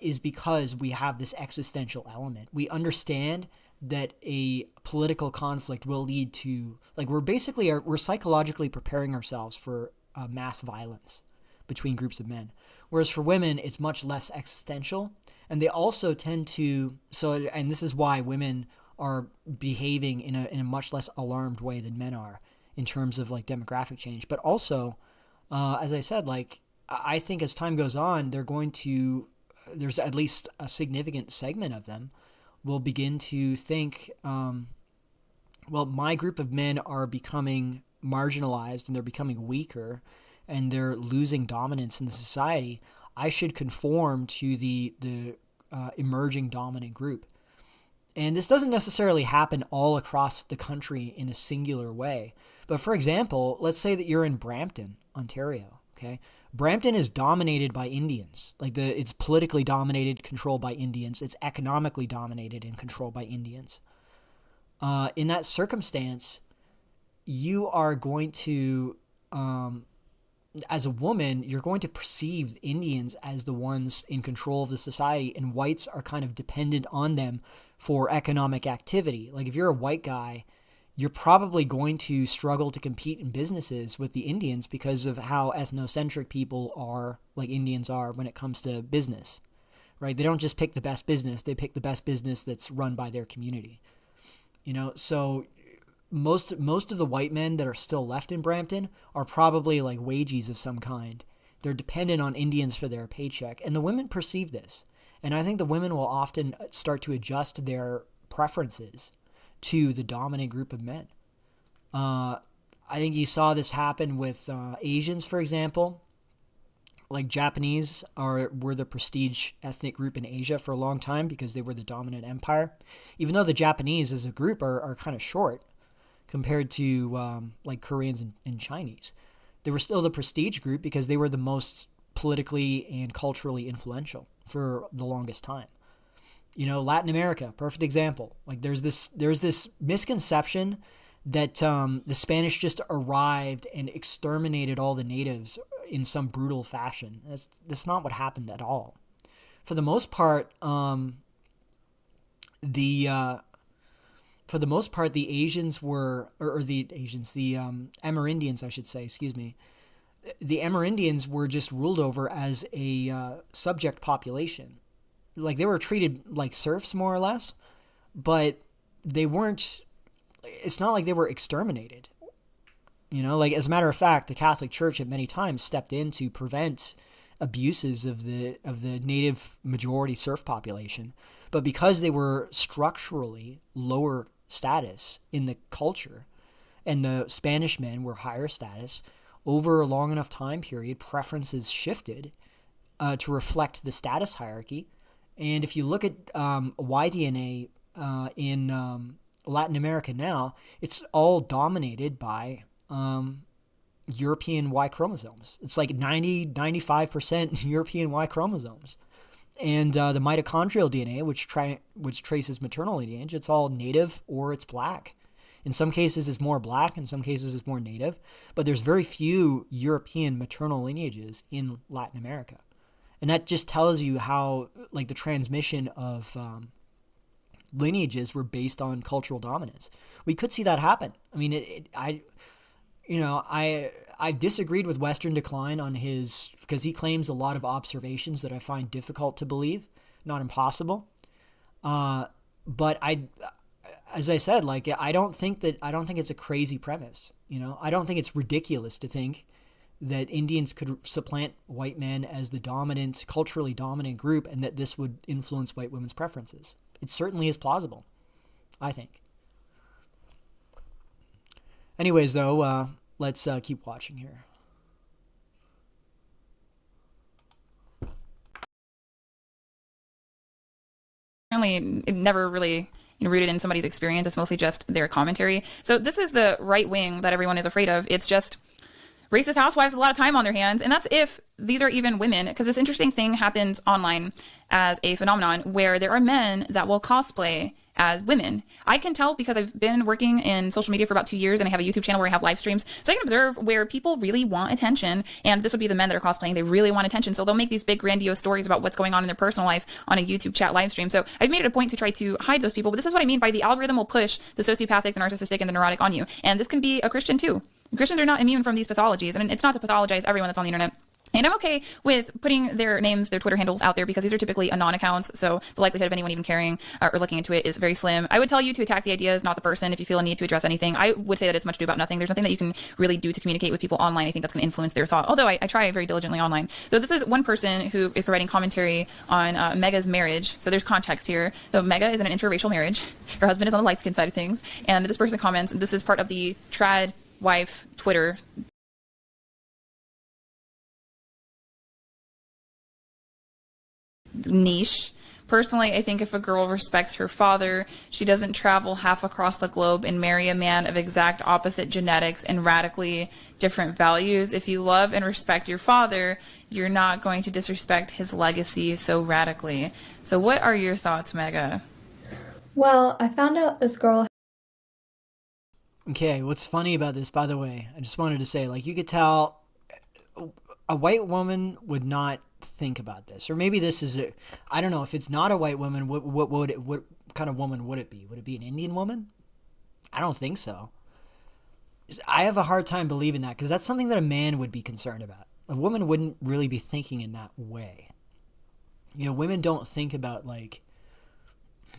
is because we have this existential element. We understand that a political conflict will lead to, we're psychologically preparing ourselves for mass violence between groups of men. Whereas for women, it's much less existential. And they also tend to, and this is why women are behaving in a much less alarmed way than men are in terms of demographic change. But also, as I said, I think as time goes on, there's at least a significant segment of them will begin to think, my group of men are becoming marginalized and they're becoming weaker and they're losing dominance in the society. I should conform to the emerging dominant group. And this doesn't necessarily happen all across the country in a singular way. But for example, let's say that you're in Brampton, Ontario, okay? Brampton is dominated by Indians. It's politically dominated, controlled by Indians. It's economically dominated and controlled by Indians. In that circumstance, you are going to, as a woman, you're going to perceive Indians as the ones in control of the society, and whites are kind of dependent on them for economic activity. Like if you're a white guy, you're probably going to struggle to compete in businesses with the Indians because of how ethnocentric people are, like Indians are, when it comes to business, right? They don't just pick the best business, they pick the best business that's run by their community. So most of the white men that are still left in Brampton are probably like wages of some kind. They're dependent on Indians for their paycheck, and the women perceive this. And I think the women will often start to adjust their preferences to the dominant group of men. I think you saw this happen with Asians, for example. Like Japanese were the prestige ethnic group in Asia for a long time because they were the dominant empire. Even though the Japanese as a group are kind of short compared to like Koreans and Chinese, they were still the prestige group because they were the most politically and culturally influential for the longest time. Latin America, perfect example. Like there's this misconception that the Spanish just arrived and exterminated all the natives in some brutal fashion. That's not what happened at all. For the most part, the Asians were, or the Asians, the Amerindians, I should say, excuse me. The Amerindians were just ruled over as a subject population. Like they were treated like serfs more or less, but they weren't, it's not like they were exterminated. Like as a matter of fact, the Catholic Church at many times stepped in to prevent abuses of the native majority serf population. But because they were structurally lower status in the culture and the Spanish men were higher status, over a long enough time period, preferences shifted to reflect the status hierarchy. And if you look at Y-DNA in Latin America now, it's all dominated by European Y chromosomes. It's like 95% European Y chromosomes. And the mitochondrial DNA, which traces maternal lineage, it's all native or it's black. In some cases, it's more black. In some cases, it's more native. But there's very few European maternal lineages in Latin America. And that just tells you how, like, the transmission of lineages were based on cultural dominance. We could see that happen. I mean, I disagreed with Western Decline on his, because he claims a lot of observations that I find difficult to believe, not impossible. But as I said, like, I don't think it's a crazy premise. I don't think it's ridiculous to think that Indians could supplant white men as the culturally dominant group, and that this would influence white women's preferences. It certainly is plausible, I think. Anyways, though, let's keep watching here. Apparently, it never really rooted in somebody's experience. It's mostly just their commentary. So this is the right wing that everyone is afraid of. It's just racist housewives with a lot of time on their hands. And that's if these are even women, because this interesting thing happens online as a phenomenon where there are men that will cosplay as women. I can tell because I've been working in social media for about 2 years and I have a YouTube channel where I have live streams. So I can observe where people really want attention. And this would be the men that are cosplaying. They really want attention. So they'll make these big grandiose stories about what's going on in their personal life on a YouTube chat live stream. So I've made it a point to try to hide those people. But this is what I mean by the algorithm will push the sociopathic, the narcissistic, and the neurotic on you. And this can be a Christian too. Christians are not immune from these pathologies. I mean, it's not to pathologize everyone that's on the internet. And I'm okay with putting their names, their Twitter handles out there because these are typically anon accounts. So the likelihood of anyone even caring or looking into it is very slim. I would tell you to attack the ideas, not the person. If you feel a need to address anything, I would say that it's much ado about nothing. There's nothing that you can really do to communicate with people online. I think that's going to influence their thought. Although I try very diligently online. So this is one person who is providing commentary on Mega's marriage. So there's context here. So Mega is in an interracial marriage. Her husband is on the light skin side of things. And this person comments, this is part of the tradwife Twitter niche. Personally, I think if a girl respects her father, she doesn't travel half across the globe and marry a man of exact opposite genetics and radically different values. If you love and respect your father, you're not going to disrespect his legacy so radically. So what are your thoughts, Mega? Well, I found out this girl. Okay, what's funny about this, by the way, I just wanted to say, like, you could tell a white woman would not think about this, or maybe this is I don't know. If it's not a white woman, what kind of woman would it be? Would it be an Indian woman? I don't think so. I have a hard time believing that, because that's something that a man would be concerned about. A woman wouldn't really be thinking in that way. Women don't think about, like,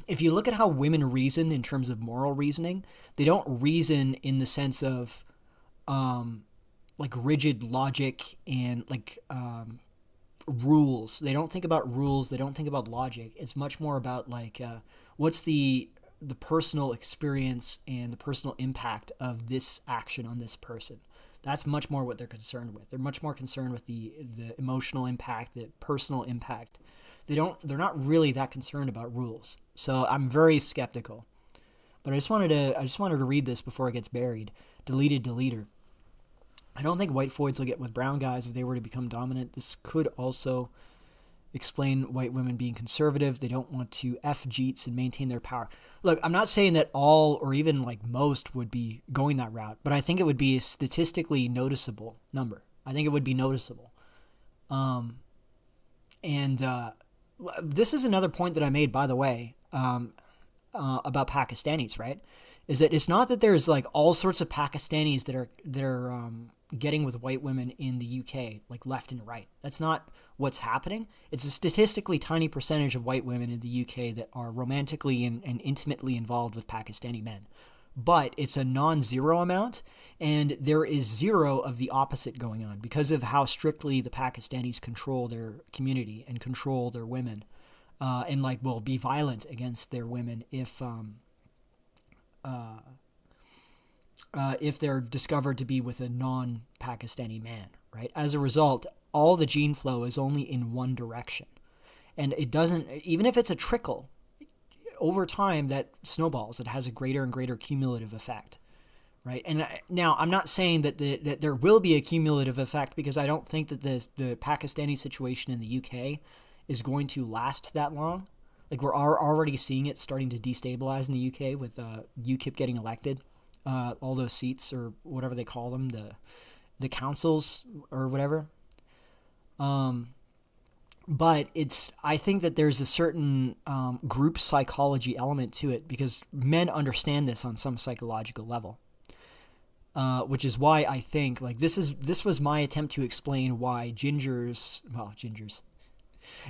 if you look at how women reason in terms of moral reasoning, they don't reason in the sense of like rigid logic and like rules. They don't think about rules. They don't think about logic. It's much more about like what's the personal experience and the personal impact of this action on this person. That's much more what they're concerned with. They're much more concerned with the emotional impact, the personal impact. They're not really that concerned about rules. So I'm very skeptical. But I just wanted to read this before it gets buried. Deleted deleter. I don't think white Floyds will get with brown guys if they were to become dominant. This could also explain white women being conservative. They don't want to F Jeets and maintain their power. Look, I'm not saying that all or even like most would be going that route, but I think it would be a statistically noticeable number. I think it would be noticeable. This is another point that I made, by the way, about Pakistanis, right? Is that it's not that there's like all sorts of Pakistanis that are getting with white women in the UK, like left and right. That's not what's happening. It's a statistically tiny percentage of white women in the UK that are romantically and intimately involved with Pakistani men. But it's a non-zero amount, and there is zero of the opposite going on because of how strictly the Pakistanis control their community and control their women, and like will be violent against their women if they're discovered to be with a non-Pakistani man, right? As a result, all the gene flow is only in one direction. And it doesn't, even if it's a trickle, over time that snowballs. It has a greater and greater cumulative effect, right? And now I'm not saying that that there will be a cumulative effect, because I don't think that the Pakistani situation in the UK is going to last that long. Like we're already seeing it starting to destabilize in the UK with UKIP getting elected. All those seats, or whatever they call them, the councils or whatever. But I think that there's a certain group psychology element to it, because men understand this on some psychological level. Which is why I think like this was my attempt to explain why gingers.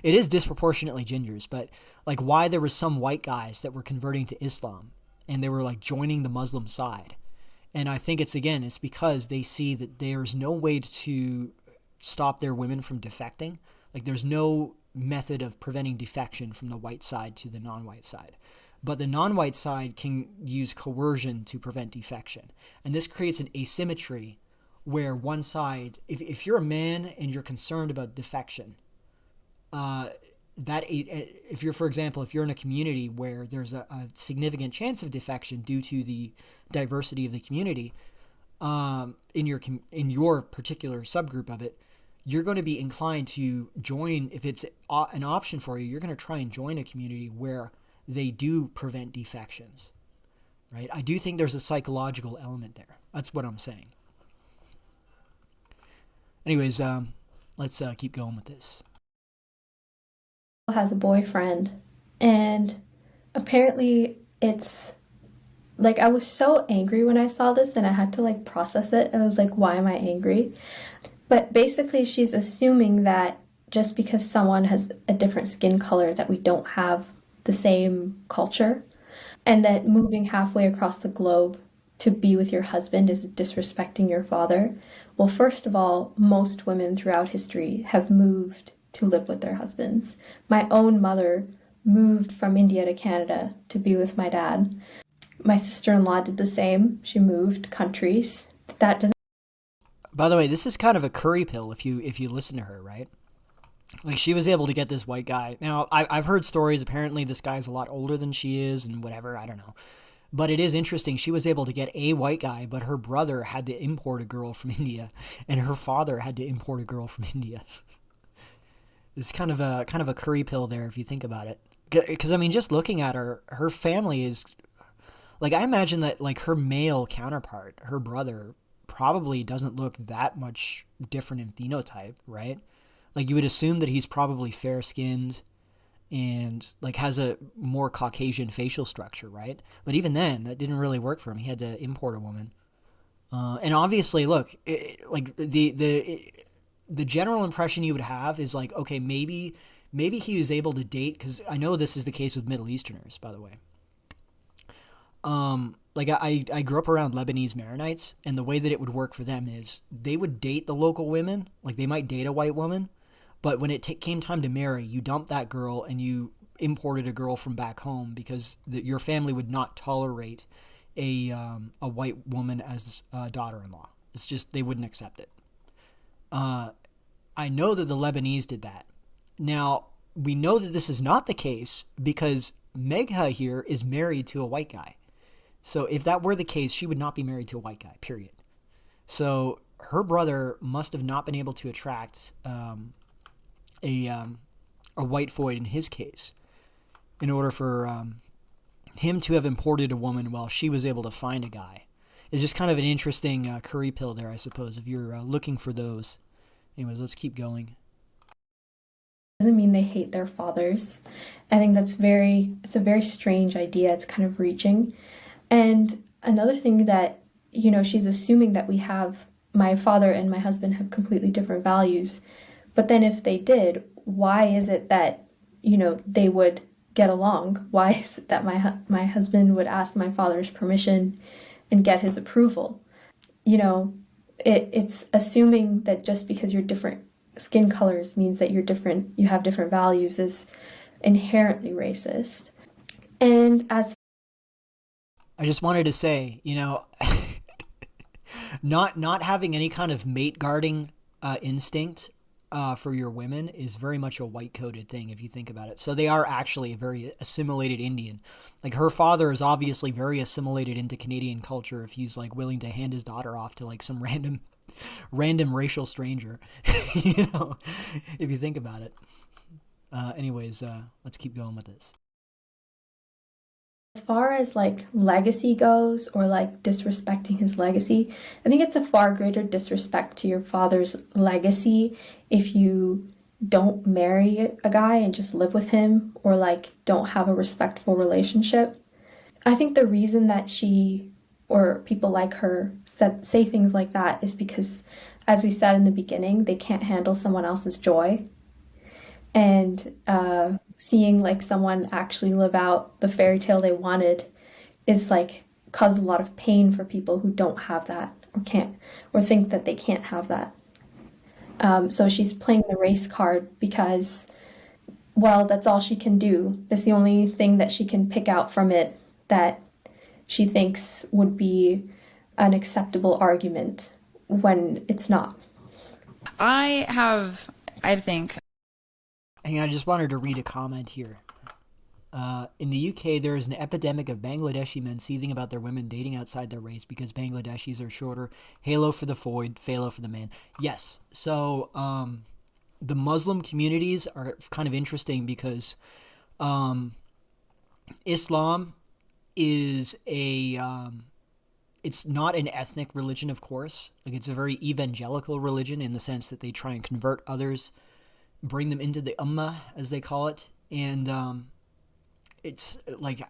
It is disproportionately gingers, but like why there was some white guys that were converting to Islam. And they were like joining the Muslim side. And I think it's because they see that there's no way to stop their women from defecting. Like there's no method of preventing defection from the white side to the non-white side. But the non-white side can use coercion to prevent defection. And this creates an asymmetry where one side, if you're a man and you're concerned about defection, if you're in a community where there's a significant chance of defection due to the diversity of the community, in your particular subgroup of it, you're going to be inclined to join. If it's an option for you, you're going to try and join a community where they do prevent defections, right? I do think there's a psychological element there. That's what I'm saying. Anyways, let's keep going with this. Has a boyfriend, and apparently it's like I was so angry when I saw this, and I had to like process it. I was like, why am I angry? But basically she's assuming that just because someone has a different skin color that we don't have the same culture, and that moving halfway across the globe to be with your husband is disrespecting your father. Well, first of all, most women throughout history have moved to live with their husbands. My own mother moved from India to Canada to be with my dad. My sister-in-law did the same. She moved countries. That doesn't. By the way, this is kind of a curry pill if you listen to her, right? Like she was able to get this white guy. Now, I've heard stories. Apparently, this guy's a lot older than she is, and whatever. I don't know. But it is interesting. She was able to get a white guy, but her brother had to import a girl from India, and her father had to import a girl from India. It's kind of a curry pill there if you think about it. Because I mean, just looking at her family is like, I imagine that like her male counterpart, her brother, probably doesn't look that much different in phenotype, right? Like you would assume that he's probably fair skinned and like has a more Caucasian facial structure, right? But even then, that didn't really work for him. He had to import a woman. And obviously, look, like the general impression you would have is like, okay, maybe he was able to date, because I know this is the case with Middle Easterners, by the way. Like I grew up around Lebanese Maronites, and the way that it would work for them is they would date the local women, like they might date a white woman, but when it came time to marry, you dumped that girl and you imported a girl from back home because your family would not tolerate a white woman as a daughter-in-law. It's just they wouldn't accept it. I know that the Lebanese did that. Now, we know that this is not the case because Megha here is married to a white guy. So if that were the case, she would not be married to a white guy, period. So her brother must have not been able to attract a white void in his case in order for him to have imported a woman while she was able to find a guy. It's just kind of an interesting curry pill there, I suppose, if you're looking for those. Anyways, let's keep going. Doesn't mean they hate their fathers. I think it's a very strange idea. It's kind of reaching. And another thing that, she's assuming that my father and my husband have completely different values. But then if they did, why is it that, they would get along? Why is it that my husband would ask my father's permission and get his approval? It's assuming that just because you're different skin colors means that you have different values is inherently racist. And as I just wanted to say, not having any kind of mate guarding instinct for your women is very much a white-coded thing if you think about it. So they are actually a very assimilated Indian. Like her father is obviously very assimilated into Canadian culture if he's like willing to hand his daughter off to like some random racial stranger, if you think about it. Anyways, let's keep going with this. As far as like legacy goes, or like disrespecting his legacy, I think it's a far greater disrespect to your father's legacy if you don't marry a guy and just live with him, or like don't have a respectful relationship. I think the reason that she or people like her say things like that is because, as we said in the beginning, they can't handle someone else's joy. And seeing like someone actually live out the fairy tale they wanted is like causes a lot of pain for people who don't have that or can't, or think that they can't have that. So she's playing the race card because, well, that's all she can do. That's the only thing that she can pick out from it that she thinks would be an acceptable argument when it's not. I think. And I just wanted to read a comment here. In the UK, there is an epidemic of Bangladeshi men seething about their women dating outside their race because Bangladeshis are shorter. Halo for the void, phalo for the man. Yes, so the Muslim communities are kind of interesting because Islam is it's not an ethnic religion, of course. Like it's a very evangelical religion in the sense that they try and convert others, bring them into the ummah, as they call it. And it's like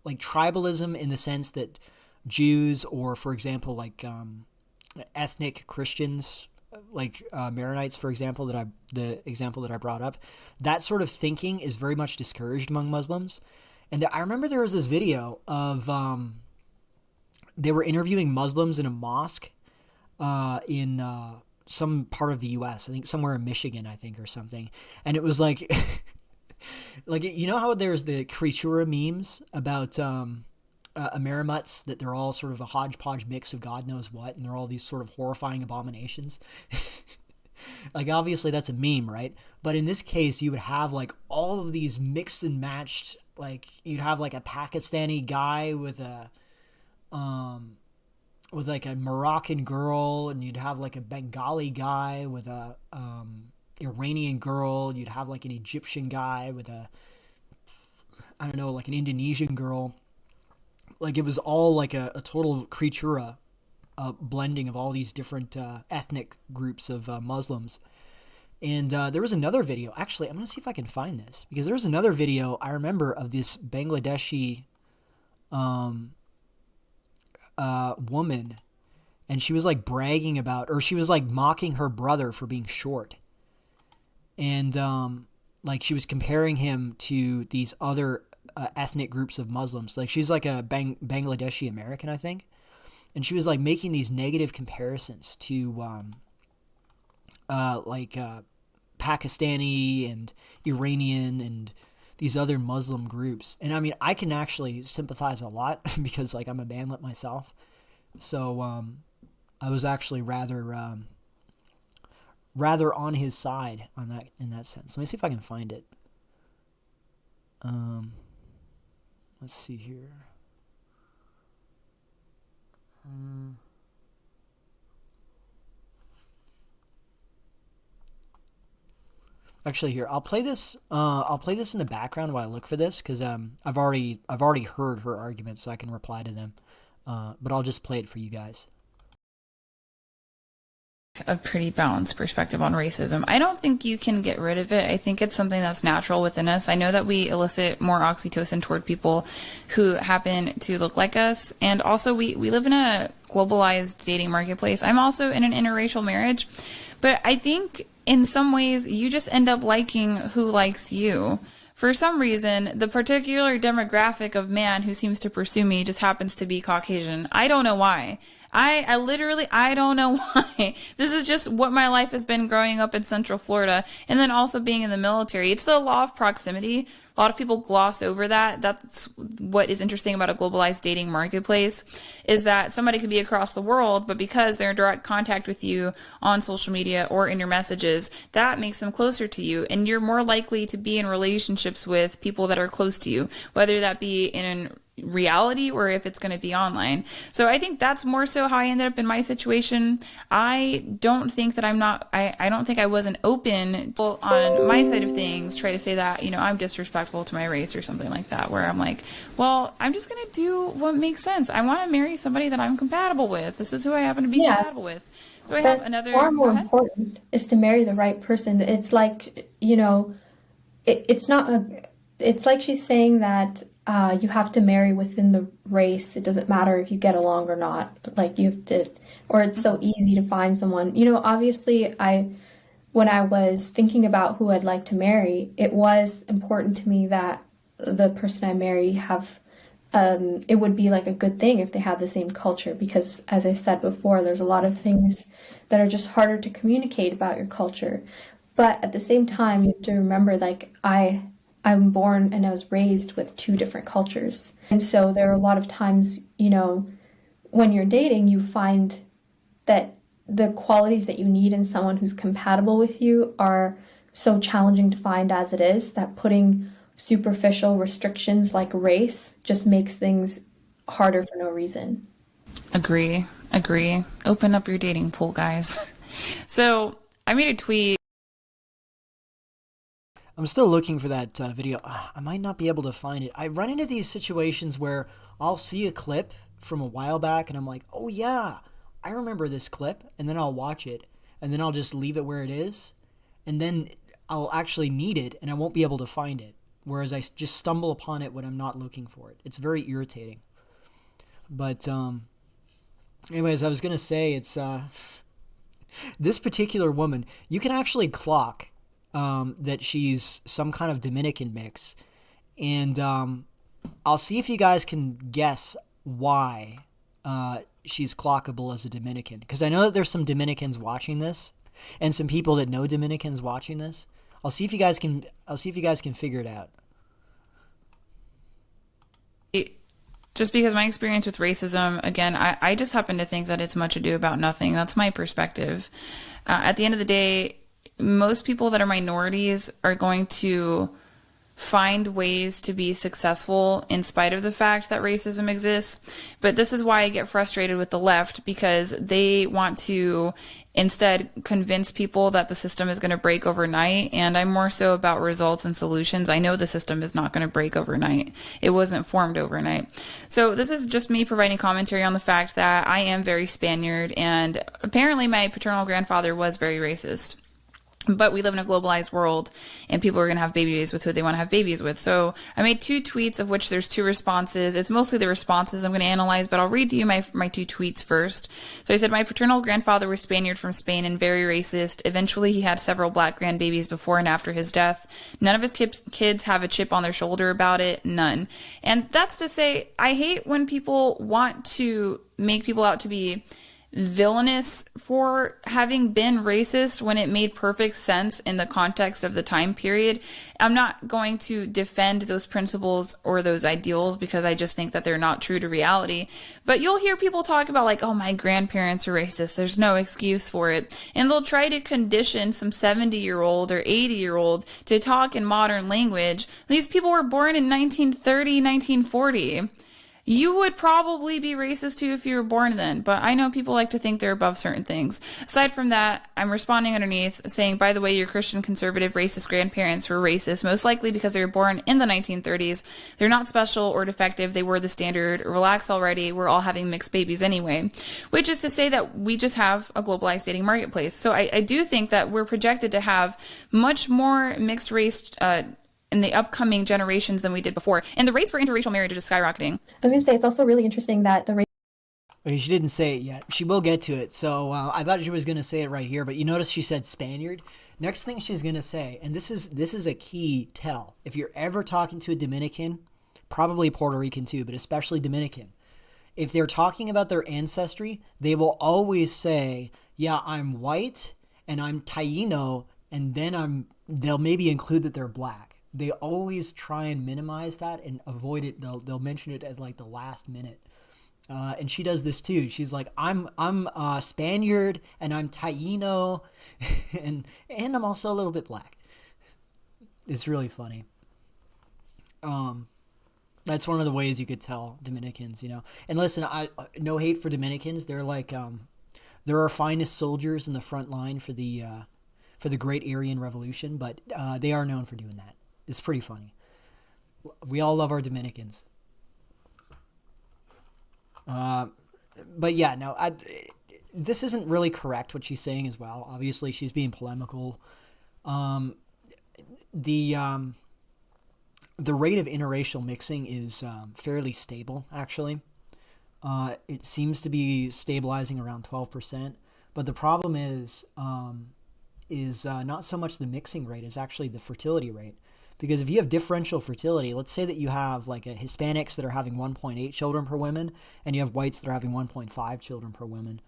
tribalism in the sense that Jews, or for example, like ethnic Christians, like Maronites, for example, the example that I brought up, that sort of thinking is very much discouraged among Muslims. And I remember there was this video of they were interviewing Muslims in a mosque in some part of the U.S., I think somewhere in Michigan, I think, or something. And it was like, like, how there's the Creatura memes about Amerimuts, that they're all sort of a hodgepodge mix of God knows what, and they're all these sort of horrifying abominations. Like, obviously that's a meme, right? But in this case, you would have like all of these mixed and matched, like you'd have like a Pakistani guy with like a Moroccan girl, and you'd have like a Bengali guy with a Iranian girl, you'd have like an Egyptian guy with like an Indonesian girl. Like it was all like a total creatura a blending of all these different ethnic groups of Muslims. And there was another video. Actually, I'm going to see if I can find this, because there was another video I remember of this Bangladeshi woman, and she was like bragging about, or she was like mocking her brother for being short. And like she was comparing him to these other ethnic groups of Muslims. Like she's like a Bangladeshi American, I think. And she was like making these negative comparisons to Pakistani and Iranian and these other Muslim groups. And I mean, I can actually sympathize a lot because like I'm a manlet myself. So I was actually rather on his side on that, in that sense. Let me see if I can find it. Let's see here. Actually, here I'll play this. I'll play this in the background while I look for this, because I've already heard her arguments, so I can reply to them. But I'll just play it for you guys. A pretty balanced perspective on racism. I don't think you can get rid of it. I think it's something that's natural within us. I know that we elicit more oxytocin toward people who happen to look like us. And also we live in a globalized dating marketplace. I'm also in an interracial marriage. But I think in some ways you just end up liking who likes you. For some reason, the particular demographic of man who seems to pursue me just happens to be Caucasian. I don't know why. I literally, I don't know why. This is just what my life has been growing up in Central Florida, and then also being in the military. It's the law of proximity. A lot of people gloss over that. That's what is interesting about a globalized dating marketplace, is that somebody could be across the world, but because they're in direct contact with you on social media or in your messages, that makes them closer to you, and you're more likely to be in relationships with people that are close to you, whether that be in reality or if it's going to be online. So I think that's more so how I ended up in my situation. I don't think that I don't think I wasn't open to, on my side of things, try to say that, you know, I'm disrespectful to my race or something like that, where I'm like, well, I'm just going to do what makes sense. I want to marry somebody that I'm compatible with. This is who I happen to be compatible with. So I have another. Far more important is to marry the right person. It's like, you know, it's like she's saying that you have to marry within the race. It doesn't matter if you get along or not. Like you have to, or it's so easy to find someone. You know, obviously when I was thinking about who I'd like to marry, it was important to me that the person I marry have, it would be like a good thing if they had the same culture, because as I said before, there's a lot of things that are just harder to communicate about your culture. But at the same time, you have to remember, like, I'm born and I was raised with two different cultures. And so there are a lot of times, you know, when you're dating, you find that the qualities that you need in someone who's compatible with you are so challenging to find as it is, that putting superficial restrictions like race just makes things harder for no reason. Agree. Open up your dating pool, guys. So I made a tweet. I'm still looking for that video. I might not be able to find it. I run into these situations where I'll see a clip from a while back and I'm like, oh yeah, I remember this clip, and then I'll watch it and then I'll just leave it where it is, and then I'll actually need it and I won't be able to find it, whereas I just stumble upon it when I'm not looking for it. It's very irritating. But anyways, I was gonna say, it's this particular woman, you can actually clock that she's some kind of Dominican mix, and I'll see if you guys can guess why she's clockable as a Dominican, because I know that there's some Dominicans watching this and some people that know Dominicans watching this. I'll see if you guys can figure it out. Just because my experience with racism, again, I just happen to think that it's much ado about nothing. That's my perspective. At the end of the day, most people that are minorities are going to find ways to be successful in spite of the fact that racism exists. But this is why I get frustrated with the left, because they want to instead convince people that the system is going to break overnight. And I'm more so about results and solutions. I know the system is not going to break overnight. It wasn't formed overnight. So this is just me providing commentary on the fact that I am very Spaniard, and apparently my paternal grandfather was very racist. But we live in a globalized world, and people are going to have babies with who they want to have babies with. So I made 2 tweets, of which there's 2 responses. It's mostly the responses I'm going to analyze, but I'll read to you my 2 tweets first. So I said, my paternal grandfather was Spaniard from Spain and very racist. Eventually, he had several black grandbabies before and after his death. None of his kids have a chip on their shoulder about it. None. And that's to say, I hate when people want to make people out to be villainous for having been racist when it made perfect sense in the context of the time period. I'm not going to defend those principles or those ideals because I just think that they're not true to reality. But you'll hear people talk about like, oh, my grandparents are racist. There's no excuse for it. And they'll try to condition some 70-year-old or 80-year-old to talk in modern language. These people were born in 1930, 1940. You would probably be racist too if you were born then, but I know people like to think they're above certain things. Aside from that, I'm responding underneath saying, by the way, your Christian conservative racist grandparents were racist, most likely because they were born in the 1930s. They're not special or defective. They were the standard. Relax already. We're all having mixed babies anyway, which is to say that we just have a globalized dating marketplace. So I do think that we're projected to have much more mixed race in the upcoming generations than we did before. And the rates for interracial marriage are just skyrocketing. I was going to say, it's also really interesting that the Okay, she didn't say it yet. She will get to it. So I thought she was going to say it right here, but you notice she said Spaniard. Next thing she's going to say, and this is a key tell. If you're ever talking to a Dominican, probably Puerto Rican too, but especially Dominican, if they're talking about their ancestry, they will always say, yeah, I'm white and I'm Taino, and then they'll maybe include that they're black. They always try and minimize that and avoid it. They'll mention it at like the last minute. And she does this too. She's like, I'm Spaniard and I'm Taino and I'm also a little bit black. It's really funny. That's one of the ways you could tell Dominicans, you know. And listen, no hate for Dominicans. They're like they're our finest soldiers in the front line for the Great Aryan Revolution, but they are known for doing that. It's pretty funny. We all love our Dominicans. But yeah, no, this isn't really correct what she's saying as well. Obviously, she's being polemical. The rate of interracial mixing is fairly stable, actually. It seems to be stabilizing around 12%. But the problem is not so much the mixing rate, it's actually the fertility rate. Because if you have differential fertility, let's say that you have like Hispanics that are having 1.8 children per woman, and you have whites that are having 1.5 children per woman.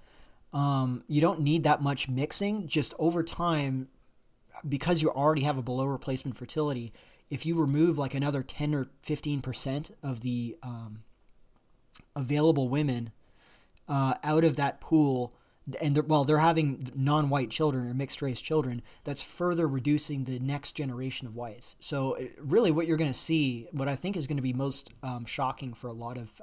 You don't need that much mixing. Just over time, because you already have a below replacement fertility, if you remove like another 10 or 15% of the available women out of that pool, and they're having non-white children or mixed race children, that's further reducing the next generation of whites. So really what you're going to see, what I think is going to be most shocking for a lot of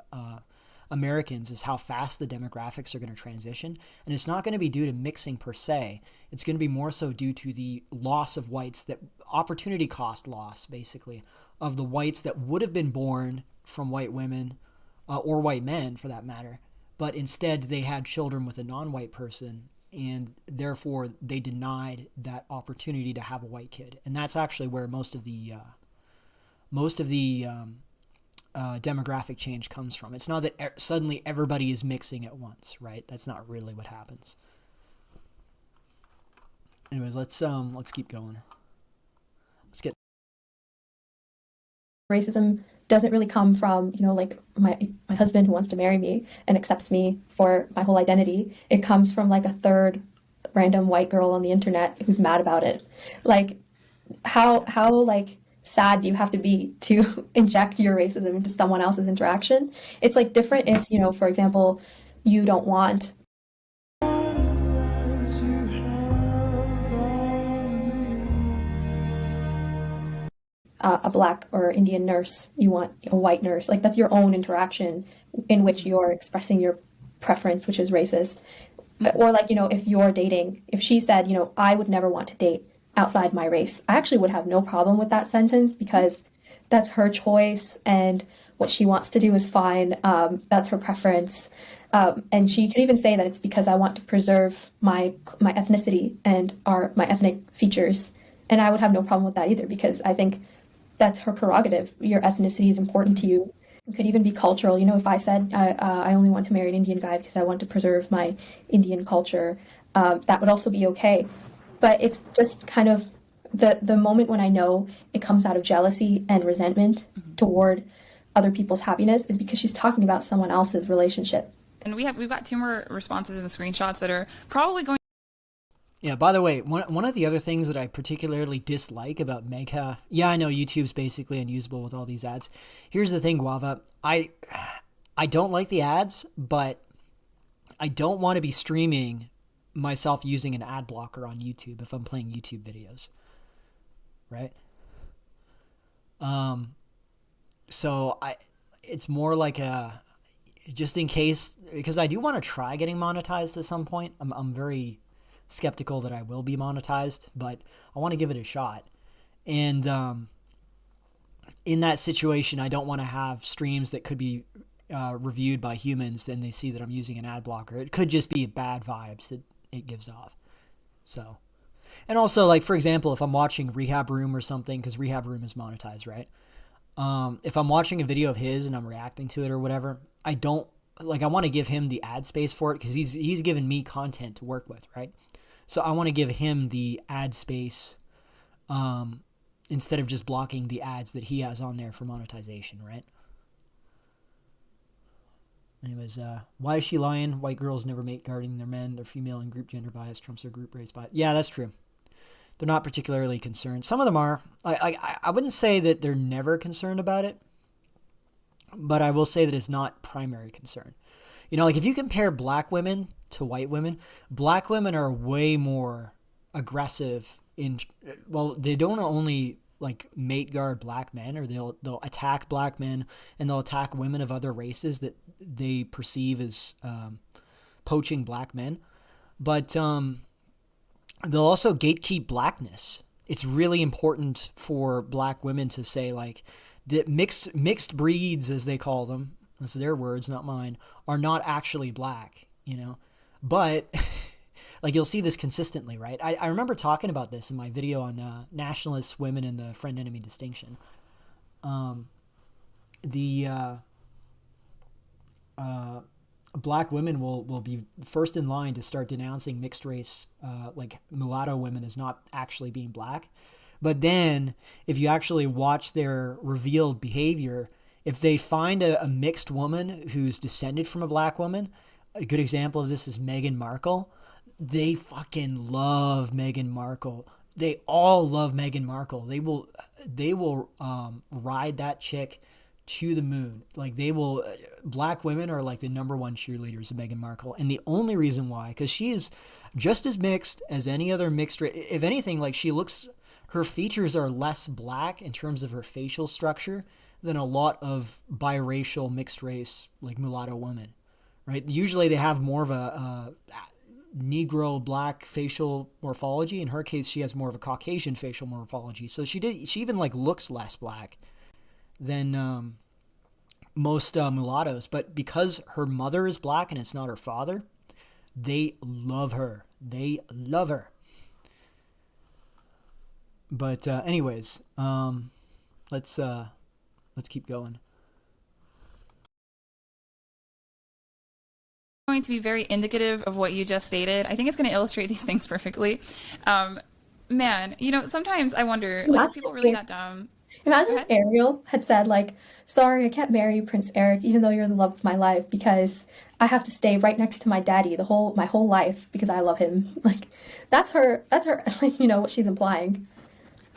Americans, is how fast the demographics are going to transition. And it's not going to be due to mixing per se. It's going to be more so due to the loss of whites, that opportunity cost loss, basically, of the whites that would have been born from white women or white men for that matter. But instead they had children with a non-white person, and therefore they denied that opportunity to have a white kid. And that's actually where most of the demographic change comes from. It's not that suddenly everybody is mixing at once, right? That's not really what happens. Anyways, let's keep going. Let's get racism doesn't really come from, like my husband who wants to marry me and accepts me for my whole identity. It comes from like a third random white girl on the internet who's mad about it. Like how like sad do you have to be to inject your racism into someone else's interaction? It's like different if, for example, you don't want a black or Indian nurse, you want a white nurse. Like that's your own interaction in which you're expressing your preference, which is racist. Or like, if you're dating, if she said, I would never want to date outside my race, I actually would have no problem with that sentence because that's her choice and what she wants to do is fine. That's her preference. And she could even say that it's because I want to preserve my ethnicity and my ethnic features. And I would have no problem with that either because I think that's her prerogative. Your ethnicity is important to you. It could even be cultural. If I said I only want to marry an Indian guy because I want to preserve my Indian culture, that would also be okay. But it's just kind of the moment when I know it comes out of jealousy and resentment toward other people's happiness is because she's talking about someone else's relationship. And we've got 2 more responses in the screenshots that are probably going. Yeah, by the way, one of the other things that I particularly dislike about Megha, yeah, I know YouTube's basically unusable with all these ads. Here's the thing, Guava. I don't like the ads, but I don't want to be streaming myself using an ad blocker on YouTube if I'm playing YouTube videos. Right? So it's more like just in case, because I do want to try getting monetized at some point. I'm very skeptical that I will be monetized, but I want to give it a shot. And in that situation, I don't want to have streams that could be reviewed by humans, then they see that I'm using an ad blocker. It could just be bad vibes that it gives off. So, and also, like, for example, if I'm watching Rehab Room or something, because Rehab Room is monetized, right? If I'm watching a video of his and I'm reacting to it or whatever, I want to give him the ad space for it because he's given me content to work with, right? So I want to give him the ad space instead of just blocking the ads that he has on there for monetization, right? Anyways, why is she lying? White girls never mate guarding their men. They're female and group gender bias trumps their group race bias. Yeah, that's true. They're not particularly concerned. Some of them are. I wouldn't say that they're never concerned about it, but I will say that it's not primary concern. Like if you compare black women to white women, black women are way more aggressive they don't only like mate guard black men, or they'll attack black men and they'll attack women of other races that they perceive as poaching black men, but they'll also gatekeep blackness. It's really important for black women to say like that mixed breeds, as they call them, that's their words, not mine, are not actually black, but like you'll see this consistently, right? I remember talking about this in my video on nationalist women and the friend-enemy distinction. Black women will be first in line to start denouncing mixed race, like mulatto women, as not actually being black. But then if you actually watch their revealed behavior, if they find a mixed woman who's descended from a black woman, a good example of this is Meghan Markle. They fucking love Meghan Markle. They all love Meghan Markle. They will ride that chick to the moon. Like black women are like the number one cheerleaders of Meghan Markle. And the only reason why, because she is just as mixed as any other mixed race. If anything, like her features are less black in terms of her facial structure than a lot of biracial mixed race, like mulatto women, right? Usually they have more of a Negro black facial morphology. In her case, she has more of a Caucasian facial morphology. So she even like looks less black than most mulattoes. But because her mother is black and it's not her father, they love her. They love her. But anyways, let's keep going. Going to be very indicative of what you just stated. I think it's going to illustrate these things perfectly. Man, sometimes I wonder, like, are people really that dumb? Imagine if Ariel had said, like, sorry, I can't marry you, Prince Eric, even though you're the love of my life, because I have to stay right next to my daddy my whole life because I love him. Like, that's her, like, what she's implying.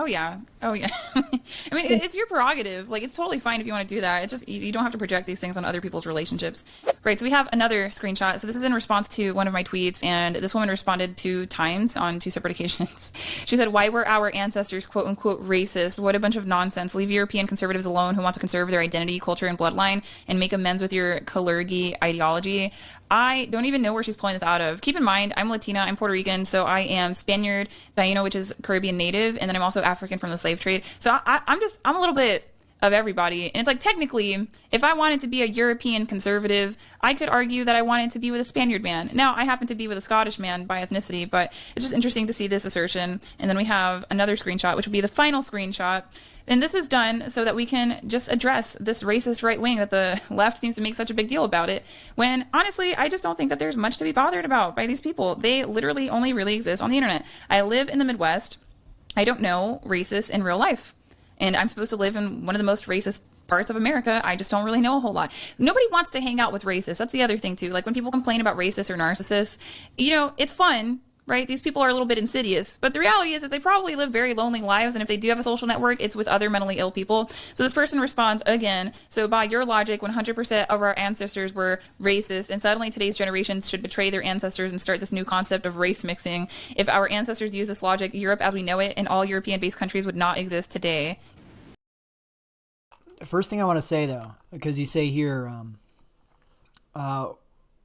Oh yeah. Oh yeah. I mean, it's your prerogative. Like, it's totally fine if you want to do that. It's just you don't have to project these things on other people's relationships. Right. So we have another screenshot. So this is in response to one of my tweets, and this woman responded 2 times on 2 separate occasions. She said, "Why were our ancestors quote unquote racist? What a bunch of nonsense. Leave European conservatives alone who want to conserve their identity, culture, and bloodline, and make amends with your Kalergi ideology." I don't even know where she's pulling this out of. Keep in mind, I'm Latina, I'm Puerto Rican, so I am Spaniard, Taino, which is Caribbean native, and then I'm also African from the slave trade. So I'm a little bit of everybody. And it's like, technically, if I wanted to be a European conservative, I could argue that I wanted to be with a Spaniard man. Now, I happen to be with a Scottish man by ethnicity, but it's just interesting to see this assertion. And then we have another screenshot, which will be the final screenshot. And this is done so that we can just address this racist right wing that the left seems to make such a big deal about it, when honestly, I just don't think that there's much to be bothered about by these people. They literally only really exist on the internet. I live in the Midwest. I don't know racists in real life. And I'm supposed to live in one of the most racist parts of America. I just don't really know a whole lot. Nobody wants to hang out with racists. That's the other thing too. Like, when people complain about racists or narcissists, it's fun, right? These people are a little bit insidious, but the reality is that they probably live very lonely lives. And if they do have a social network, it's with other mentally ill people. So this person responds again. "So by your logic, 100% of our ancestors were racist, and suddenly today's generations should betray their ancestors and start this new concept of race mixing. If our ancestors used this logic, Europe as we know it and all European-based countries would not exist today." First thing I want to say, though, because you say here,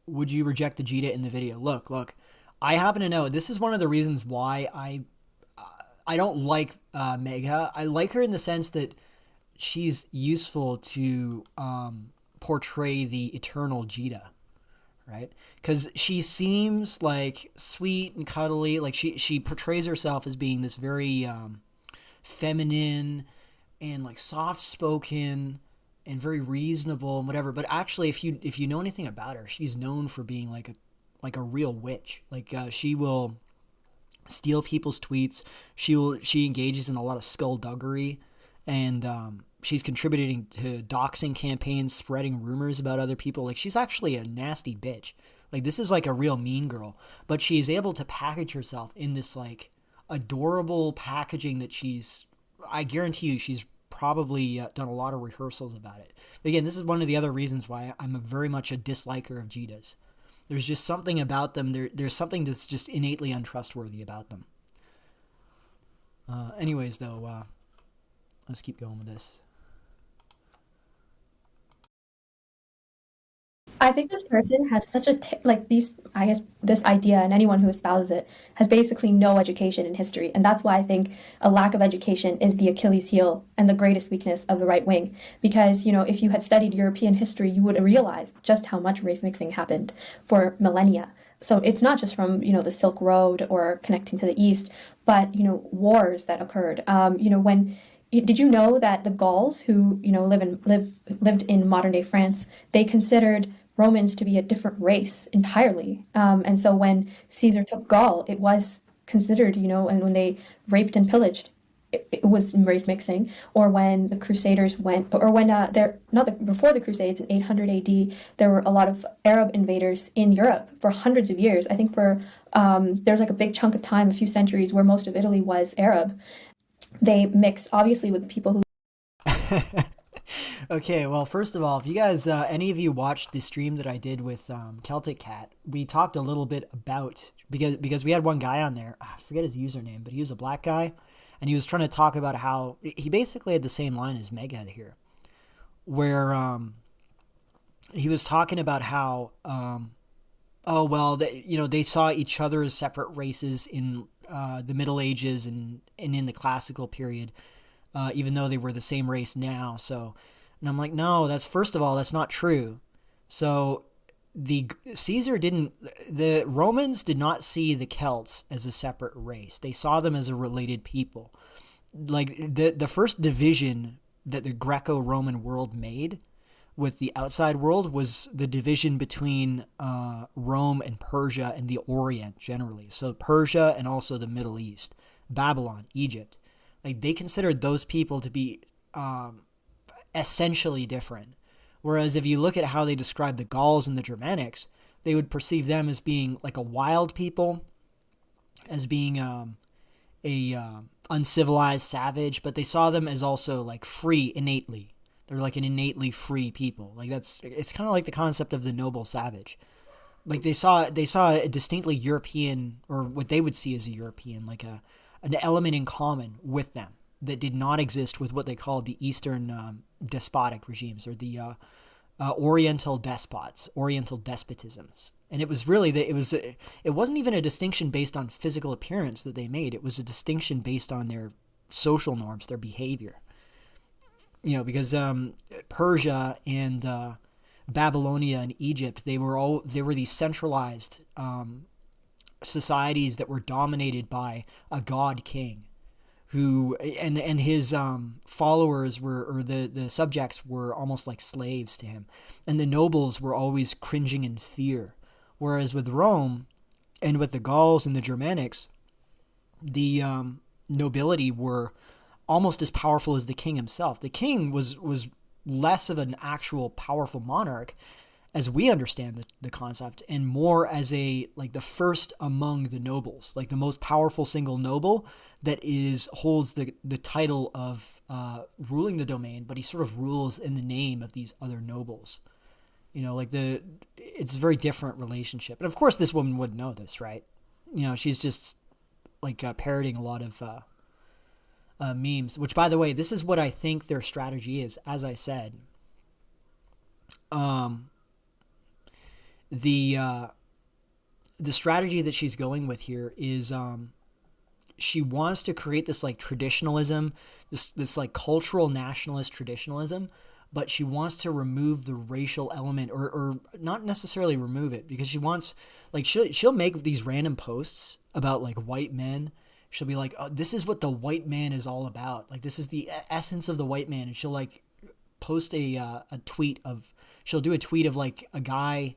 would you reject the Jita in the video? Look, I happen to know this is one of the reasons why I don't like Megha. I like her in the sense that she's useful to portray the eternal Jita, right? Because she seems like sweet and cuddly. Like, she portrays herself as being this very feminine and like soft-spoken and very reasonable and whatever. But actually, if you know anything about her, she's known for being like a real witch. Like, she will steal people's tweets. She engages in a lot of skullduggery, and she's contributing to doxing campaigns, spreading rumors about other people. Like, she's actually a nasty bitch. Like, this is like a real mean girl, but she's able to package herself in this like adorable packaging that I guarantee you she's probably done a lot of rehearsals about it. But again, this is one of the other reasons why I'm very much a disliker of Jitas. There's just something about them. There's something that's just innately untrustworthy about them. Anyways, though, let's keep going with this. I think this person has such a I guess this idea, and anyone who espouses it has basically no education in history, and that's why I think a lack of education is the Achilles heel and the greatest weakness of the right wing. Because if you had studied European history, you would realize just how much race mixing happened for millennia. So it's not just from the Silk Road or connecting to the East, but wars that occurred. When did you know that the Gauls who lived in modern day France, they considered Romans to be a different race entirely. And so when Caesar took Gaul, it was considered, and when they raped and pillaged, it was race mixing. Or when the Crusaders went, or when before the Crusades in 800 AD, there were a lot of Arab invaders in Europe for hundreds of years. I think there's like a big chunk of time, a few centuries, where most of Italy was Arab. They mixed, obviously, with the people who... Okay, well, first of all, if you guys, any of you watched the stream that I did with Celtic Cat, we talked a little bit about, because we had one guy on there, I forget his username, but he was a black guy, and he was trying to talk about how, he basically had the same line as Meghead here, where he was talking about how, they saw each other as separate races in the Middle Ages and in the classical period, even though they were the same race now. And I'm like, no, first of all, that's not true. So the Romans did not see the Celts as a separate race. They saw them as a related people. Like, the first division that the Greco-Roman world made with the outside world was the division between Rome and Persia and the Orient generally. So Persia and also the Middle East, Babylon, Egypt. Like, they considered those people to be essentially different. Whereas if you look at how they describe the Gauls and the Germanics, they would perceive them as being like a wild people, as being uncivilized, savage, but they saw them as also like free innately. They're like an innately free people. Like it's kind of like the concept of the noble savage. Like they saw a distinctly European, or what they would see as a European, like an element in common with them that did not exist with what they called the Eastern despotic regimes, or the Oriental despots, Oriental despotisms. And it was really that it wasn't even a distinction based on physical appearance that they made. It was a distinction based on their social norms, their behavior. Because Persia and Babylonia and Egypt, they were these centralized societies that were dominated by a god king, who and his followers or the subjects were almost like slaves to him, and the nobles were always cringing in fear. Whereas with Rome and with the Gauls and the Germanics, the nobility were almost as powerful as the king himself. The king was less of an actual powerful monarch as we understand the concept, and more as the first among the nobles, like the most powerful single noble that holds the title of ruling the domain, but he sort of rules in the name of these other nobles. It's a very different relationship. And of course this woman wouldn't know this, right? She's just parroting a lot of memes, which, by the way, this is what I think their strategy is. As I said, the strategy that she's going with here is she wants to create this traditionalism, this cultural nationalist traditionalism, but she wants to remove the racial element, or not necessarily remove it, because she wants she'll make these random posts about white men. She'll be like, oh, this is what the white man is all about. This is the essence of the white man. And she'll post a tweet of, she'll do a tweet of a guy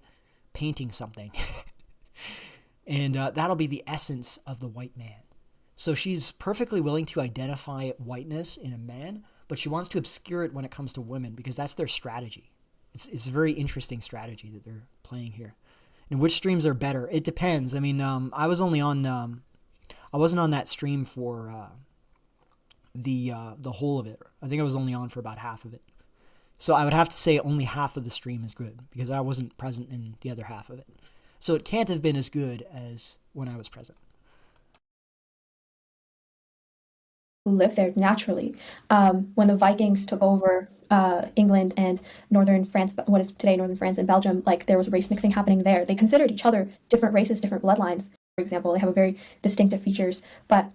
painting something. And that'll be the essence of the white man. So she's perfectly willing to identify whiteness in a man, but she wants to obscure it when it comes to women, because that's their strategy. It's a very interesting strategy that they're playing here. And which streams are better? It depends. I mean, I wasn't on that stream for the whole of it. I think I was only on for about half of it. So I would have to say only half of the stream is good, because I wasn't present in the other half of it. So it can't have been as good as when I was present. Who lived there naturally. When the Vikings took over England and northern France, what is today northern France and Belgium, there was race mixing happening there. They considered each other different races, different bloodlines. For example, they have a very distinctive features. But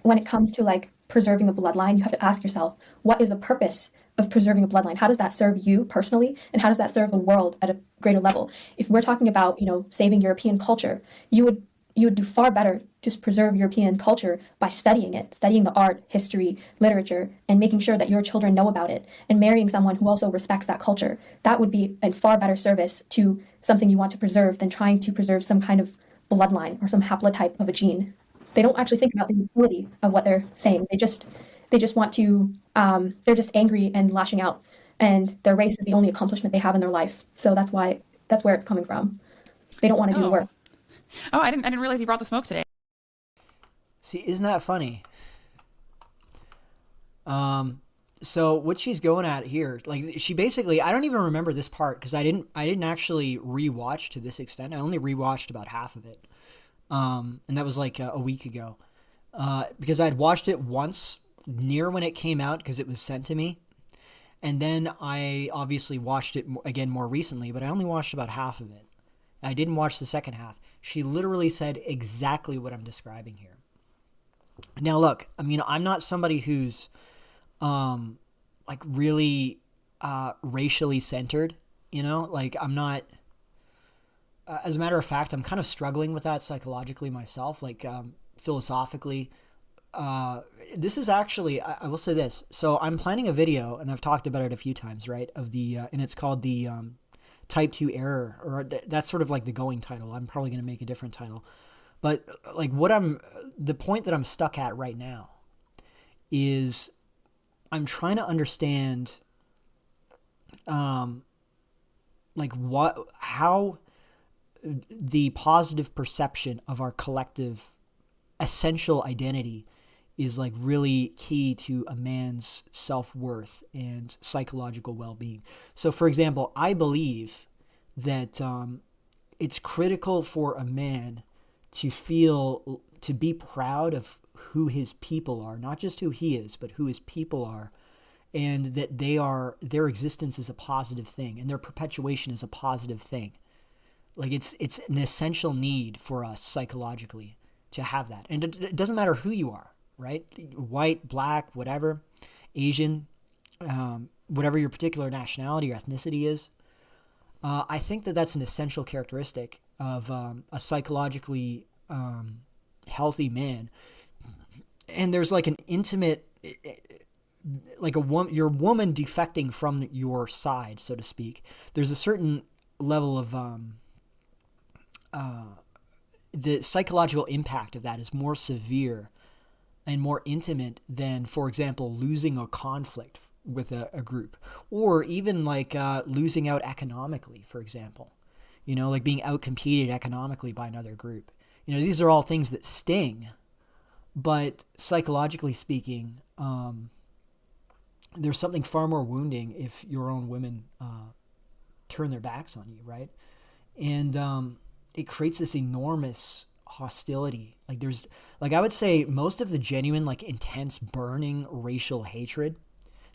when it comes to preserving a bloodline, you have to ask yourself, what is the purpose of preserving a bloodline? How does that serve you personally, and how does that serve the world at a greater level? If we're talking about saving European culture, you would do far better to preserve European culture by studying it, studying the art, history, literature, and making sure that your children know about it, and marrying someone who also respects that culture. That would be a far better service to something you want to preserve than trying to preserve some kind of bloodline or some haplotype of a gene. They don't actually think about the utility of what they're saying. They just want to, they're just angry and lashing out, and their race is the only accomplishment they have in their life. So that's where it's coming from. They don't want to do the work. Oh, I didn't realize you brought the smoke today. See, isn't that funny? So what she's going at here, she basically, I don't even remember this part, because I didn't actually rewatch to this extent. I only rewatched about half of it. And that was a week ago. Because I'd watched it once near when it came out, because it was sent to me. And then I obviously watched it again more recently, but I only watched about half of it. I didn't watch the second half. She literally said exactly what I'm describing here. Now, look, I mean, I'm not somebody who's really racially centered, I'm not, as a matter of fact, I'm kind of struggling with that psychologically myself, philosophically. This is actually, I will say this. So I'm planning a video, and I've talked about it a few times, right? And it's called the type 2 error, or that's sort of the going title. I'm probably going to make a different title. But the point that I'm stuck at right now is I'm trying to understand, how the positive perception of our collective essential identity is like really key to a man's self-worth and psychological well-being. So for example, I believe that it's critical for a man to be proud of who his people are, not just who he is, but who his people are, and that their existence is a positive thing and their perpetuation is a positive thing. Like it's an essential need for us psychologically to have that. And it doesn't matter who you are, right? White, black, whatever, Asian, whatever your particular nationality or ethnicity is. I think that that's an essential characteristic of a psychologically healthy man. And there's like an intimate, like your woman defecting from your side, so to speak. There's a certain level of the psychological impact of that is more severe and more intimate than, for example, losing a conflict with a group, or even like losing out economically, for example, like being outcompeted economically by another group. These are all things that sting, but psychologically speaking, there's something far more wounding if your own women turn their backs on you, right? And it creates this enormous hostility. I would say most of the genuine, intense, burning racial hatred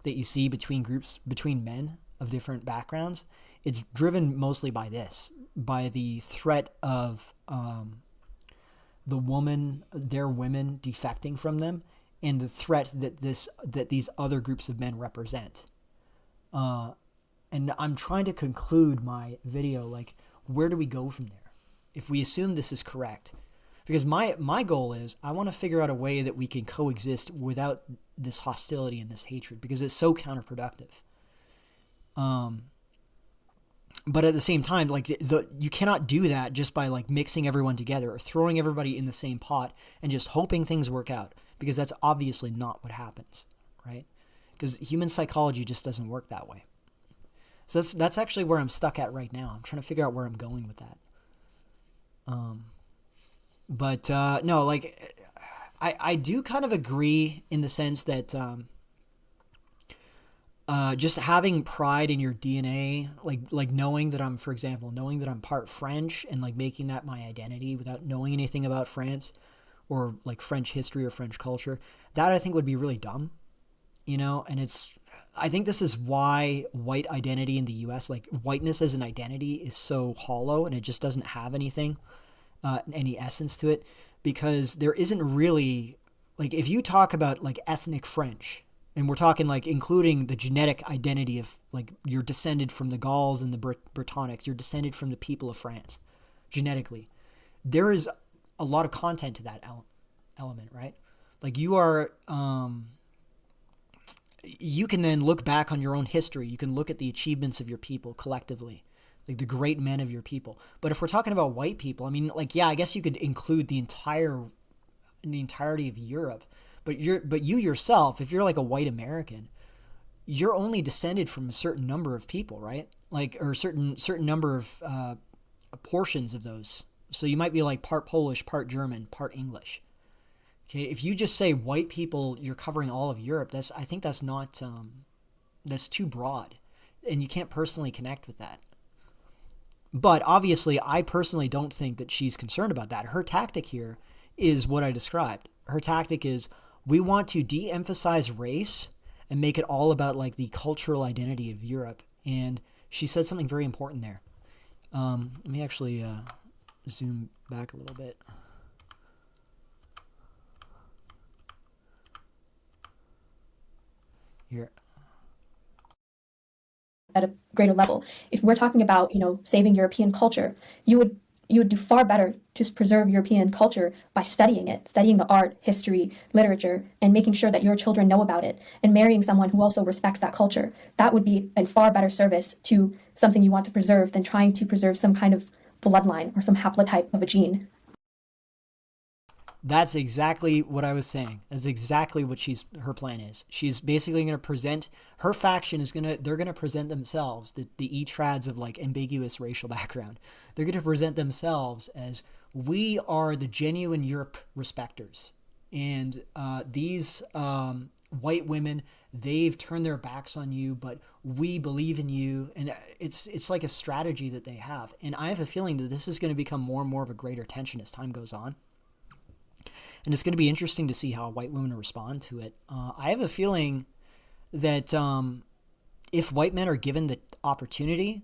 that you see between groups, between men of different backgrounds, it's driven mostly by the threat of their women defecting from them, and the threat that these other groups of men represent. And I'm trying to conclude my video, where do we go from there if we assume this is correct? Because my goal is I want to figure out a way that we can coexist without this hostility and this hatred, because it's so counterproductive. But at the same time, you cannot do that just by mixing everyone together or throwing everybody in the same pot and just hoping things work out, because that's obviously not what happens, right? Because human psychology just doesn't work that way. So that's actually where I'm stuck at right now. I'm trying to figure out where I'm going with that. But no, I do kind of agree in the sense that just having pride in your DNA, knowing that knowing that I'm part French and making that my identity without knowing anything about France or French history or French culture, that I think would be really dumb, and I think this is why white identity in the US, whiteness as an identity, is so hollow and it just doesn't have anything, any essence to it, because there isn't really, if you talk about ethnic French, and we're talking including the genetic identity of you're descended from the Gauls and the Britannics, you're descended from the people of France genetically, there is a lot of content to that element, right? You are, you can then look back on your own history. You can look at the achievements of your people collectively, the great men of your people. But if we're talking about white people, I mean, yeah, I guess you could include the entirety of Europe. But you yourself, if you're a white American, you're only descended from a certain number of people, right? Or certain number of portions of those. So you might be part Polish, part German, part English. Okay, if you just say white people, you're covering all of Europe. I think that's not that's too broad, and you can't personally connect with that. But obviously, I personally don't think that she's concerned about that. Her tactic here is what I described. Her tactic is, we want to de-emphasize race and make it all about the cultural identity of Europe. And she said something very important there. Let me actually zoom back a little bit. Here. At a greater level. If we're talking about, saving European culture, you would do far better to preserve European culture by studying the art, history, literature, and making sure that your children know about it, and marrying someone who also respects that culture. That would be a far better service to something you want to preserve than trying to preserve some kind of bloodline or some haplotype of a gene. That's exactly what I was saying. That's exactly what her plan is. She's basically going to present, her faction they're going to present themselves, the E-trads of ambiguous racial background. They're going to present themselves as, we are the genuine Europe respecters. and these white women, they've turned their backs on you, but we believe in you. And it's like a strategy that they have. And I have a feeling that this is going to become more and more of a greater tension as time goes on. And it's going to be interesting to see how white women respond to it. I have a feeling that if white men are given the opportunity,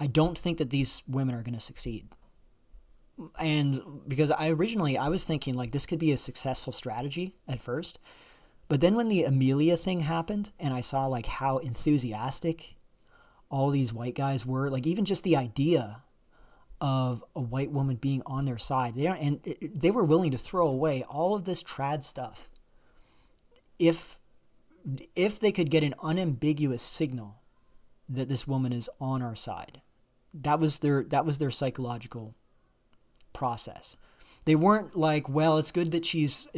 I don't think that these women are going to succeed. And because I was thinking like this could be a successful strategy at first. But then when the Amelia thing happened and I saw like how enthusiastic all these white guys were, like even just the idea of a white woman being on their side, they were willing to throw away all of this trad stuff if they could get an unambiguous signal that this woman is on our side. That was their psychological process. They weren't like, well, it's good that she's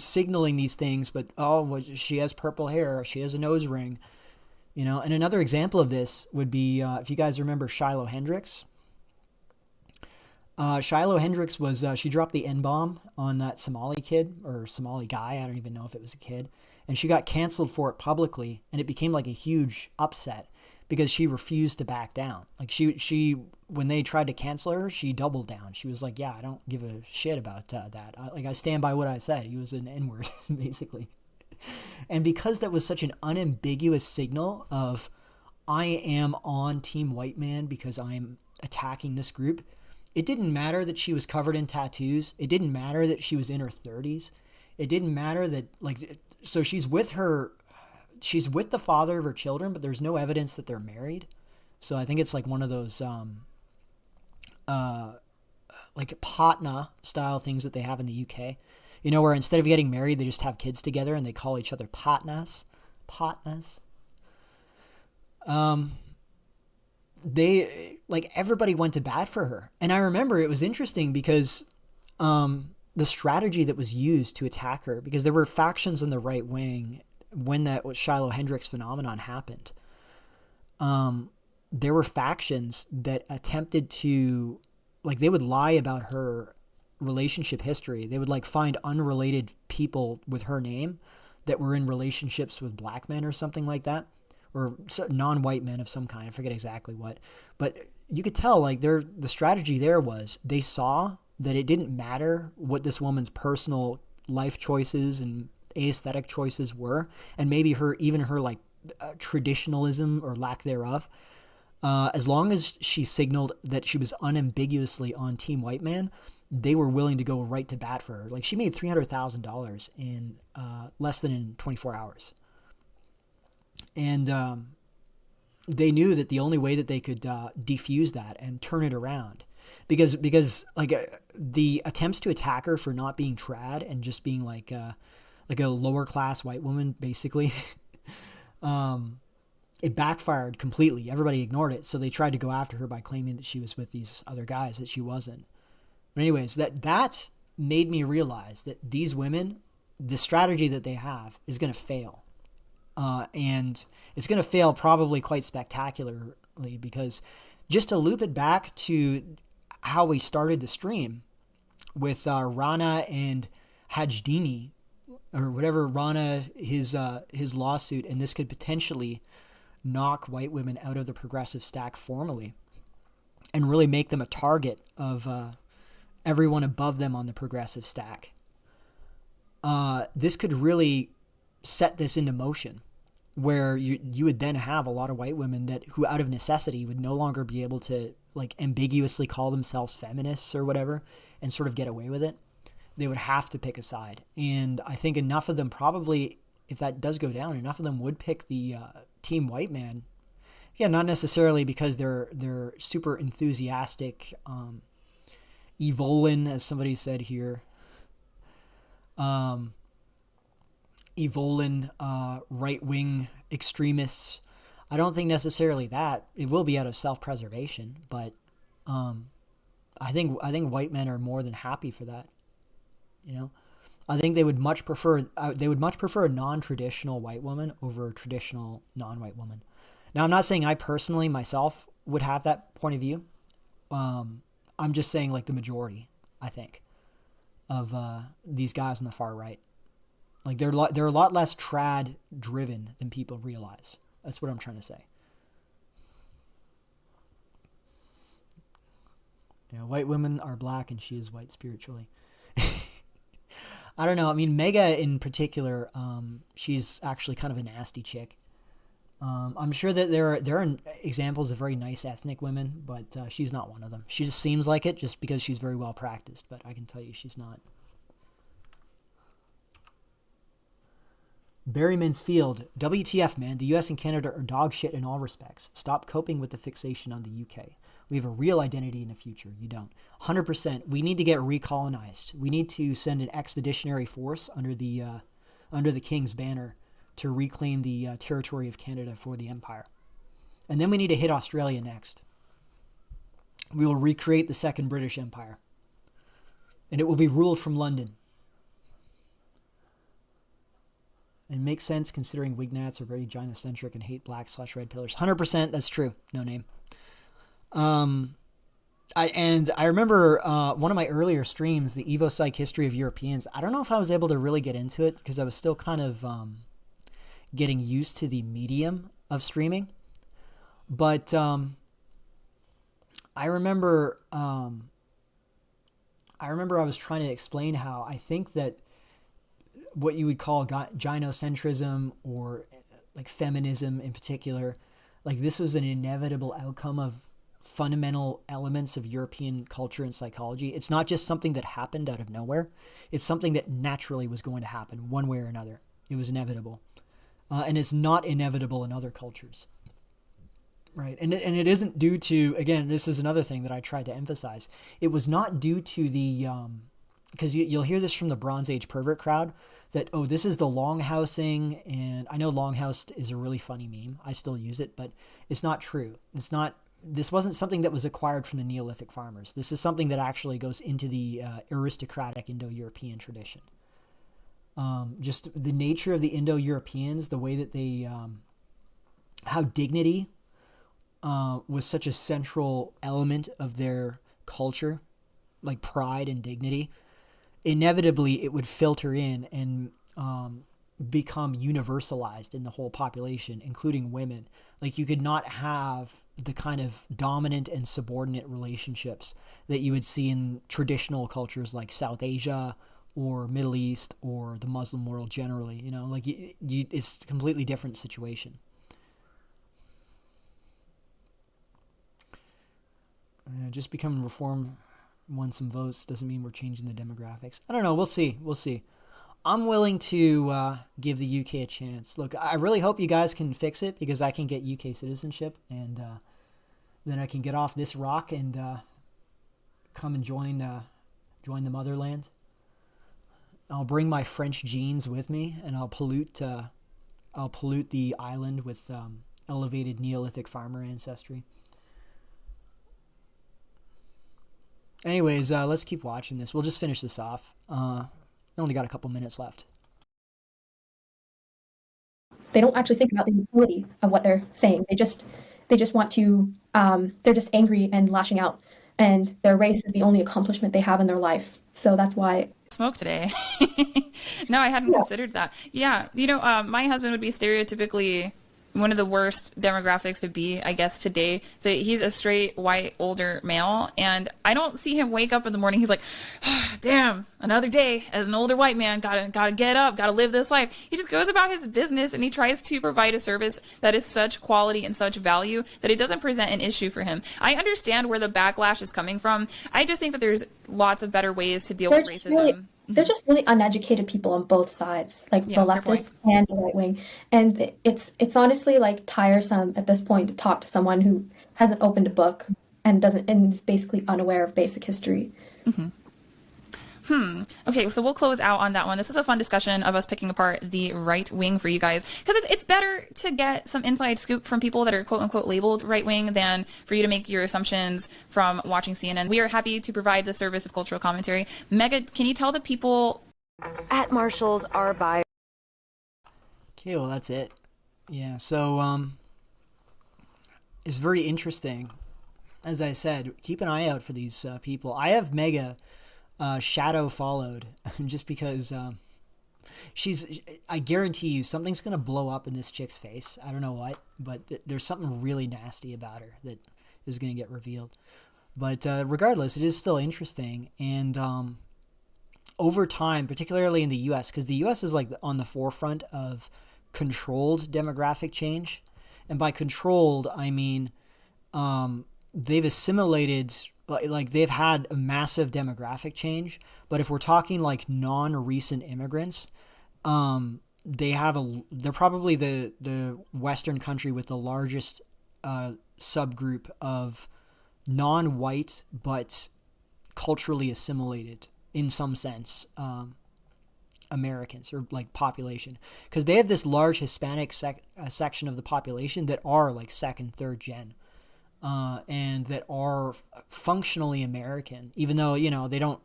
signaling these things, but well, she has purple hair, or she has a nose ring, And another example of this would be if you guys remember Shiloh Hendricks. Shiloh Hendricks was she dropped the N-bomb on that Somali kid or Somali guy. I don't even know if it was a kid, and she got canceled for it publicly, and it became like a huge upset because she refused to back down. Like she when they tried to cancel her, she doubled down. She was like, yeah, I don't give a shit about that. I stand by what I said. He was an N-word, basically. And because that was such an unambiguous signal of I am on Team White Man because I'm attacking this group, it didn't matter that she was covered in tattoos. It didn't matter that she was in her 30s. It didn't matter that, so she's with the father of her children, but there's no evidence that they're married. So I think it's like one of those like Patna style things that they have in the UK, where instead of getting married, they just have kids together and they call each other Patnas. They everybody went to bat for her. And I remember it was interesting because the strategy that was used to attack her, because there were factions in the right wing when that Shiloh Hendricks phenomenon happened. There were factions that attempted to, they would lie about her relationship history. They would find unrelated people with her name that were in relationships with black men or something like that, or non-white men of some kind. I forget exactly what, but you could tell the strategy there was they saw that it didn't matter what this woman's personal life choices and aesthetic choices were, and maybe her traditionalism or lack thereof. As long as she signaled that she was unambiguously on Team White Man, they were willing to go right to bat for her. She made $300,000 in less than in 24 hours. And they knew that the only way that they could defuse that and turn it around, because the attempts to attack her for not being trad and just being like a lower class white woman, basically, it backfired completely. Everybody ignored it. So they tried to go after her by claiming that she was with these other guys that she wasn't. But anyways, that made me realize that these women, the strategy that they have is going to fail. And it's going to fail probably quite spectacularly, because just to loop it back to how we started the stream with Rana and Hajdini, or whatever, Rana, his lawsuit, and this could potentially knock white women out of the progressive stack formally and really make them a target of everyone above them on the progressive stack. This could really set this into motion, where you would then have a lot of white women who out of necessity would no longer be able to ambiguously call themselves feminists or whatever and sort of get away with it. They would have to pick a side. And I think enough of them probably, if that does go down, enough of them would pick the Team White Man. Yeah, not necessarily because they're super enthusiastic, Evolin, as somebody said here. Evolin, right-wing extremists. I don't think necessarily that. It will be out of self-preservation, but I think white men are more than happy for that. I think they would much prefer a non-traditional white woman over a traditional non-white woman. Now, I'm not saying I personally myself would have that point of view. I'm just saying the majority, I think. of these guys on the far right. Like they're a lot less trad driven than people realize. That's what I'm trying to say. Yeah, white women are black and she is white spiritually. I don't know. I mean, Mega in particular, she's actually kind of a nasty chick. I'm sure that there are examples of very nice ethnic women, but she's not one of them. She just seems like it just because she's very well practiced, but I can tell you she's not. Barry Mansfield, WTF, man. The US and Canada are dog shit in all respects. Stop coping with the fixation on the UK. We have a real identity in the future. You don't. 100%. We need to get recolonized. We need to send an expeditionary force under the King's banner to reclaim the territory of Canada for the Empire. And then we need to hit Australia next. We will recreate the Second British Empire. And it will be ruled from London. It makes sense considering Wignats are very gynocentric and hate black/red pillars. 100%, that's true. No name. I remember one of my earlier streams, the Evo Psych History of Europeans. I don't know if I was able to really get into it because I was still kind of getting used to the medium of streaming. But I remember I was trying to explain how I think that what you would call gynocentrism or like feminism in particular, like this was an inevitable outcome of fundamental elements of European culture and psychology. It's not just something that happened out of nowhere. It's something that naturally was going to happen one way or another. It was inevitable. And it's not inevitable in other cultures. Right. And it isn't due to, again, this is another thing that I tried to emphasize. It was not due to the, because you'll hear this from the Bronze Age pervert crowd that, oh, this is the longhousing. And I know longhouse is a really funny meme. I still use it, but it's not true. This wasn't something that was acquired from the Neolithic farmers. This is something that actually goes into the aristocratic Indo-European tradition. Just the nature of the Indo-Europeans, the way that they, how dignity was such a central element of their culture, like pride and dignity. Inevitably, it would filter in and become universalized in the whole population, including women. Like you could not have the kind of dominant and subordinate relationships that you would see in traditional cultures like South Asia or Middle East or the Muslim world generally. You know, like it's a completely different situation. Just becoming reform won some votes doesn't mean we're changing the demographics. I don't know. We'll see. I'm willing to give the UK a chance. Look, I really hope you guys can fix it because I can get UK citizenship and then I can get off this rock and come and join the motherland. I'll bring my French genes with me and I'll pollute the island with elevated Neolithic farmer ancestry. Anyways, let's keep watching this. We'll just finish this off. I only got a couple minutes left. They don't actually think about the utility of what they're saying. They just want to, they're just angry and lashing out. And their race is the only accomplishment they have in their life. So that's why. Smoke today. No, I hadn't considered that. Yeah. You know, my husband would be stereotypically one of the worst demographics to be, I guess, today. So he's a straight, white, older male. And I don't see him wake up in the morning. He's like, oh, damn, another day as an older white man. Gotta get up, gotta live this life. He just goes about his business and he tries to provide a service that is such quality and such value that it doesn't present an issue for him. I understand where the backlash is coming from. I just think that there's lots of better ways to deal with racism. They're just really uneducated people on both sides, like the leftist and the right wing. And it's honestly like tiresome at this point to talk to someone who hasn't opened a book and is basically unaware of basic history. Mm-hmm. Okay, so we'll close out on that one. This is a fun discussion of us picking apart the right wing for you guys, because it's better to get some inside scoop from people that are quote unquote labeled right wing than for you to make your assumptions from watching CNN. We are happy to provide the service of cultural commentary. Mega, can you tell the people at Marshalls are by? Okay, well that's it. Yeah, so it's very interesting. As I said, keep an eye out for these people. I have Mega shadow followed just because I guarantee you something's going to blow up in this chick's face. I don't know what, but there's something really nasty about her that is going to get revealed. But regardless, it is still interesting. And over time, particularly in the U.S., because the U.S. is like on the forefront of controlled demographic change. And by controlled, I mean they've assimilated, like they've had a massive demographic change. But if we're talking like non-recent immigrants, they're probably the Western country with the largest subgroup of non-white but culturally assimilated in some sense Americans, or like population, because they have this large Hispanic section of the population that are like second, third gen, and that are functionally American, even though they don't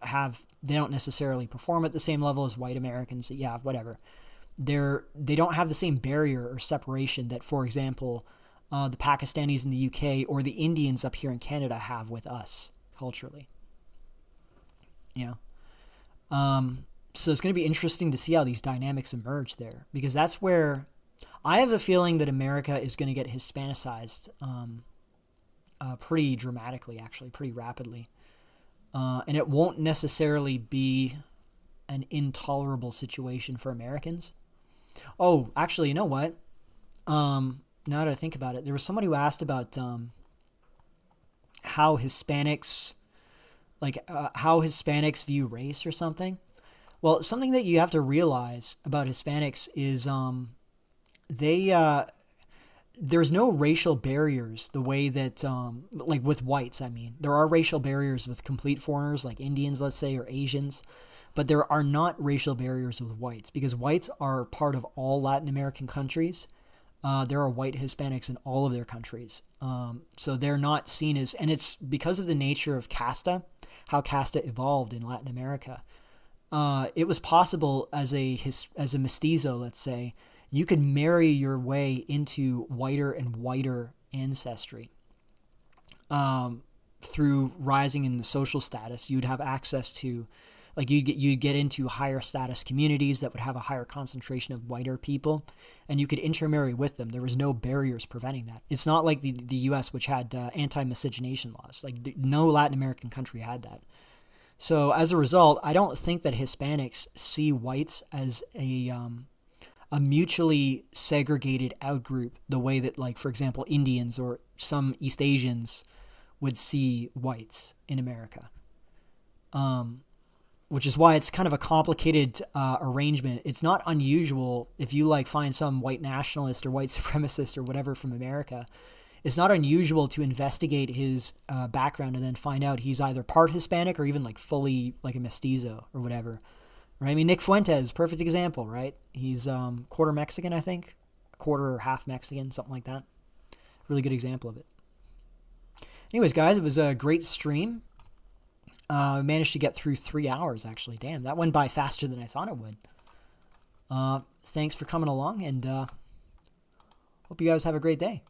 necessarily perform at the same level as white Americans. Yeah, whatever. They don't have the same barrier or separation that, for example, the Pakistanis in the UK or the Indians up here in Canada have with us culturally. So it's going to be interesting to see how these dynamics emerge there, because that's where I have a feeling that America is going to get Hispanicized pretty dramatically, actually, pretty rapidly. And it won't necessarily be an intolerable situation for Americans. Oh, actually, you know what? Now that I think about it, there was somebody who asked about how Hispanics view race or something. Well, something that you have to realize about Hispanics is there's no racial barriers the way that, like with whites, I mean. There are racial barriers with complete foreigners like Indians, let's say, or Asians, but there are not racial barriers with whites, because whites are part of all Latin American countries. There are white Hispanics in all of their countries. So they're not seen as, and it's because of the nature of casta, how casta evolved in Latin America. It was possible as a mestizo, let's say, you could marry your way into whiter and whiter ancestry. Through rising in the social status, you'd have access to, like, you'd get into higher status communities that would have a higher concentration of whiter people, and you could intermarry with them. There was no barriers preventing that. It's not like the U.S., which had anti-miscegenation laws. Like, no Latin American country had that. So as a result, I don't think that Hispanics see whites as a mutually segregated outgroup the way that, like, for example, Indians or some East Asians would see whites in America. Which is why it's kind of a complicated arrangement. It's not unusual if you like find some white nationalist or white supremacist or whatever from America. It's not unusual to investigate his background and then find out he's either part Hispanic or even like fully like a mestizo or whatever. Right? I mean, Nick Fuentes, perfect example, right? He's quarter Mexican, I think, quarter or half Mexican, something like that. Really good example of it. Anyways, guys, it was a great stream. Managed to get through 3 hours, actually. Damn, that went by faster than I thought it would. Thanks for coming along, and hope you guys have a great day.